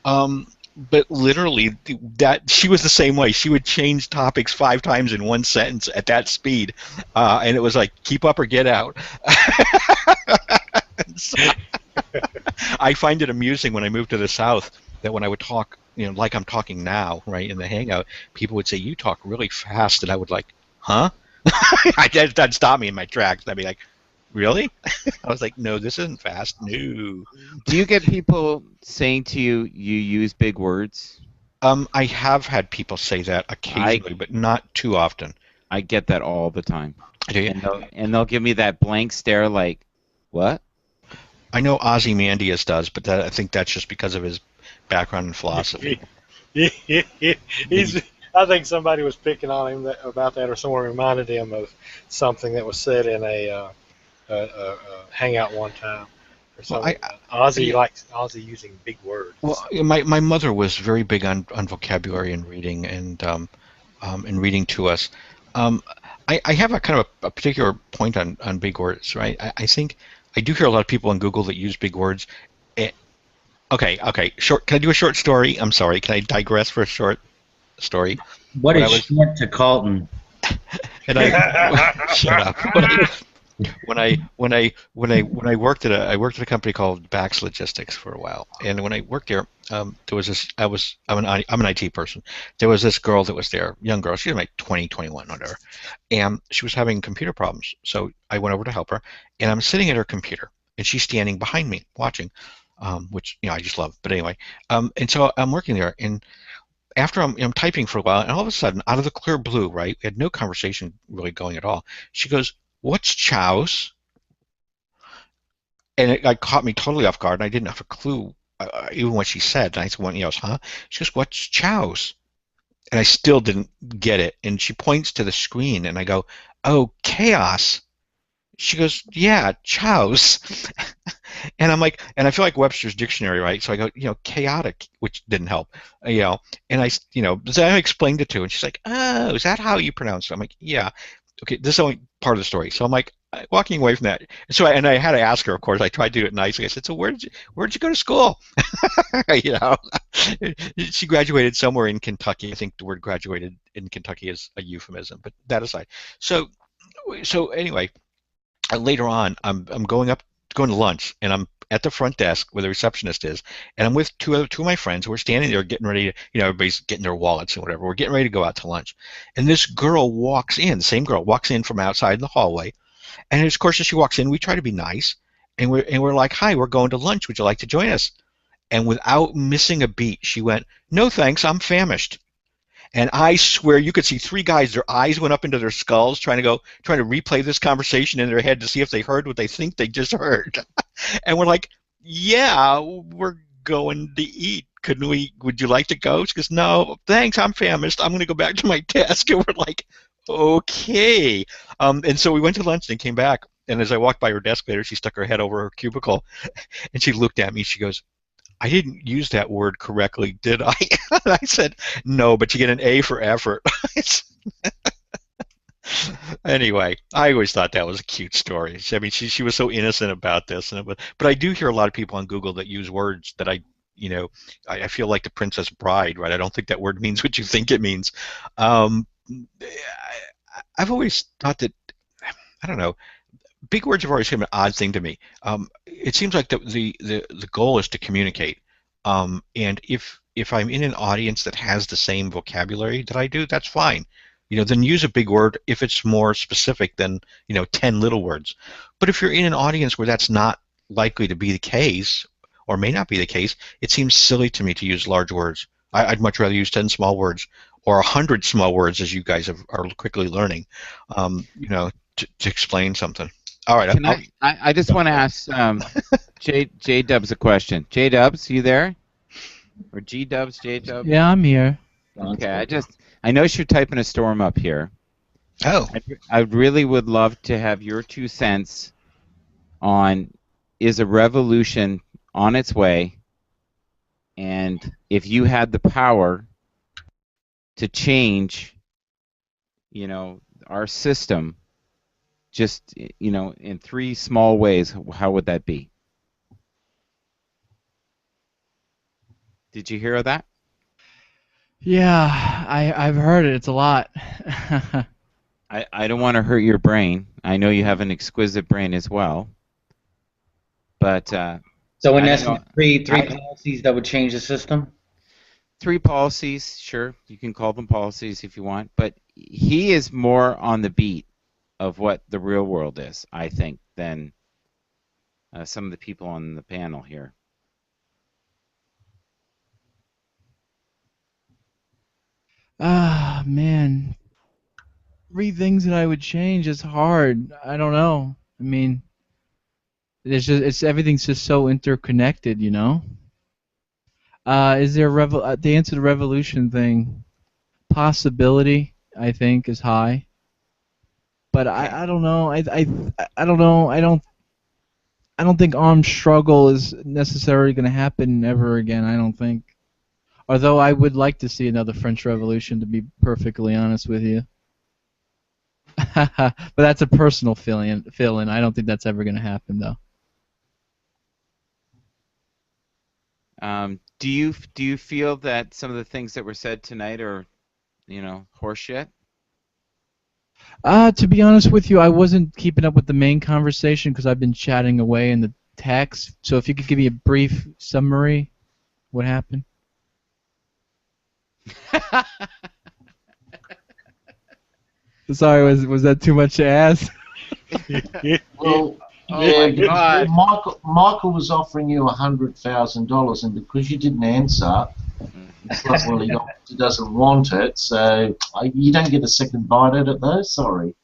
But literally, that she was the same way. She would change topics 5 times in one sentence at that speed, and it was like, keep up or get out. So, I find it amusing when I moved to the South that when I would talk, like I'm talking now, right, in the Hangout, people would say, you talk really fast, and I would like, huh? That'd stop me in my tracks. I'd be like, really? I was like, no, this isn't fast. No. Do you get people saying to you, you use big words? I have had people say that occasionally, but not too often. I get that all the time. Do you? And they'll give me that blank stare like, what? I know Ozymandias does, but I think that's just because of his background in philosophy. I think somebody was picking on him about that, or someone reminded him of something that was said in a hangout one time. Or something. Ozzy likes using big words. Well, my mother was very big on vocabulary and reading and reading to us. I have a kind of a particular point on big words, right? I think I do hear a lot of people on Google that use big words. Okay. Short. Can I do a short story? I'm sorry. Can I digress for a short story? What is short to Carlton? And shut up. When I worked at a company called Bax Logistics for a while, and when I worked there, there was this. I'm an IT person. There was this girl that was there, young girl. She was like 20, 21, whatever, and she was having computer problems. So I went over to help her, and I'm sitting at her computer, and she's standing behind me watching, which I just love. But anyway, and so I'm working there, and after I'm typing for a while, and all of a sudden, out of the clear blue, right, we had no conversation really going at all. She goes, "What's chows?" And it caught me totally off guard, and I didn't have a clue even what she said. And I said, "Well, huh?" She goes, "What's chows?" And I still didn't get it. And she points to the screen, and I go, "Oh, chaos." She goes, "Yeah, chows." And I'm like, and I feel like Webster's dictionary, right? So I go, chaotic, which didn't help, and so I explained it to her, and she's like, "Oh, is that how you pronounce it?" I'm like, "Yeah." Okay, this is only part of the story. So I'm like, walking away from that. So I had to ask her, of course. I tried to do it nicely. I said, "So where'd you go to school?" She graduated somewhere in Kentucky. I think the word graduated in Kentucky is a euphemism, but that aside. So anyway, later on, I'm going to lunch, and I'm at the front desk where the receptionist is, and I'm with two of my friends. We're standing there getting ready to, everybody's getting their wallets and whatever. We're getting ready to go out to lunch, and this girl walks in. The same girl walks in from outside in the hallway, and of course, as she walks in, we try to be nice, and we're like, "Hi, we're going to lunch. Would you like to join us?" And without missing a beat, she went, "No, thanks. I'm famished." And I swear you could see 3 guys, their eyes went up into their skulls trying to replay this conversation in their head to see if they heard what they think they just heard. And we're like, "Yeah, we're going to eat. Would you like to go?" She goes, "No, thanks, I'm famished. I'm going to go back to my desk." And we're like, okay. And so we went to lunch and came back. And as I walked by her desk later, she stuck her head over her cubicle and she looked at me. She goes, "I didn't use that word correctly, did I?" And I said, "No, but you get an A for effort." Anyway, I always thought that was a cute story. I mean, she was so innocent about this, but I do hear a lot of people on Google that use words that I feel like the Princess Bride, right? I don't think that word means what you think it means. I've always thought that, I don't know, big words have always been an odd thing to me. It seems like the goal is to communicate, and if I'm in an audience that has the same vocabulary that I do, that's fine. Then use a big word if it's more specific than 10 little words. But if you're in an audience where that's not likely to be the case, or may not be the case, it seems silly to me to use large words. I'd much rather use 10 small words or 100 small words, as you guys are quickly learning, to explain something. All right. I just want to ask J-Dubs a question. J-Dubs, you there? Or G Dubs, J Dubs? Yeah, I'm here. Okay, I noticed you're typing a storm up here. Oh. I really would love to have your 2 cents on, is a revolution on its way, and if you had the power to change, our system, just, in 3 small ways, how would that be? Did you hear that? Yeah, I've heard it. It's a lot. I don't want to hurt your brain. I know you have an exquisite brain as well. But so in essence, three policies that would change the system? 3 policies, sure. You can call them policies if you want. But he is more on the beat of what the real world is, I think, than some of the people on the panel here. Ah, man. 3 things that I would change is hard. I don't know. I mean, everything's just so interconnected, you know. Is there to answer the revolution thing? Possibility, I think, is high. But I don't know. I don't know. I don't think armed struggle is necessarily going to happen ever again. I don't think. Although I would like to see another French Revolution, to be perfectly honest with you. But that's a personal feeling. I don't think that's ever going to happen, though. Do you feel that some of the things that were said tonight are, horseshit? To be honest with you, I wasn't keeping up with the main conversation because I've been chatting away in the text. So if you could give me a brief summary, what happened? Sorry, was that too much to ask? Well, Oh my God. Michael was offering you $100,000, and because you didn't answer, it's like, well, he doesn't want it, so you don't get a second bite at it, though. Sorry.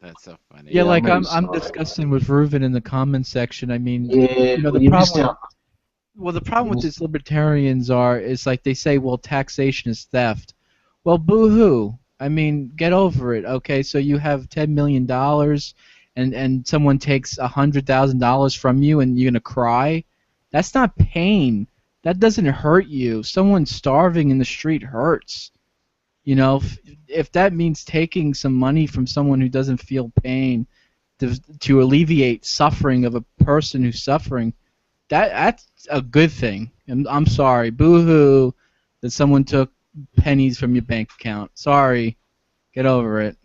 That's so funny. Yeah, like I'm I'm really discussing with Reuven in the comment section. I mean, Yeah, the well, you missed problem. out. Well, the problem with these libertarians is like they say, well, taxation is theft. Well, boo-hoo. I mean, get over it, okay? So you have $10 million, and someone takes $100,000 from you, and you're gonna cry? That's not pain. That doesn't hurt you. Someone starving in the street hurts. You know, if that means taking some money from someone who doesn't feel pain to alleviate suffering of a person who's suffering, that's a good thing. And I'm sorry, boo-hoo, that someone took pennies from your bank account. Sorry, get over it.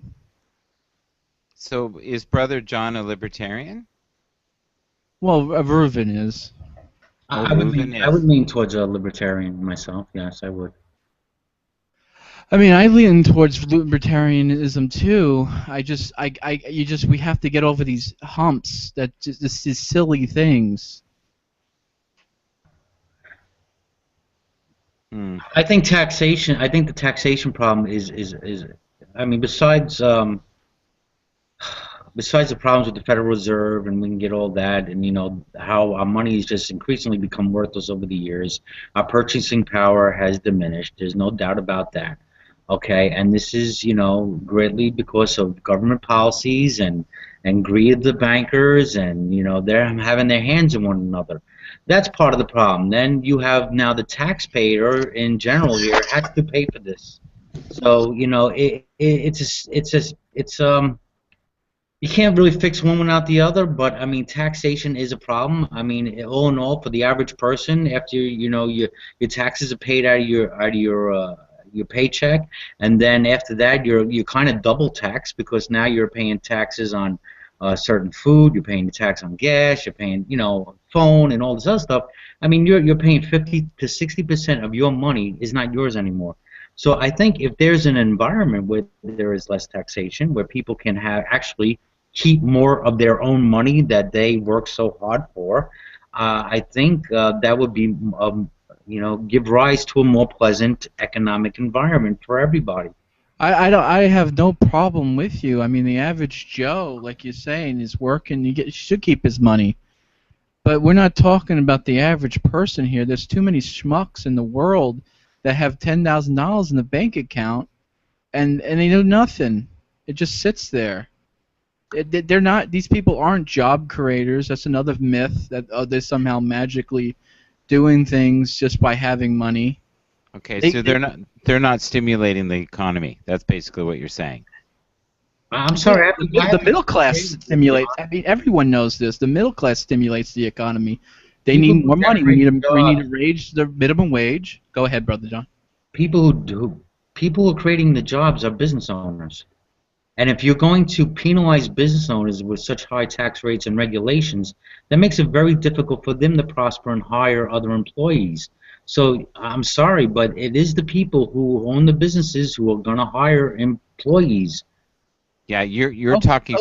So is Brother John a libertarian? Well, Reuven is. I would lean towards a libertarian myself. Yes, I would. I mean, I lean towards libertarianism too. We have to get over these humps, these silly things. I think taxation. I think the taxation problem is. I mean, besides the problems with the Federal Reserve, and we can get all that, and how our money has just increasingly become worthless over the years. Our purchasing power has diminished. There's no doubt about that. Okay, and this is greatly because of government policies and greed of the bankers, and they're having their hands in one another. That's part of the problem. Then you have now the taxpayer in general here has to pay for this. So you can't really fix one without the other. But I mean, taxation is a problem. I mean, all in all, for the average person, after your taxes are paid out of your paycheck, and then after that you're kind of double taxed because now you're paying taxes on certain food, you're paying the tax on gas, you're paying phone and all this other stuff. I mean, you're paying 50 to 60% of your money is not yours anymore. So I think if there's an environment where there is less taxation, where people can actually keep more of their own money that they work so hard for, I think that would be give rise to a more pleasant economic environment for everybody. I have no problem with you. I mean, the average Joe, like you're saying, is working. He should keep his money. But we're not talking about the average person here. There's too many schmucks in the world that have $10,000 in the bank account, and they do nothing. It just sits there. They're not. These people aren't job creators. That's another myth that they're somehow magically doing things just by having money. Okay, so they're not stimulating the economy. That's basically what you're saying. I'm sorry. The middle class stimulates. I mean, everyone knows this. The middle class stimulates the economy. They need more money. We need to raise the minimum wage. Go ahead, Brother John. People who are creating the jobs are business owners. And if you're going to penalize business owners with such high tax rates and regulations, that makes it very difficult for them to prosper and hire other employees. So I'm sorry, but it is the people who own the businesses who are going to hire employees. Yeah, you're talking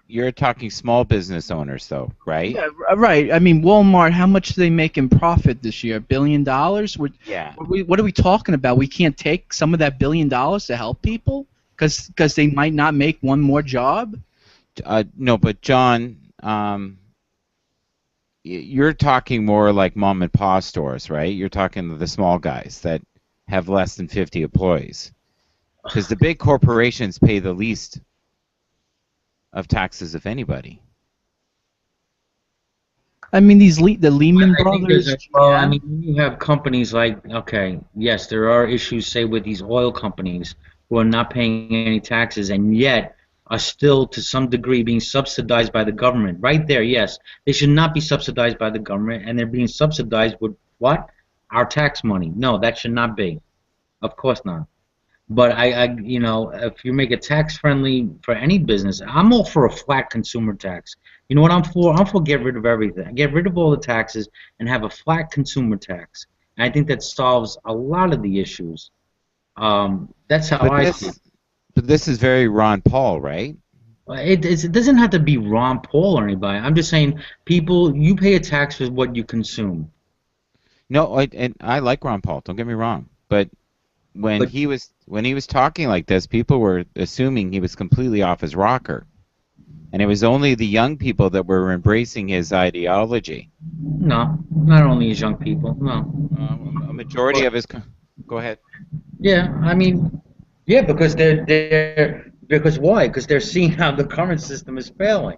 you're talking small business owners though, right? Yeah, right. I mean, Walmart. How much do they make in profit this year? $1 billion. Yeah. What are we talking about? We can't take some of that $1 billion to help people because they might not make one more job. No, but John, you're talking more like mom and pop stores, right? You're talking the small guys that have less than 50 employees. Because the big corporations pay the least of taxes, if anybody. I mean, the Lehman Brothers. Well, I mean, you have companies like, okay, yes, there are issues, say, with these oil companies who are not paying any taxes and yet are still, to some degree, being subsidized by the government. Right there, yes, they should not be subsidized by the government, and they're being subsidized with what? Our tax money. No, that should not be. Of course not. But you know, if you make it tax friendly for any business, I'm all for a flat consumer tax. You know what I'm for? I'm for get rid of everything. Get rid of all the taxes and have a flat consumer tax. And I think that solves a lot of the issues. That's how I see it. But this is very Ron Paul, right? It doesn't have to be Ron Paul or anybody. I'm just saying, people, you pay a tax for what you consume. No, and I like Ron Paul. Don't get me wrong, but when he was talking like this, people were assuming he was completely off his rocker, and it was only the young people that were embracing his ideology. No, not only his young people. No, a majority of his. Go ahead. Yeah, I mean, yeah, because because why? Because they're seeing how the current system is failing.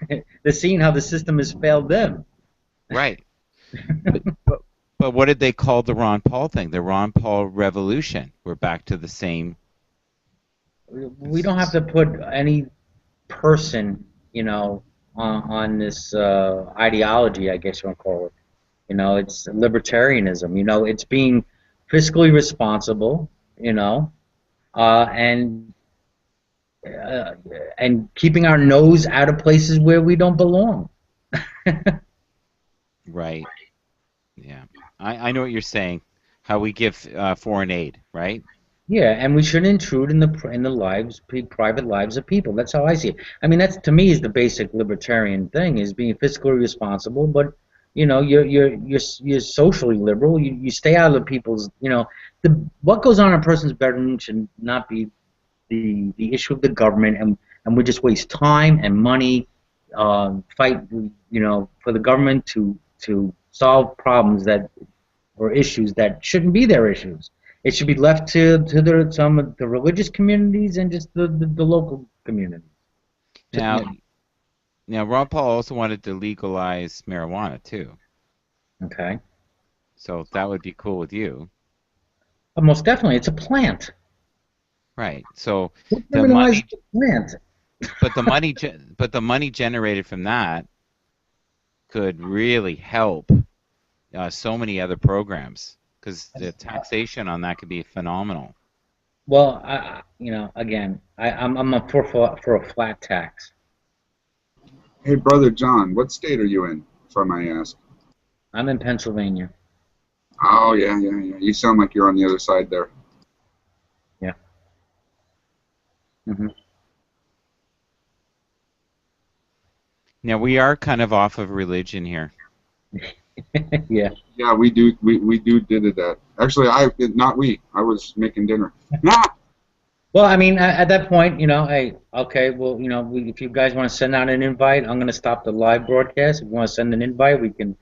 They're seeing how the system has failed them. Right. But what did they call the Ron Paul thing? The Ron Paul revolution. We're back to the same. We don't have to put any person, you know, on this ideology, I guess you want to call it. You know, it's libertarianism. You know, it's being fiscally responsible. You know, and keeping our nose out of places where we don't belong. Right. Yeah. I know what you're saying. How we give foreign aid, right? Yeah, and we shouldn't intrude in the lives, private lives of people. That's how I see it. I mean, that's, to me, is the basic libertarian thing: is being fiscally responsible. But you know, you're socially liberal. You stay out of the people's. You know, what goes on in a person's bedroom should not be the issue of the government, and we just waste time and money, fight, you know, for the government to solve problems or issues that shouldn't be their issues. It should be left to some of the religious communities and just the local communities. Now, Ron Paul also wanted to legalize marijuana too. Okay. So that would be cool with you. Most definitely, it's a plant. Right. So the money, plant. but the money generated from that could really help so many other programs, because the taxation on that could be phenomenal. Well, you know, again, I'm up for a flat tax. Hey, Brother John, what state are you in, if I may ask? I'm in Pennsylvania. Oh, yeah. You sound like you're on the other side there. Yeah. Mm-hmm. Now, we are kind of off of religion here. Yeah. Yeah, we do did that. Actually, I was making dinner. Nah. Well, I mean, at that point, hey, okay, well, if you guys want to send out an invite, I'm going to stop the live broadcast. If you want to send an invite, we can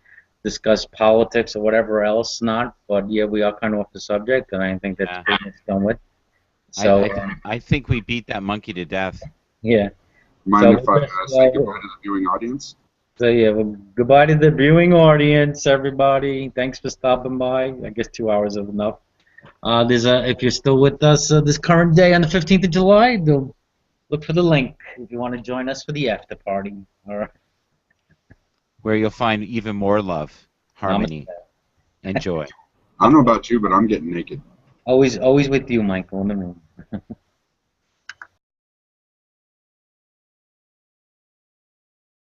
discuss politics or whatever else not. But yeah, we are kind of off the subject, and I think that's pretty much done with. So I think we beat that monkey to death. yeah. Mind So if I say goodbye to the viewing audience? So yeah, well, goodbye to the viewing audience, everybody. Thanks for stopping by. I guess 2 hours is enough. If you're still with us this current day on the 15th of July, look for the link if you want to join us for the after party. All right. Where you'll find even more love, harmony, and joy. I don't know about you, but I'm getting naked. Always with you, Michael, in the room.